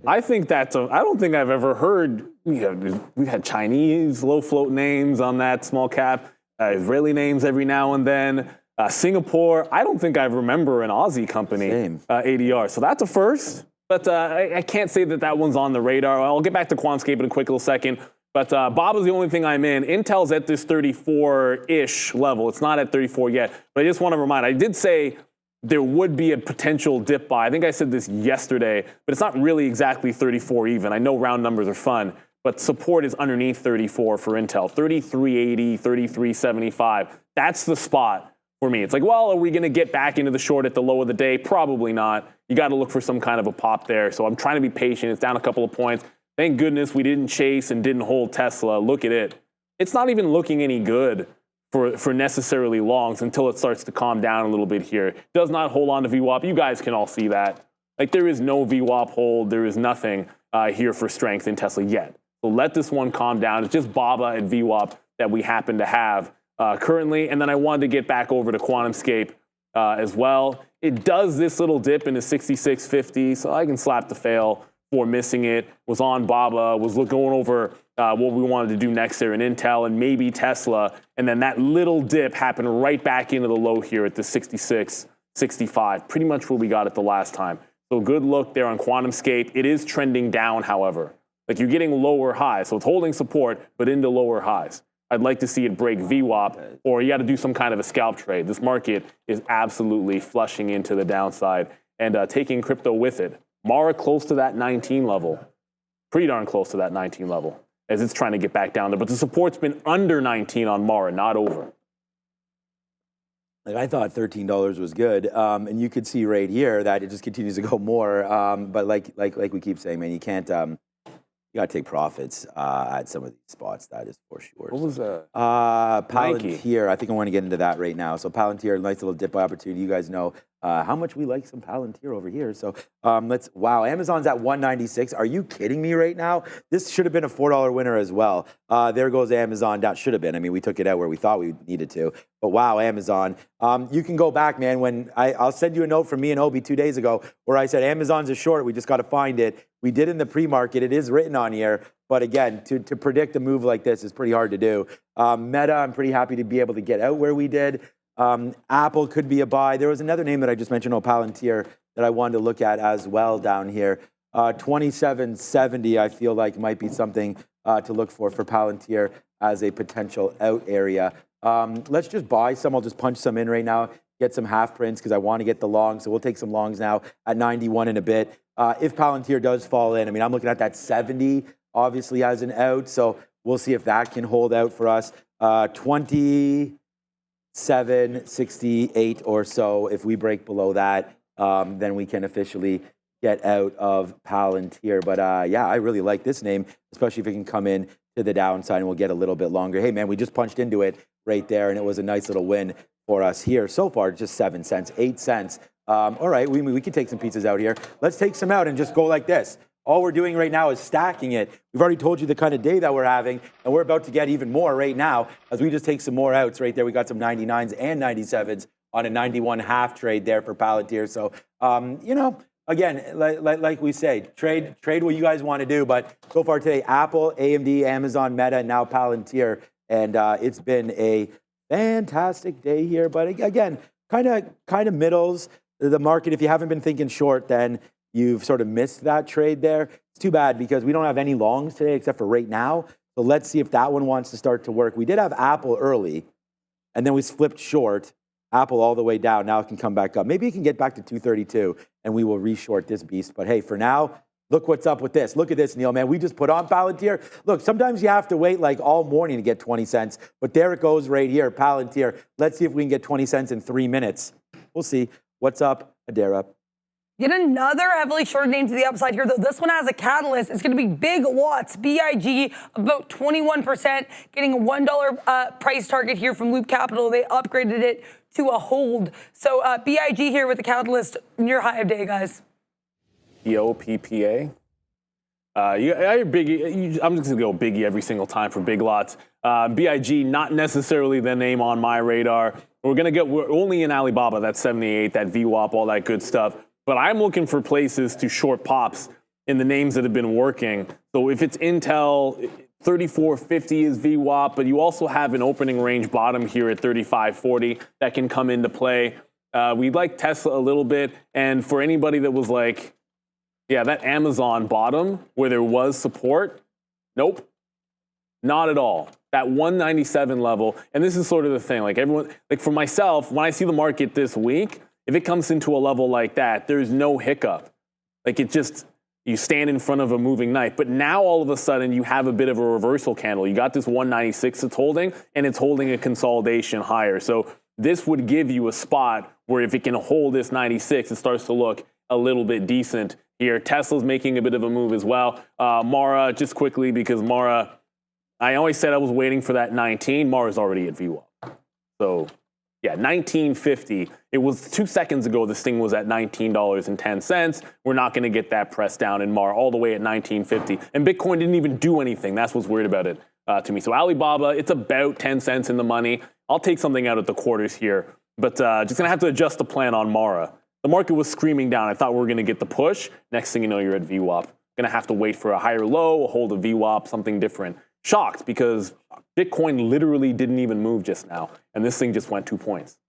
I think I don't think I've ever heard, we've had Chinese low float names on that small cap, Israeli names every now and then. Singapore, I don't think I remember an Aussie company, ADR. So that's a first, but I can't say that one's on the radar. I'll get back to Quantscape in a quick little second. But Bob is the only thing I'm in. Intel's at this 34-ish level. It's not at 34 yet. But I just want to remind, I did say there would be a potential dip buy. I think I said this yesterday, but it's not really exactly 34 even. I know round numbers are fun, but support is underneath 34 for Intel. 33.80, 33.75. That's the spot for me. It's like, well, are we going to get back into the short at the low of the day? Probably not. You got to look for some kind of a pop there. So I'm trying to be patient. It's down a couple of points. Thank goodness we didn't chase and didn't hold Tesla. Look at it. It's not even looking any good for necessarily longs until it starts to calm down a little bit here. Does not hold on to VWAP. You guys can all see that. Like, there is no VWAP hold. There is nothing here for strength in Tesla yet. So let this one calm down. It's just BABA and VWAP that we happen to have currently. And then I wanted to get back over to QuantumScape as well. It does this little dip into 66.50, so I can slap the fail for missing it. Was on BABA, was going over what we wanted to do next there in Intel and maybe Tesla. And then that little dip happened right back into the low here at the 66.65, pretty much where we got it the last time. So good look there on QuantumScape. It is trending down, however. Like, you're getting lower highs, so it's holding support, but into lower highs. I'd like to see it break VWAP, or you got to do some kind of a scalp trade. This market is absolutely flushing into the downside and taking crypto with it. Mara close to that 19 level, pretty darn close to that 19 level, as it's trying to get back down there. But the support's been under 19 on Mara, not over. Like, I thought $13 was good, and you could see right here that it just continues to go more. But like we keep saying, man, you can't. You got to take profits at some of these spots. That is for sure. What was that? Palantir. I think I want to get into that right now. So Palantir, nice little dip opportunity. You guys know how much we like some Palantir over here. So wow, Amazon's at 196. Are you kidding me right now? This should have been a $4 winner as well. There goes Amazon. That should have been. I mean, we took it out where we thought we needed to. But wow, Amazon. You can go back, man. When I'll send you a note from me and Obi 2 days ago where I said Amazon's a short. We just got to find it. We did in the pre-market. It is written on here. But again, to predict a move like this is pretty hard to do. Meta, I'm pretty happy to be able to get out where we did. Apple could be a buy. There was another name that I just mentioned, Palantir, that I wanted to look at as well down here. 2770, I feel like might be something to look for Palantir as a potential out area. Let's just buy some. I'll just punch some in right now, get some half prints because I want to get the longs. So we'll take some longs now at 91 in a bit. If Palantir does fall in, I mean, I'm looking at that 70, obviously, as an out. So we'll see if that can hold out for us. 27.68 or so. If we break below that, then we can officially get out of Palantir. But yeah, I really like this name, especially if it can come in to the downside and we'll get a little bit longer. Hey, man, we just punched into it right there, and it was a nice little win for us here. So far, just 7 cents, 8 cents. All right, we can take some pieces out here. Let's take some out and just go like this. All we're doing right now is stacking it. We've already told you the kind of day that we're having, and we're about to get even more right now as we just take some more outs right there. We got some 99s and 97s on a 91 half trade there for Palantir. So, you know, again, like we say, trade what you guys want to do. But so far today, Apple, AMD, Amazon, Meta, and now Palantir. And it's been a fantastic day here. But again, kind of middles. The market, if you haven't been thinking short, then you've sort of missed that trade there. It's too bad because we don't have any longs today except for right now. So let's see if that one wants to start to work. We did have Apple early, and then we flipped short. Apple all the way down. Now it can come back up. Maybe it can get back to 232, and we will reshort this beast. But hey, for now, look what's up with this. Look at this, Neil, man. We just put on Palantir. Look, sometimes you have to wait like all morning to get 20 cents. But there it goes right here, Palantir. Let's see if we can get 20 cents in 3 minutes. We'll see. What's up, Adara? Yet another heavily shorted name to the upside here, though. This one has a catalyst. It's going to be Big Lots, BIG, about 21%, getting a $1 price target here from Loop Capital. They upgraded it to a hold. So BIG here with the catalyst near high of day, guys. EOPPA. You're Biggie. I'm just going to go Biggie every single time for Big Lots. BIG, not necessarily the name on my radar. We're only in Alibaba, that 78, that VWAP, all that good stuff. But I'm looking for places to short pops in the names that have been working. So if it's Intel, 3450 is VWAP, but you also have an opening range bottom here at 3540 that can come into play. We like Tesla a little bit. And for anybody that was like, yeah, that Amazon bottom where there was support, nope, not at all. That 197 level, and this is sort of the thing, like everyone, like for myself, when I see the market this week, if it comes into a level like that, there's no hiccup. Like it just, you stand in front of a moving knife. But now all of a sudden you have a bit of a reversal candle. You got this 196 it's holding, and it's holding a consolidation higher. So this would give you a spot where if it can hold this 96, it starts to look a little bit decent here. Tesla's making a bit of a move as well. Mara, just quickly, because Mara, I always said I was waiting for that 19. Mara's already at VWAP. So, yeah, 19.50. It was 2 seconds ago this thing was at $19.10. We're not going to get that pressed down in Mara all the way at 19.50. And Bitcoin didn't even do anything. That's what's weird about it to me. So Alibaba, it's about 10 cents in the money. I'll take something out at the quarters here. But just going to have to adjust the plan on Mara. The market was screaming down. I thought we were going to get the push. Next thing you know, you're at VWAP. Going to have to wait for a higher low, a hold of VWAP, something different. Shocked because Bitcoin literally didn't even move just now. And this thing just went 2 points.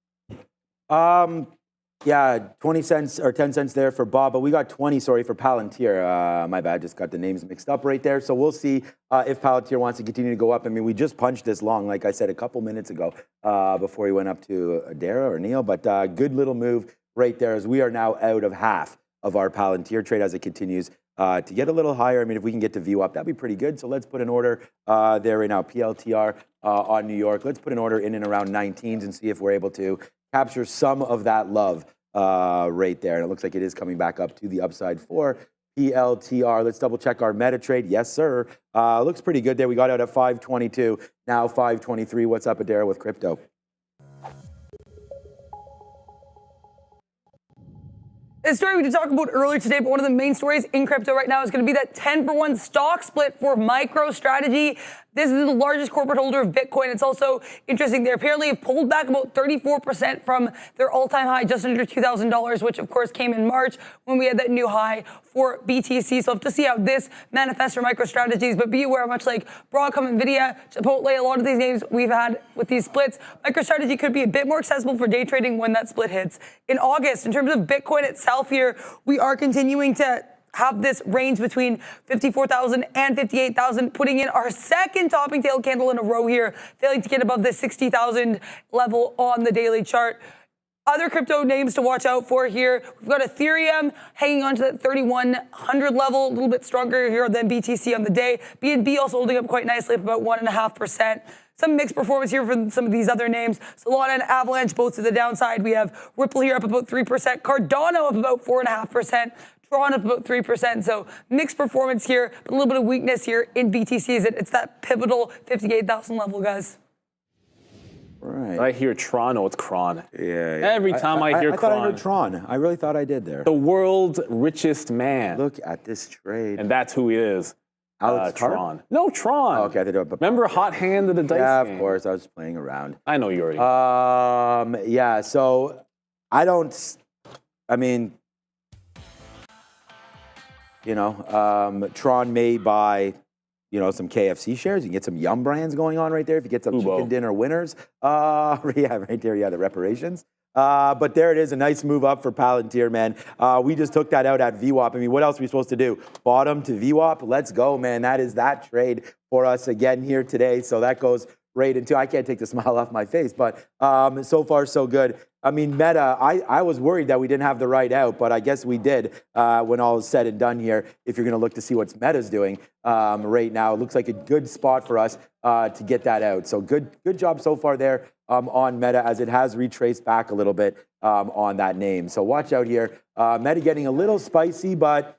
Yeah, 20 cents or 10 cents there for Bob, but we got 20, sorry, for Palantir. My bad, just got the names mixed up right there. So we'll see if Palantir wants to continue to go up. I mean, we just punched this long, like I said, a couple minutes ago before he went up to Dara or Neil, but good little move right there as we are now out of half of our Palantir trade as it continues to get a little higher. I mean, if we can get to VWAP, that'd be pretty good. So let's put an order there right now, PLTR on New York. Let's put an order in and around 19s and see if we're able to capture some of that love right there. And it looks like it is coming back up to the upside for PLTR. Let's double check our meta trade. Yes, sir. Looks pretty good there. We got out at 522, now 523. What's up, Adara, with crypto? A story we did talk about earlier today, but one of the main stories in crypto right now is going to be that 10-for-1 stock split for MicroStrategy. This is the largest corporate holder of Bitcoin. It's also interesting. They apparently have pulled back about 34% from their all-time high, just under $2,000, which of course came in March when we had that new high for BTC. So we'll have to see how this manifests for MicroStrategies, but be aware, much like Broadcom, NVIDIA, Chipotle, a lot of these names we've had with these splits, MicroStrategy could be a bit more accessible for day trading when that split hits. In August, in terms of Bitcoin itself here, we are continuing to have this range between 54,000 and 58,000, putting in our second topping tail candle in a row here, failing to get above the 60,000 level on the daily chart. Other crypto names to watch out for here. We've got Ethereum hanging on to that 3,100 level, a little bit stronger here than BTC on the day. BNB also holding up quite nicely at about 1.5%. Some mixed performance here for some of these other names. Solana and Avalanche both to the downside. We have Ripple here up about 3%. Cardano up about 4.5%. Tron up about 3%. So mixed performance here, but a little bit of weakness here in BTC. It's that pivotal 58,000 level, guys. Right. I hear Tron, it's Kron. Yeah. Every time I hear I Kron. thought I heard Tron. I really thought I did there. The world's richest man. Look at this trade. And that's who he is. Alex Karp? Tron. No, Tron. Oh, okay, I did it. Remember Hot Hand of the Dice Yeah, game? of course. I was playing around. I know you already. Yeah, so I mean, Tron may buy, some KFC shares. You can get some Yum Brands going on right there if you get some chicken dinner winners. Yeah, right there. Yeah, the reparations. But there it is, a nice move up for Palantir, man. We just took that out at VWAP. I mean, what else are we supposed to do? Bottom to VWAP? Let's go, man. That is that trade for us again here today. So that goes right into, I can't take the smile off my face, but so far so good. I mean, Meta, I was worried that we didn't have the right out, but I guess we did when all is said and done here. If you're going to look to see what Meta's doing right now, it looks like a good spot for us to get that out. So good job so far there on Meta, as it has retraced back a little bit on that name. So watch out here. Meta getting a little spicy, but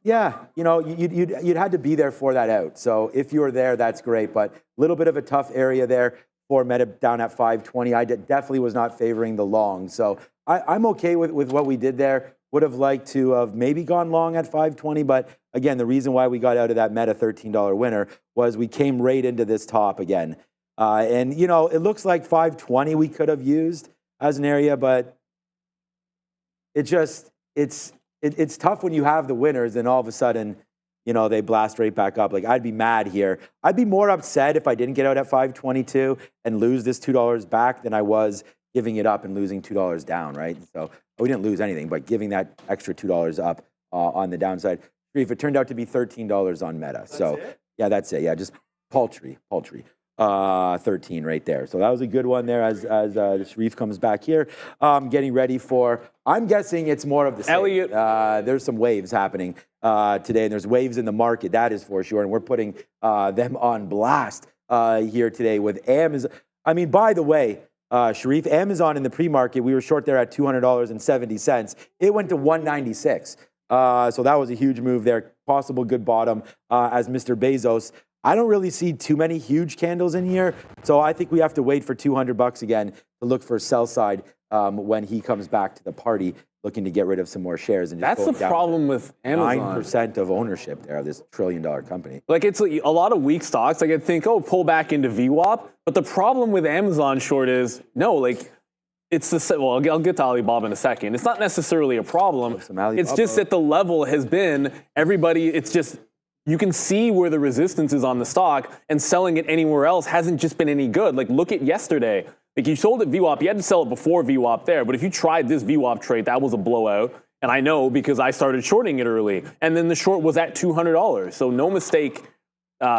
yeah, you'd had to be there for that out. So if you were there, that's great. But a little bit of a tough area there for Meta down at 520. I definitely was not favoring the long. So I'm okay with what we did there. Would have liked to have maybe gone long at 520. But again, the reason why we got out of that Meta $13 winner was we came right into this top again. And, it looks like 520 we could have used as an area, but it's tough when you have the winners and all of a sudden, they blast right back up. Like, I'd be mad here. I'd be more upset if I didn't get out at 522 and lose this $2 back than I was giving it up and losing $2 down, right? So we didn't lose anything, but giving that extra $2 up on the downside. If it turned out to be $13 on Meta. Yeah, that's it. Yeah, just paltry. 13 right there. So that was a good one there as Sharif comes back here. Getting ready for, I'm guessing it's more of the same. Elliot. There's some waves happening today, and there's waves in the market, that is for sure. And we're putting them on blast here today with Amazon. I mean, by the way, Sharif, Amazon in the pre-market, we were short there at $200.70. It went to $196. So that was a huge move there. Possible good bottom as Mr. Bezos. I don't really see too many huge candles in here. So I think we have to wait for $200 again to look for sell side when he comes back to the party, looking to get rid of some more shares. And just That's the problem with Amazon. 9% of ownership there of this $1 trillion company. Like, it's a lot of weak stocks. Like, I'd think, oh, pull back into VWAP. But the problem with Amazon short is, no, like, it's the, well, I'll get to Alibaba in a second. It's not necessarily a problem. It's just that the level has been, everybody, it's just, you can see where the resistance is on the stock, and selling it anywhere else hasn't just been any good. Like, look at yesterday. Like, you sold at VWAP. You had to sell it before VWAP there. But if you tried this VWAP trade, that was a blowout. And I know because I started shorting it early. And then the short was at $200. So no mistake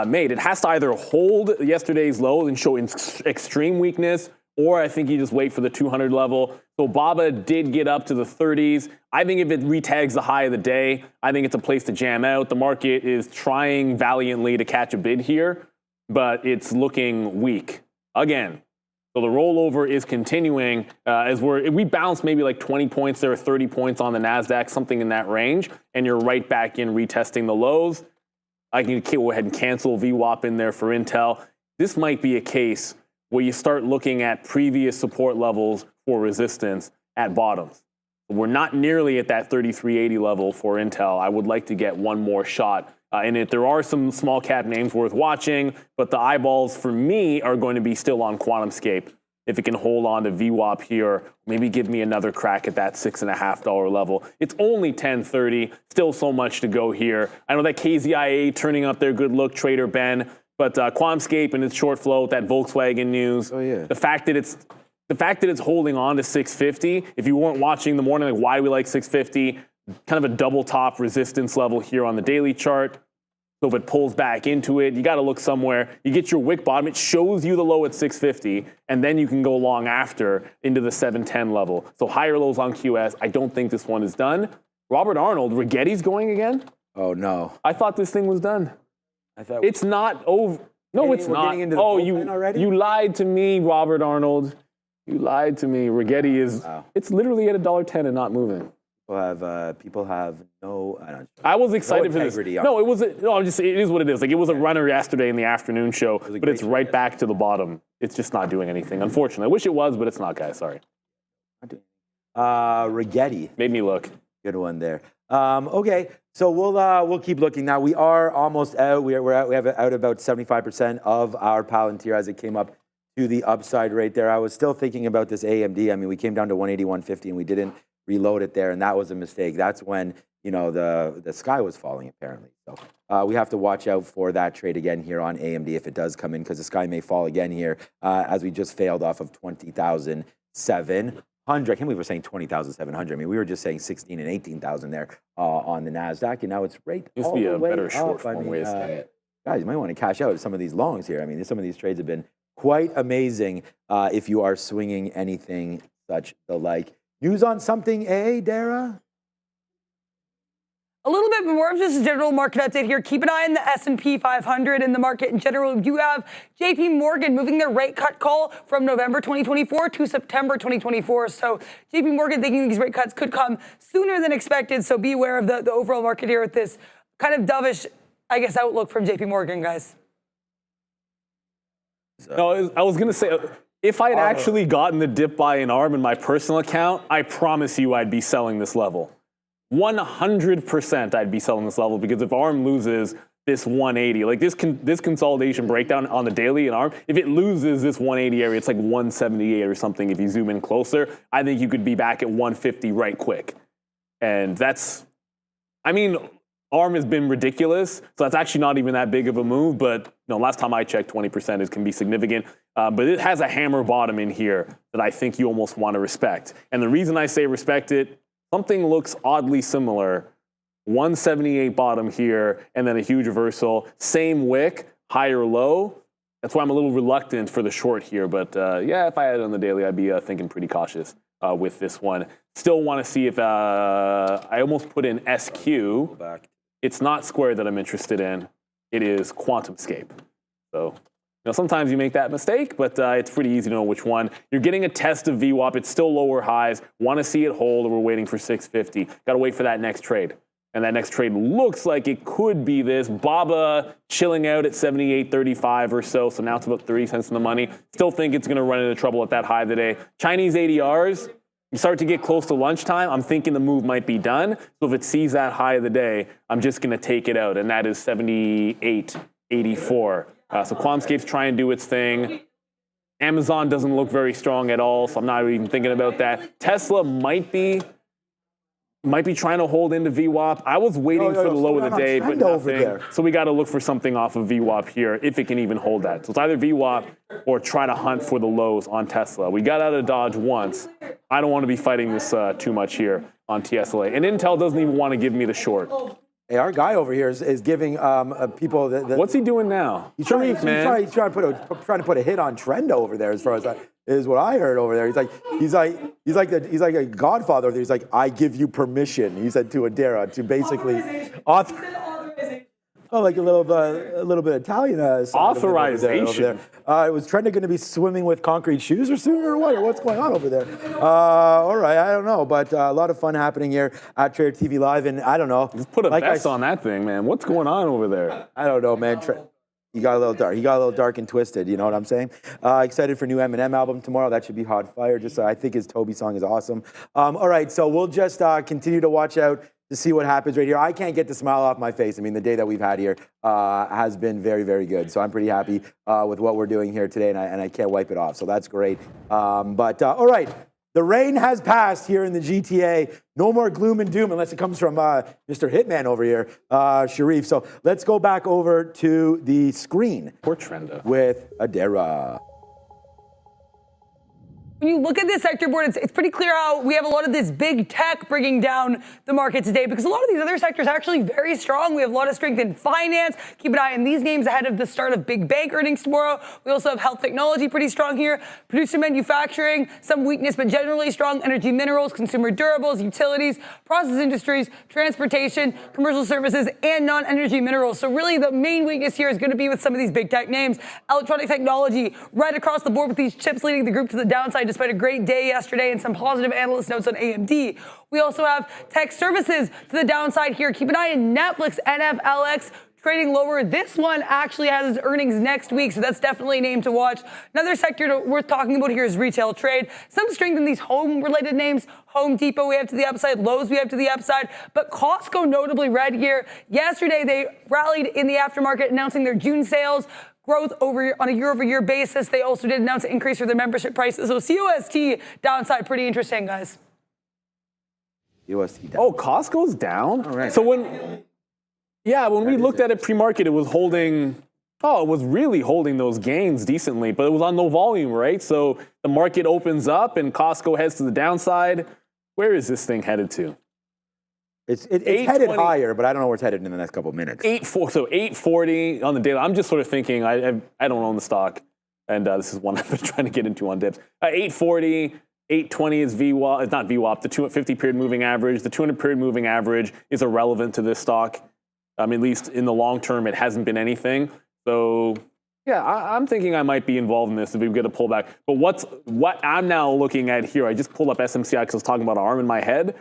made. It has to either hold yesterday's low and show extreme weakness, or I think you just wait for the 200 level. So BABA did get up to the 30s. I think if it retags the high of the day, I think it's a place to jam out. The market is trying valiantly to catch a bid here, but it's looking weak again. So the rollover is continuing as we bounce maybe like 20 points there, or 30 points on the NASDAQ, something in that range, and you're right back in retesting the lows. I can go ahead and cancel VWAP in there for Intel. This might be a case where you start looking at previous support levels for resistance at bottoms. We're not nearly at that 3380 level for Intel. I would like to get one more shot in it. There are some small cap names worth watching, but the eyeballs for me are going to be still on QuantumScape. If it can hold on to VWAP here, maybe give me another crack at that $6.50 level. It's only 10:30, still so much to go here. I know that KZIA turning up their good look, Trader Ben, but QuantumScape and its short float, that Volkswagen news, the fact that it's holding on to 650. If you weren't watching the morning, like, why do we like 650? Kind of a double top resistance level here on the daily chart. So if it pulls back into it, you got to look somewhere. You get your wick bottom. It shows you the low at 650, and then you can go long after into the 710 level. So higher lows on QS. I don't think this one is done. Robert Arnold, Rigetti's going again? Oh, no. I thought this thing was done. I thought it's not over. No, it's not. Oh, you lied to me, Robert Arnold. You lied to me. Rigetti is, it's literally at $1.10 and not moving. People have no. I was excited for this. No, it is what it is. Like, it was a runner yesterday in the afternoon show, but it's right back to the bottom. It's just not doing anything. Unfortunately, I wish it was, but it's not, guys. Sorry. Rigetti made me look. Good one there. Okay, so we'll keep looking. Now we are almost out. We have out about 75% of our Palantir as it came up to the upside right there. I was still thinking about this AMD. I mean, we came down to 180, 150, and we didn't reload it there, and that was a mistake. That's when, you know, the sky was falling, apparently. So we have to watch out for that trade again here on AMD if it does come in, because the sky may fall again here as we just failed off of 20,700. I can't believe we're saying 20,700. I mean, we were just saying 16 and 18,000 there on the NASDAQ, and now it's right used all to be the a way better up. short form way. Guys, you might want to cash out some of these longs here. I mean, some of these trades have been quite amazing if you are swinging anything such the like. News on something, Dara? A little bit more of just a general market update here. Keep an eye on the S&P 500 and the market in general. You have JP Morgan moving their rate cut call from November 2024 to September 2024. So JP Morgan thinking these rate cuts could come sooner than expected. So be aware of the overall market here with this kind of dovish, I guess, outlook from JP Morgan, guys. No, I was going to say, if I had actually gotten the dip buy in ARM in my personal account, I promise you I'd be selling this level. 100% I'd be selling this level, because if ARM loses this 180, like this consolidation breakdown on the daily in ARM, if it loses this 180 area, it's like 178 or something. If you zoom in closer, I think you could be back at 150 right quick. And that's, I mean, ARM has been ridiculous, so that's actually not even that big of a move, but last time I checked, 20% can be significant. But it has a hammer bottom in here that I think you almost want to respect. And the reason I say respect it, something looks oddly similar. 178 bottom here, and then a huge reversal. Same wick, higher low. That's why I'm a little reluctant for the short here. But yeah, if I had it on the daily, I'd be thinking pretty cautious with this one. Still want to see if I almost put in SQ. It's not Square that I'm interested in. It is QuantumScape. So Now, sometimes you make that mistake, but it's pretty easy to know which one. You're getting a test of VWAP. It's still lower highs. Want to see it hold, or we're waiting for 650. Got to wait for that next trade. And that next trade looks like it could be this. BABA chilling out at 78.35 or so. So now it's about 30 cents in the money. Still think it's going to run into trouble at that high today. Chinese ADRs, you start to get close to lunchtime. I'm thinking the move might be done. So if it sees that high of the day, I'm just going to take it out. And that is 78.84. So Quantscape's trying to do its thing. Amazon doesn't look very strong at all, so I'm not even thinking about that. Tesla might be trying to hold into VWAP. I was waiting for the low of the day, but nothing. So we got to look for something off of VWAP here, if it can even hold that. So it's either VWAP or try to hunt for the lows on Tesla. We got out of Dodge once. I don't want to be fighting this too much here on TSLA. And Intel doesn't even want to give me the short. Hey, our guy over here is giving people. What's he doing now? He's trying to put a hit on Trend over there, as far as is what I heard over there. He's like a godfather. He's like, I give you permission. He said to Adara to basically authorize. Oh, like a little bit Italian. Authorization. Was Trent going to be swimming with concrete shoes or soon, or what? Or what's going on over there? All right, I don't know, but a lot of fun happening here at Trader TV Live, and I don't know. Just put a vest on that thing, man. What's going on over there? I don't know, man. He got a little dark. He got a little dark and twisted. You know what I'm saying? Excited for new Eminem album tomorrow. That should be hot fire. Just I think his Toby song is awesome. All right, so we'll just continue to watch out to see what happens right here. I can't get the smile off my face. I mean, the day that we've had here has been very, very good. So I'm pretty happy with what we're doing here today, and I can't wipe it off. So that's great. All right. The rain has passed here in the GTA. No more gloom and doom unless it comes from Mr. Hitman over here, Sharif. So let's go back over to the screen. Poor Trenda. With Adara. When you look at this sector board, it's pretty clear how we have a lot of this big tech bringing down the market today, because a lot of these other sectors are actually very strong. We have a lot of strength in finance. Keep an eye on these names ahead of the start of big bank earnings tomorrow. We also have health technology pretty strong here. Producer manufacturing, some weakness, but generally strong. Energy minerals, consumer durables, utilities, process industries, transportation, commercial services, and non-energy minerals. So really the main weakness here is going to be with some of these big tech names. Electronic technology right across the board with these chips leading the group to the downside despite a great day yesterday and some positive analyst notes on AMD. We also have tech services to the downside here. Keep an eye on Netflix, NFLX, trading lower. This one actually has its earnings next week, so that's definitely a name to watch. Another sector worth talking about here is retail trade. Some strength in these home-related names. Home Depot we have to the upside, Lowe's we have to the upside, but Costco notably red here. Yesterday they rallied in the aftermarket, announcing their June sales growth on a year-over-year basis. They also did announce an increase for their membership prices. So COST downside, pretty interesting, guys. USD down. Oh, Costco's down? All right. So when we looked at it pre-market, it was holding, it was really holding those gains decently, but it was on no volume, right? So the market opens up and Costco heads to the downside. Where is this thing headed to? It's headed higher, but I don't know where it's headed in the next couple of minutes. 840 on the daily. I'm just sort of thinking, I don't own the stock, and this is one I've been trying to get into on dips. 840, 820 is VWAP. It's not VWAP. The 250 period moving average. The 200 period moving average is irrelevant to this stock. At least in the long term, it hasn't been anything. So yeah, I'm thinking I might be involved in this if we get a pullback. But what I'm now looking at here, I just pulled up SMCI because I was talking about ARM in my head.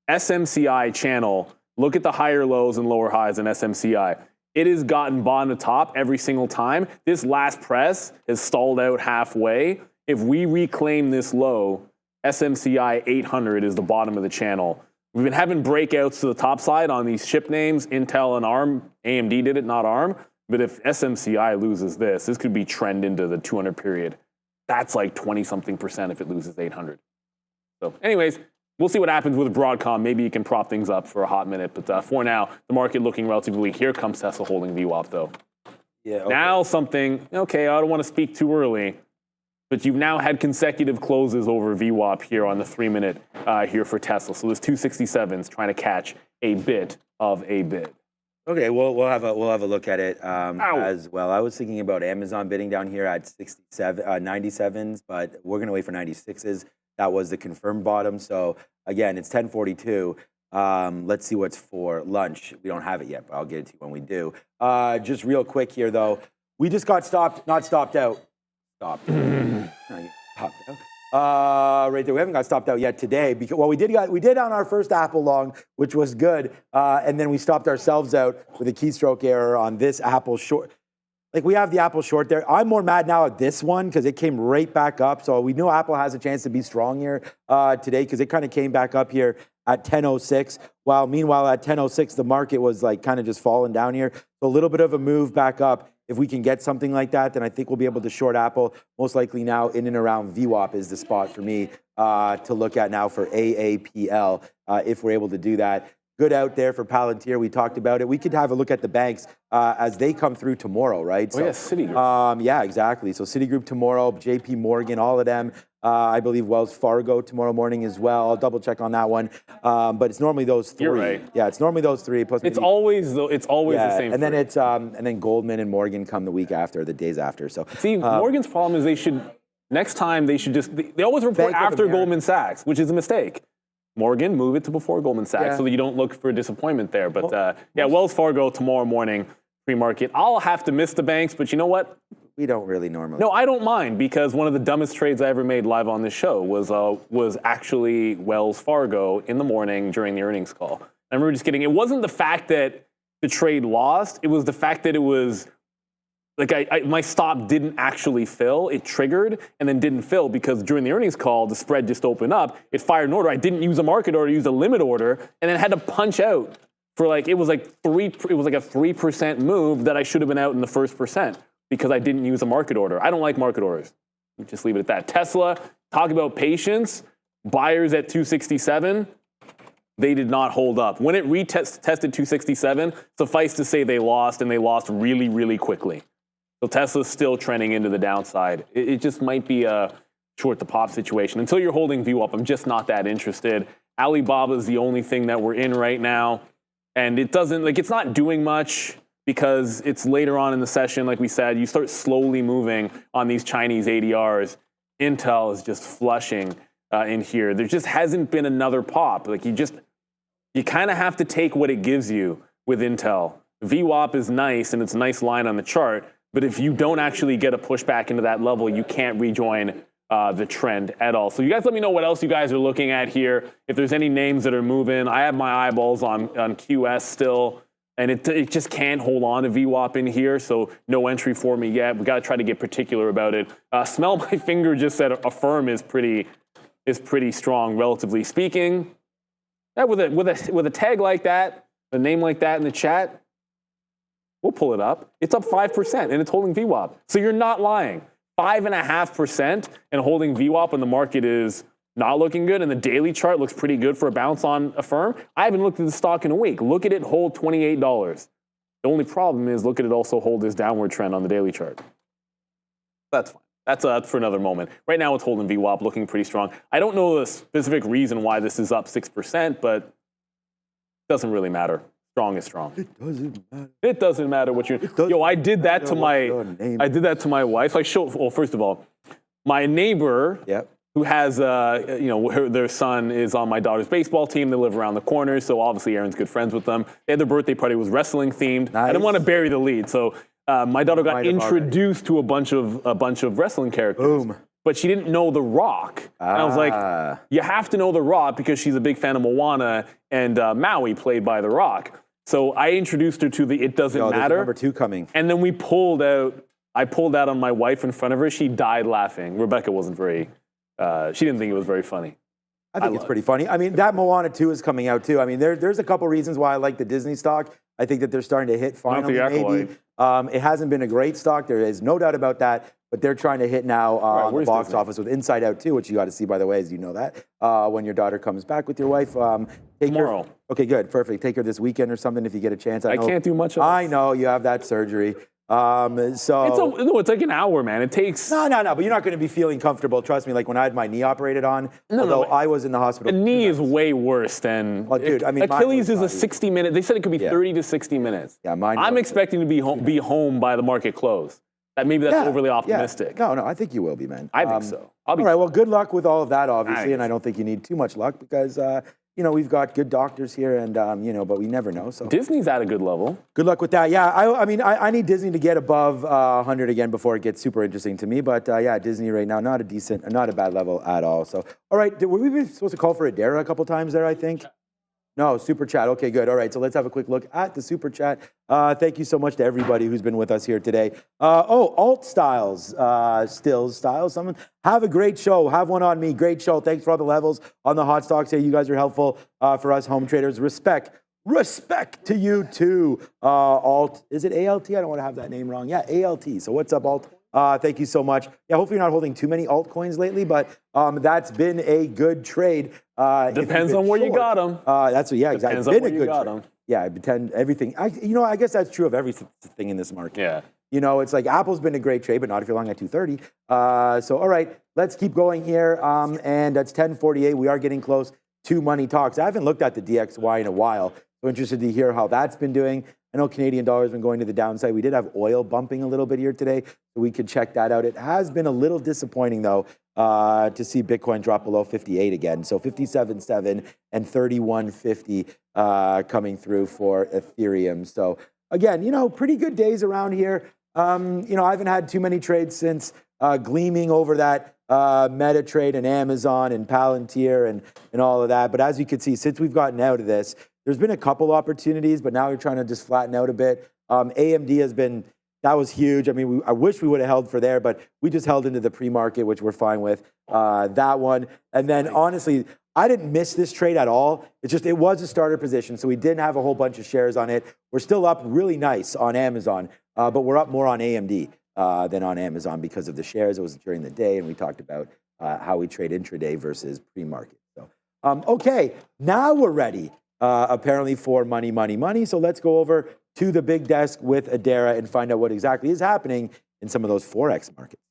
SMCI channel, look at the higher lows and lower highs in SMCI. It has gotten bottom to top every single time. This last press has stalled out halfway. If we reclaim this low, SMCI 800 is the bottom of the channel. We've been having breakouts to the top side on these chip names, Intel and ARM. AMD did it, not ARM. But if SMCI loses this could be trend into the 200 period. That's like 20-something% if it loses 800. So anyways, we'll see what happens with Broadcom. Maybe you can prop things up for a hot minute. But for now, the market looking relatively weak. Here comes Tesla holding VWAP, though. Yeah. Okay. Now something, I don't want to speak too early, but you've now had consecutive closes over VWAP here on the 3-minute here for Tesla. So this 267's trying to catch a bit of a bid. Okay, we'll have a look at it as well. I was thinking about Amazon bidding down here at 97s, but we're going to wait for 96s. That was the confirmed bottom. So again, it's 10:42. Let's see what's for lunch. We don't have it yet, but I'll get it to you when we do. Just real quick here, though. We just got stopped, not stopped out. Stopped. Stopped out. Right there. We haven't got stopped out yet today. Because, well, we did on our first Apple long, which was good. And then we stopped ourselves out with a keystroke error on this Apple short. Like, we have the Apple short there. I'm more mad now at this one because it came right back up. So we know Apple has a chance to be strong here today because it kind of came back up here at 10:06. While meanwhile at 10:06, the market was like kind of just falling down here. So a little bit of a move back up. If we can get something like that, then I think we'll be able to short Apple. Most likely now in and around VWAP is the spot for me to look at now for AAPL if we're able to do that. Good out there for Palantir. We talked about it. We could have a look at the banks as they come through tomorrow, right? Oh, yeah, Citigroup. Yeah, exactly. So Citigroup tomorrow, JP Morgan, all of them. I believe Wells Fargo tomorrow morning as well. I'll double check on that one. But it's normally those three. You're right. Yeah, it's normally those three. Plus It's always the same. And then three. it's and then Goldman and Morgan come the week after, the days after. So See, Morgan's problem is next time they should just, they always report Bank of after America. Goldman Sachs, which is a mistake. Morgan, move it to before Goldman Sachs Yeah. so that you don't look for disappointment there. But Wells Fargo tomorrow morning, pre-market. I'll have to miss the banks, but you know what? we don't really normally. No, I don't mind because one of the dumbest trades I ever made live on this show was actually Wells Fargo in the morning during the earnings call. I remember just getting, it wasn't the fact that the trade lost, it was the fact that it was, like my stop didn't actually fill. It triggered and then didn't fill because during the earnings call, the spread just opened up. It fired an order. I didn't use a market order, I used a limit order, and then had to punch out for it was like a 3% move that I should have been out in the first percent because I didn't use a market order. I don't like market orders. Just leave it at that. Tesla, talk about patience. Buyers at 267. They did not hold up. When it tested 267, suffice to say they lost, and they lost really, really quickly. So Tesla's still trending into the downside. It just might be a short the pop situation. Until you're holding VWAP, I'm just not that interested. Alibaba is the only thing that we're in right now. And it doesn't, it's not doing much because it's later on in the session, like we said, you start slowly moving on these Chinese ADRs. Intel is just flushing in here. There just hasn't been another pop. You kind of have to take what it gives you with Intel. VWAP is nice, and it's a nice line on the chart, but if you don't actually get a pushback into that level, you can't rejoin the trend at all. So you guys let me know what else you guys are looking at here. If there's any names that are moving, I have my eyeballs on QS still, and it just can't hold on to VWAP in here, so no entry for me yet. We got to try to get particular about it. Smell my finger just said Affirm is pretty strong, relatively speaking. Yeah, with a tag like that, a name like that in the chat, we'll pull it up. It's up 5% and it's holding VWAP. So you're not lying. 5.5% and holding VWAP when the market is not looking good, and the daily chart looks pretty good for a bounce on Affirm. I haven't looked at the stock in a week. Look at it hold $28. The only problem is look at it also hold this downward trend on the daily chart. That's fine. That's for another moment. Right now it's holding VWAP, looking pretty strong. I don't know the specific reason why this is up 6%, but it doesn't really matter. Strong is strong. It doesn't matter. It doesn't matter what you. Yo, I did that to my wife. Well, first of all, my neighbor, who has their son is on my daughter's baseball team. They live around the corner, so obviously Aaron's good friends with them. They had their birthday party. It was wrestling themed. Nice. I didn't want to bury the lead, so my daughter got introduced to a bunch of wrestling characters. Boom. But she didn't know The Rock. And I was like, you have to know The Rock because she's a big fan of Moana and Maui, played by The Rock. So I introduced her to the It Doesn't Matter. Number 2 coming. And then I pulled out on my wife in front of her. She died laughing. Rebecca wasn't very, she didn't think it was very funny. I think it's pretty funny. I mean, that Moana 2 is coming out too. I mean, there's a couple reasons why I like the Disney stock. I think that they're starting to hit finally, maybe. It hasn't been a great stock. There is no doubt about that. But they're trying to hit now on the box office with Inside Out 2, which you got to see, by the way, as you know that. When your daughter comes back with your wife. Tomorrow. Okay, good. Perfect. Take her this weekend or something if you get a chance. I can't do much else. I know. You have that surgery. It's like an hour, man. It takes... No. But you're not going to be feeling comfortable. Trust me, like when I had my knee operated on, I was in the hospital. The knee is way worse than... Oh, dude, I mean, Achilles is a 60-minute... They said it could be 30 to 60 minutes. Yeah, mine I'm was. expecting to be home by the market close. Maybe that's overly optimistic. Yeah. No, I think you will be, man. I think so. All right, well, good luck with all of that, obviously, and I don't think you need too much luck because you know, we've got good doctors here, and you know, but we never know. So Disney's at a good level. good luck with that. Yeah, I mean, I need Disney to get above 100 again before it gets super interesting to me. But yeah, Disney right now, not a bad level at all. So all right, were we supposed to call for ADR a couple times there? I think. No, super chat. Okay, good. All right, so let's have a quick look at the super chat. Thank you so much to everybody who's been with us here today. Alt Styles, Stills Styles. Someone have a great show. Have one on me. Great show. Thanks for all the levels on the hot stocks. Hey, you guys are helpful for us home traders. Respect to you too. Alt, is it ALT? I don't want to have that name wrong. Yeah, ALT. So what's up, Alt? Thank you so much. Yeah, hopefully you're not holding too many altcoins lately, but that's been a good trade. Depends on where you got them. That's what, yeah, exactly. Depends on Been where a you good got trade. 'em. Yeah, I pretend everything. You know, I guess that's true of everything in this market. Yeah. You know, it's like Apple's been a great trade, but not if you're long at 230. So, all right, let's keep going here. And that's 10:48. We are getting close to money talks. I haven't looked at the DXY in a while. So interested to hear how that's been doing. I know Canadian dollar's been going to the downside. We did have oil bumping a little bit here today, so we could check that out. It has been a little disappointing, though, to see Bitcoin drop below 58 again. So 57.7 and 31.50 coming through for Ethereum. So again, you know, pretty good days around here. You know, I haven't had too many trades since gleaming over that Meta trade and Amazon and Palantir and all of that. But as you can see, since we've gotten out of this, there's been a couple opportunities, but now we're trying to just flatten out a bit. AMD has been, that was huge. I mean, I wish we would have held for there, but we just held into the pre-market, which we're fine with. That one. And then honestly, I didn't miss this trade at all. It's just, it was a starter position, so we didn't have a whole bunch of shares on it. We're still up really nice on Amazon, but we're up more on AMD than on Amazon because of the shares. It was during the day, and we talked about how we trade intraday versus pre-market. So, okay, now we're ready. Apparently for money. So let's go over to the big desk with Adara and find out what exactly is happening in some of those Forex markets.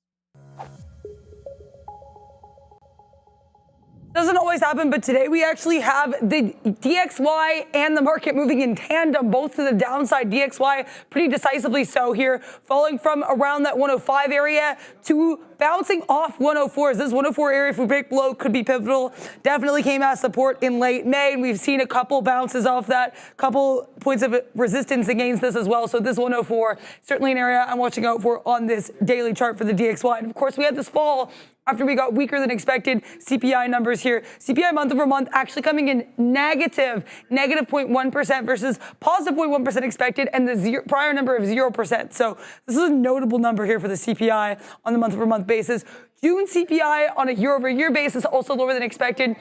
Doesn't always happen, but today we actually have the DXY and the market moving in tandem, both to the downside. DXY pretty decisively so here, falling from around that 105 area to bouncing off 104s. This 104 area, if we break below, could be pivotal. Definitely came as support in late May, and we've seen a couple bounces off that, couple points of resistance against this as well. So this 104, certainly an area I'm watching out for on this daily chart for the DXY. And of course, we had this fall after we got weaker than expected CPI numbers here. CPI month over month actually coming in negative 0.1% versus positive 0.1% expected, and the prior number of 0%. So this is a notable number here for the CPI on the month over month basis. June CPI on a year over year basis also lower than expected.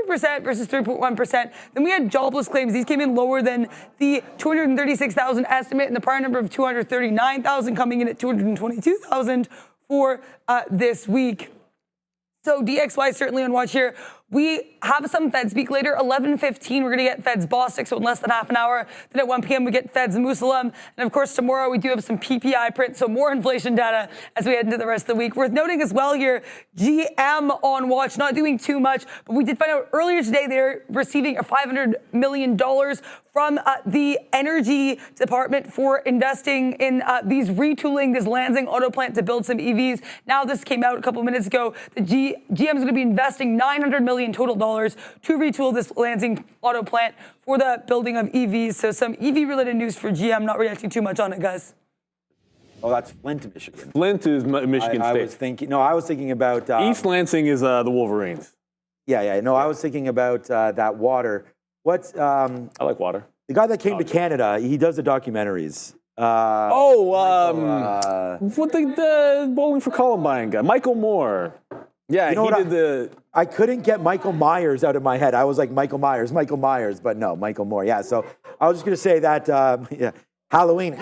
3% versus 3.1%. Then we had jobless claims. These came in lower than the 236,000 estimate, and the prior number of 239,000 coming in at 222,000 for this week. So DXY certainly on watch here. We have some Fed speak later, 11:15. We're going to get Fed's Bostic, so in less than half an hour. Then at 1 p.m. we get Fed's Musalam. And of course, tomorrow we do have some PPI print, so more inflation data as we head into the rest of the week. Worth noting as well here, GM on watch, not doing too much, but we did find out earlier today they're receiving a $500 million from the energy department for investing in these retooling this Lansing auto plant to build some EVs. Now this came out a couple minutes ago. The GM is going to be investing $900 million total dollars to retool this Lansing auto plant for the building of EVs. So some EV related news for GM. Not reacting too much on it, guys. Oh, that's Flint, Michigan. Flint is Michigan I State. I was thinking about East Lansing is the Wolverines. Yeah. No, I was thinking about that water. What's I like water. the guy that came to Canada? He does the documentaries. What the Bowling for Columbine guy? Michael Moore. Yeah, You know he what did the. I couldn't get Michael Myers out of my head. I was like, Michael Myers, but no, Michael Moore. Yeah, so I was just going to say that, Halloween.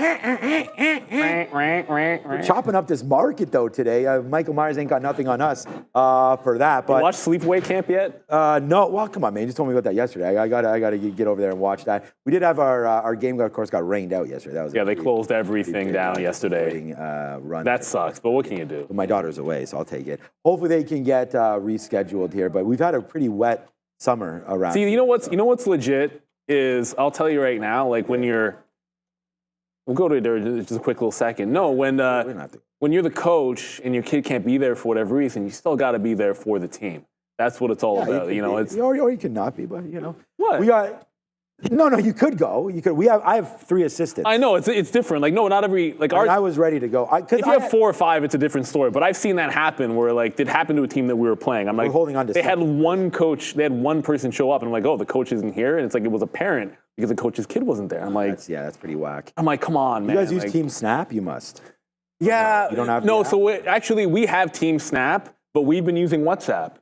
We're chopping up this market, though, today. Michael Myers ain't got nothing on us for that. But Watch Sleepaway Camp yet? no, well, come on, man. You just told me about that yesterday. I gotta get over there and watch that. We did have our game, of course, got rained out yesterday. That was Yeah, they closed everything down yesterday. Run That sucks, but what can you do? My daughter's away, so I'll take it. Hopefully they can get rescheduled here, but we've had a pretty wet summer around. See, you know what's legit is, I'll tell you right now, like when you're, we'll go to there just a quick little second. No, when you're the coach and your kid can't be there for whatever reason, you still got to be there for the team. That's what it's all about. You know, it's or you can not be, but you know. What? We got. No, you could go. You could. I have 3 assistants. I know it's different. Like no, not every like And I was ready to go. If you have 4 or 5, it's a different story. But I've seen that happen where like it happened to a team that we were playing. I'm like, holding on to they had something. one coach, they had one person show up, and I'm like, oh, the coach isn't here, and it's like it was apparent because the coach's kid wasn't there. I'm like, that's pretty whack. I'm like, come on, man. You guys use like, Team Snap? You must. Yeah. You don't have no. the app? So actually, we have Team Snap, but we've been using WhatsApp.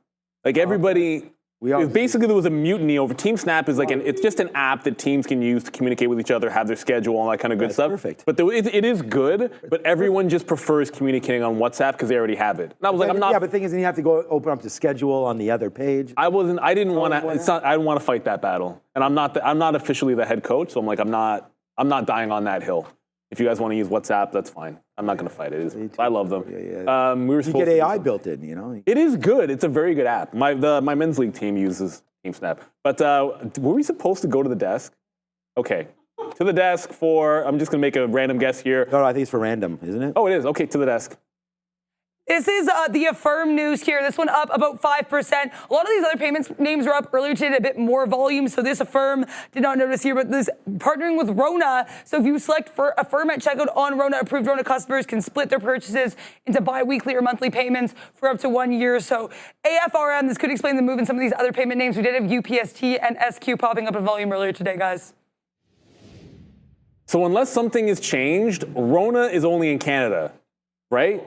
Like everybody. Basically, there was a mutiny over Team Snap. Is like it's just an app that teams can use to communicate with each other, have their schedule, all that kind of good stuff. Perfect. But it is good. But everyone just prefers communicating on WhatsApp because they already have it. And I was like, I'm not. Yeah, but the thing is, then you have to go open up the schedule on the other page. I didn't want to. It's not. I didn't want to fight that battle. And I'm not officially the head coach, so I'm like, I'm not dying on that hill. If you guys want to use WhatsApp, that's fine. I'm not going to fight it. I love them. Yeah. We were You get AI built in, you know. It is good. It's a very good app. My men's league team uses Team Snap. But were we supposed to go to the desk? Okay. To the desk I'm just going to make a random guess here. No, I think it's for random, isn't it? Oh, it is. Okay, to the desk. This is the Affirm news here. This one up about 5%. A lot of these other payments names are up earlier today, a bit more volume. So this Affirm did not notice here, but this partnering with Rona. So if you select for Affirm at checkout on Rona, approved Rona customers can split their purchases into bi-weekly or monthly payments for up to 1 year. So AFRM, this could explain the move in some of these other payment names. We did have UPST and SQ popping up in volume earlier today, guys. So unless something is changed, Rona is only in Canada, right?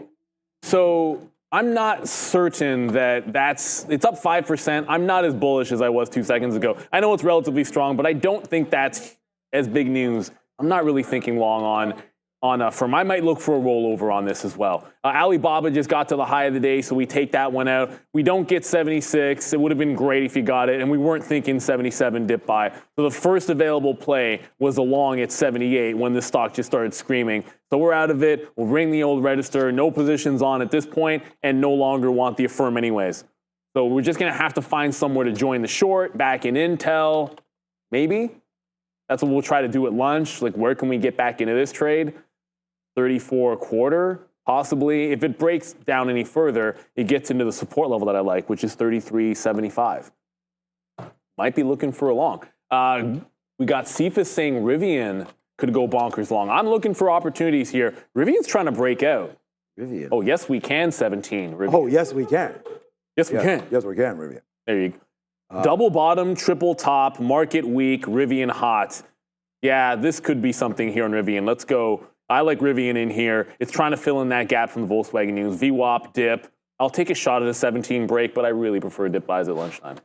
So I'm not certain that it's up 5%. I'm not as bullish as I was 2 seconds ago. I know it's relatively strong, but I don't think that's as big news. I'm not really thinking long on Affirm. I might look for a rollover on this as well. Alibaba just got to the high of the day, so we take that one out. We don't get 76. It would have been great if you got it, and we weren't thinking 77 dip buy. So the first available play was along at 78 when the stock just started screaming. So we're out of it. We'll ring the old register. No positions on at this point, and no longer want the Affirm anyways. So we're just going to have to find somewhere to join the short, back in Intel, maybe. That's what we'll try to do at lunch. Like, where can we get back into this trade? 34 a quarter, possibly. If it breaks down any further, it gets into the support level that I like, which is 33.75. Might be looking for a long. We got Cephas saying Rivian could go bonkers long. I'm looking for opportunities here. Rivian's trying to break out. Rivian. Oh, yes, we can, 17. Rivian. Oh, yes, we can. Yes, we can. Yes, we can, Rivian. There you go. Double bottom, triple top, market weak, Rivian hot. Yeah, this could be something here on Rivian. Let's go. I like Rivian in here. It's trying to fill in that gap from the Volkswagen news. VWAP, dip. I'll take a shot at a 17 break, but I really prefer dip buys at lunchtime.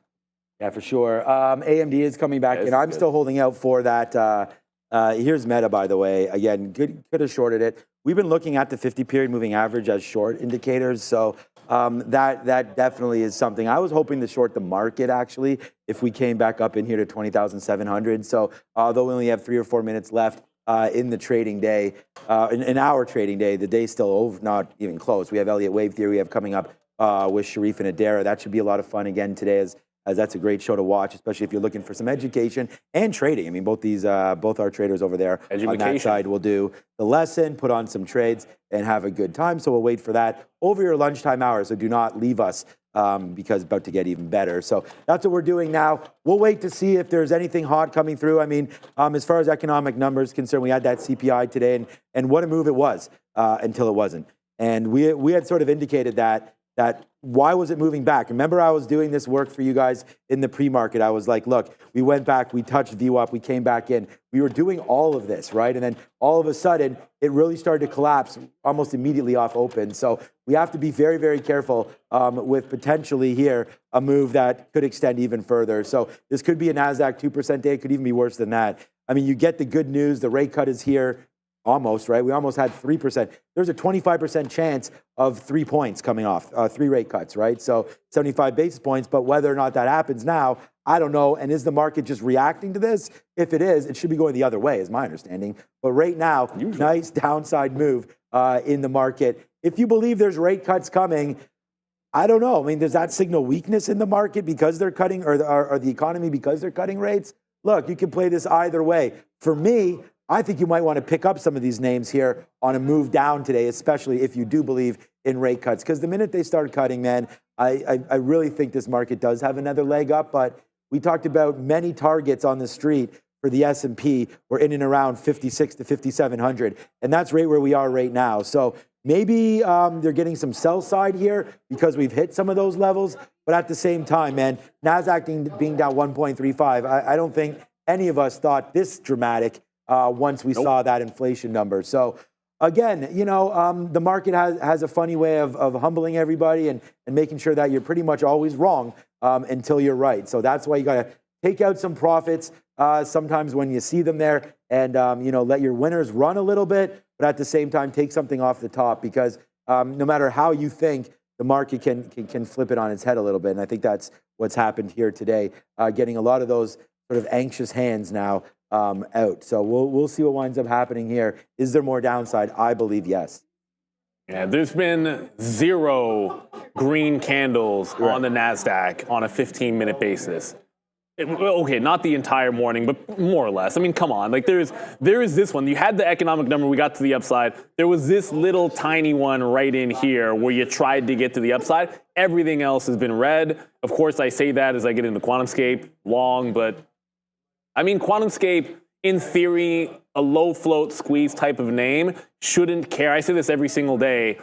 Yeah, for sure. AMD is coming back in. I'm still holding out for that. Here's Meta, by the way. Again, could have shorted it. We've been looking at the 50-period moving average as short indicators, so that definitely is something. I was hoping to short the market, actually, if we came back up in here to 20,700. So although we only have 3 or 4 minutes left in the trading day, in our trading day, the day's still over, not even close. We have Elliott Wave Theory we have coming up with Sharif and Adara. That should be a lot of fun again today, as that's a great show to watch, especially if you're looking for some education and trading. I mean, both our traders over there on that side will do the lesson, put on some trades, and have a good time. So we'll wait for that over your lunchtime hours. So do not leave us because it's about to get even better. So that's what we're doing now. We'll wait to see if there's anything hot coming through. I mean, as far as economic numbers concerned, we had that CPI today, and what a move it was until it wasn't. And we had sort of indicated that why was it moving back? Remember, I was doing this work for you guys in the pre-market. I was like, look, we went back, we touched VWAP, we came back in. We were doing all of this, right? And then all of a sudden, it really started to collapse almost immediately off open. So we have to be very, very careful with potentially here a move that could extend even further. So this could be a NASDAQ 2% day. It could even be worse than that. I mean, you get the good news. The rate cut is here. Almost, right? We almost had 3%. There's a 25% chance of 3 points coming off, 3 rate cuts, right? So 75 basis points, but whether or not that happens now, I don't know. And is the market just reacting to this? If it is, it should be going the other way, is my understanding. But right now, nice downside move in the market. If you believe there's rate cuts coming, I don't know. I mean, does that signal weakness in the market because they're cutting, or the economy because they're cutting rates? Look, you can play this either way. For me, I think you might want to pick up some of these names here on a move down today, especially if you do believe in rate cuts. Because the minute they start cutting, man, I really think this market does have another leg up, but we talked about many targets on the street for the S&P. We're in and around 56 to 5,700, and that's right where we are right now. So maybe they're getting some sell side here because we've hit some of those levels, but at the same time, man, NASDAQ being down 1.35, I don't think any of us thought this dramatic once we saw that inflation number. So again, you know, the market has a funny way of humbling everybody and making sure that you're pretty much always wrong until you're right. So that's why you got to take out some profits sometimes when you see them there and, you know, let your winners run a little bit, but at the same time, take something off the top because no matter how you think, the market can flip it on its head a little bit. And I think that's what's happened here today, getting a lot of those sort of anxious hands now out. So we'll see what winds up happening here. Is there more downside? I believe yes. Yeah, there's been 0 green candles on the NASDAQ on a 15-minute basis. Okay, not the entire morning, but more or less. I mean, come on. Like, there is this one. You had the economic number. We got to the upside. There was this little tiny one right in here where you tried to get to the upside. Everything else has been red. Of course, I say that as I get into QuantumScape long, but I mean, QuantumScape, in theory, a low float squeeze type of name, shouldn't care. I say this every single day.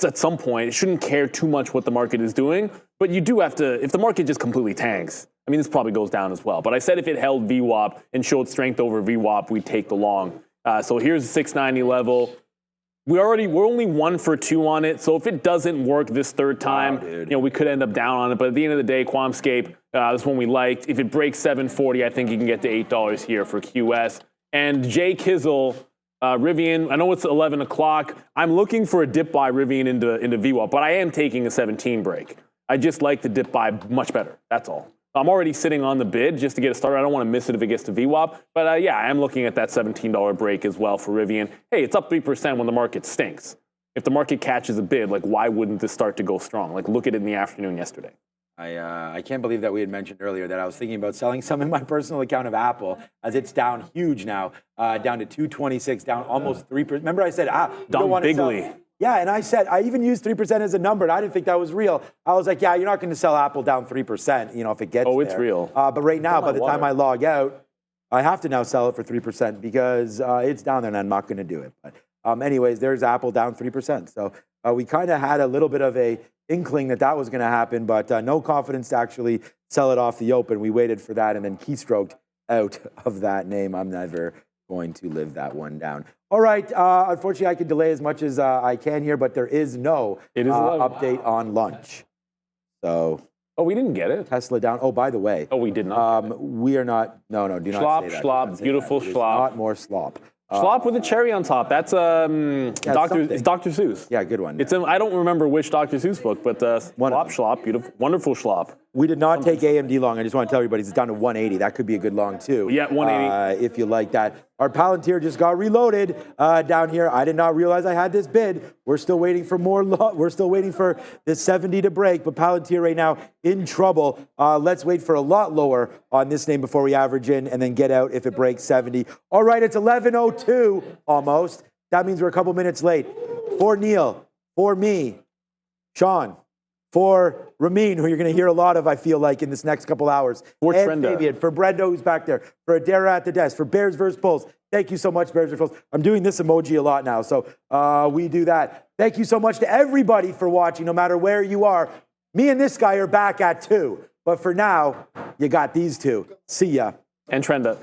At some point, it shouldn't care too much what the market is doing, but you do have to, if the market just completely tanks, I mean, this probably goes down as well. But I said if it held VWAP and showed strength over VWAP, we'd take the long. So here's the 690 level. We're only 1 for 2 on it. So if it doesn't work this third time, you know, we could end up down on it. But at the end of the day, QuantumScape, this one we liked. If it breaks 740, I think you can get to $8 here for QS. And Jay Kizzle, Rivian, I know it's 11 o'clock. I'm looking for a dip buy Rivian into VWAP, but I am taking a 17 break. I just like the dip buy much better. That's all. I'm already sitting on the bid just to get it started. I don't want to miss it if it gets to VWAP. But yeah, I am looking at that $17 break as well for Rivian. Hey, it's up 3% when the market stinks. If the market catches a bid, like, why wouldn't this start to go strong? Like, look at it in the afternoon yesterday. I can't believe that we had mentioned earlier that I was thinking about selling some in my personal account of Apple as it's down huge now, down to 226, down almost 3%. Remember I said, down bigly. Yeah, and I said, I even used 3% as a number, and I didn't think that was real. I was like, yeah, you're not going to sell Apple down 3%, you know, if it gets it's real. But right now, by the time I log out, I have to now sell it for 3% because it's down there, and I'm not going to do it. But anyways, there's Apple down 3%. So we kind of had a little bit of a inkling that was going to happen, but no confidence to actually sell it off the open. We waited for that and then keystroked out of that name. I'm never going to live that one down. All right. Unfortunately, I can delay as much as I can here, but there is no update on lunch. So. Oh, we didn't get it. Tesla down. Oh, by the way. Oh, we did not. We are not. No, do not say that. Slop, beautiful slop. Not more slop. Slop with a cherry on top. That's Dr. Seuss. Yeah, good one. It's I don't remember which Dr. Seuss book, but Slop, beautiful, wonderful Slop. We did not take AMD long. I just want to tell everybody it's down to 180. That could be a good long too. Yeah, 180. If you like that. Our Palantir just got reloaded down here. I did not realize I had this bid. We're still waiting for more. We're still waiting for this 70 to break. But Palantir right now in trouble. Let's wait for a lot lower on this name before we average in and then get out if it breaks 70. All right, it's 11:02 almost. That means we're a couple minutes late. For Neil, for me, Sean, for Ramin, who you're going to hear a lot of, I feel like, in this next couple hours. For and Trenda. Fabian, for Brendo, who's back there. For Adara at the desk. For Bears vs. Bulls. Thank you so much, Bears vs. Bulls. I'm doing this emoji a lot now, so we do that. Thank you so much to everybody for watching, no matter where you are. Me and this guy are back at 2. But for now, you got these two. See ya. And Trenda.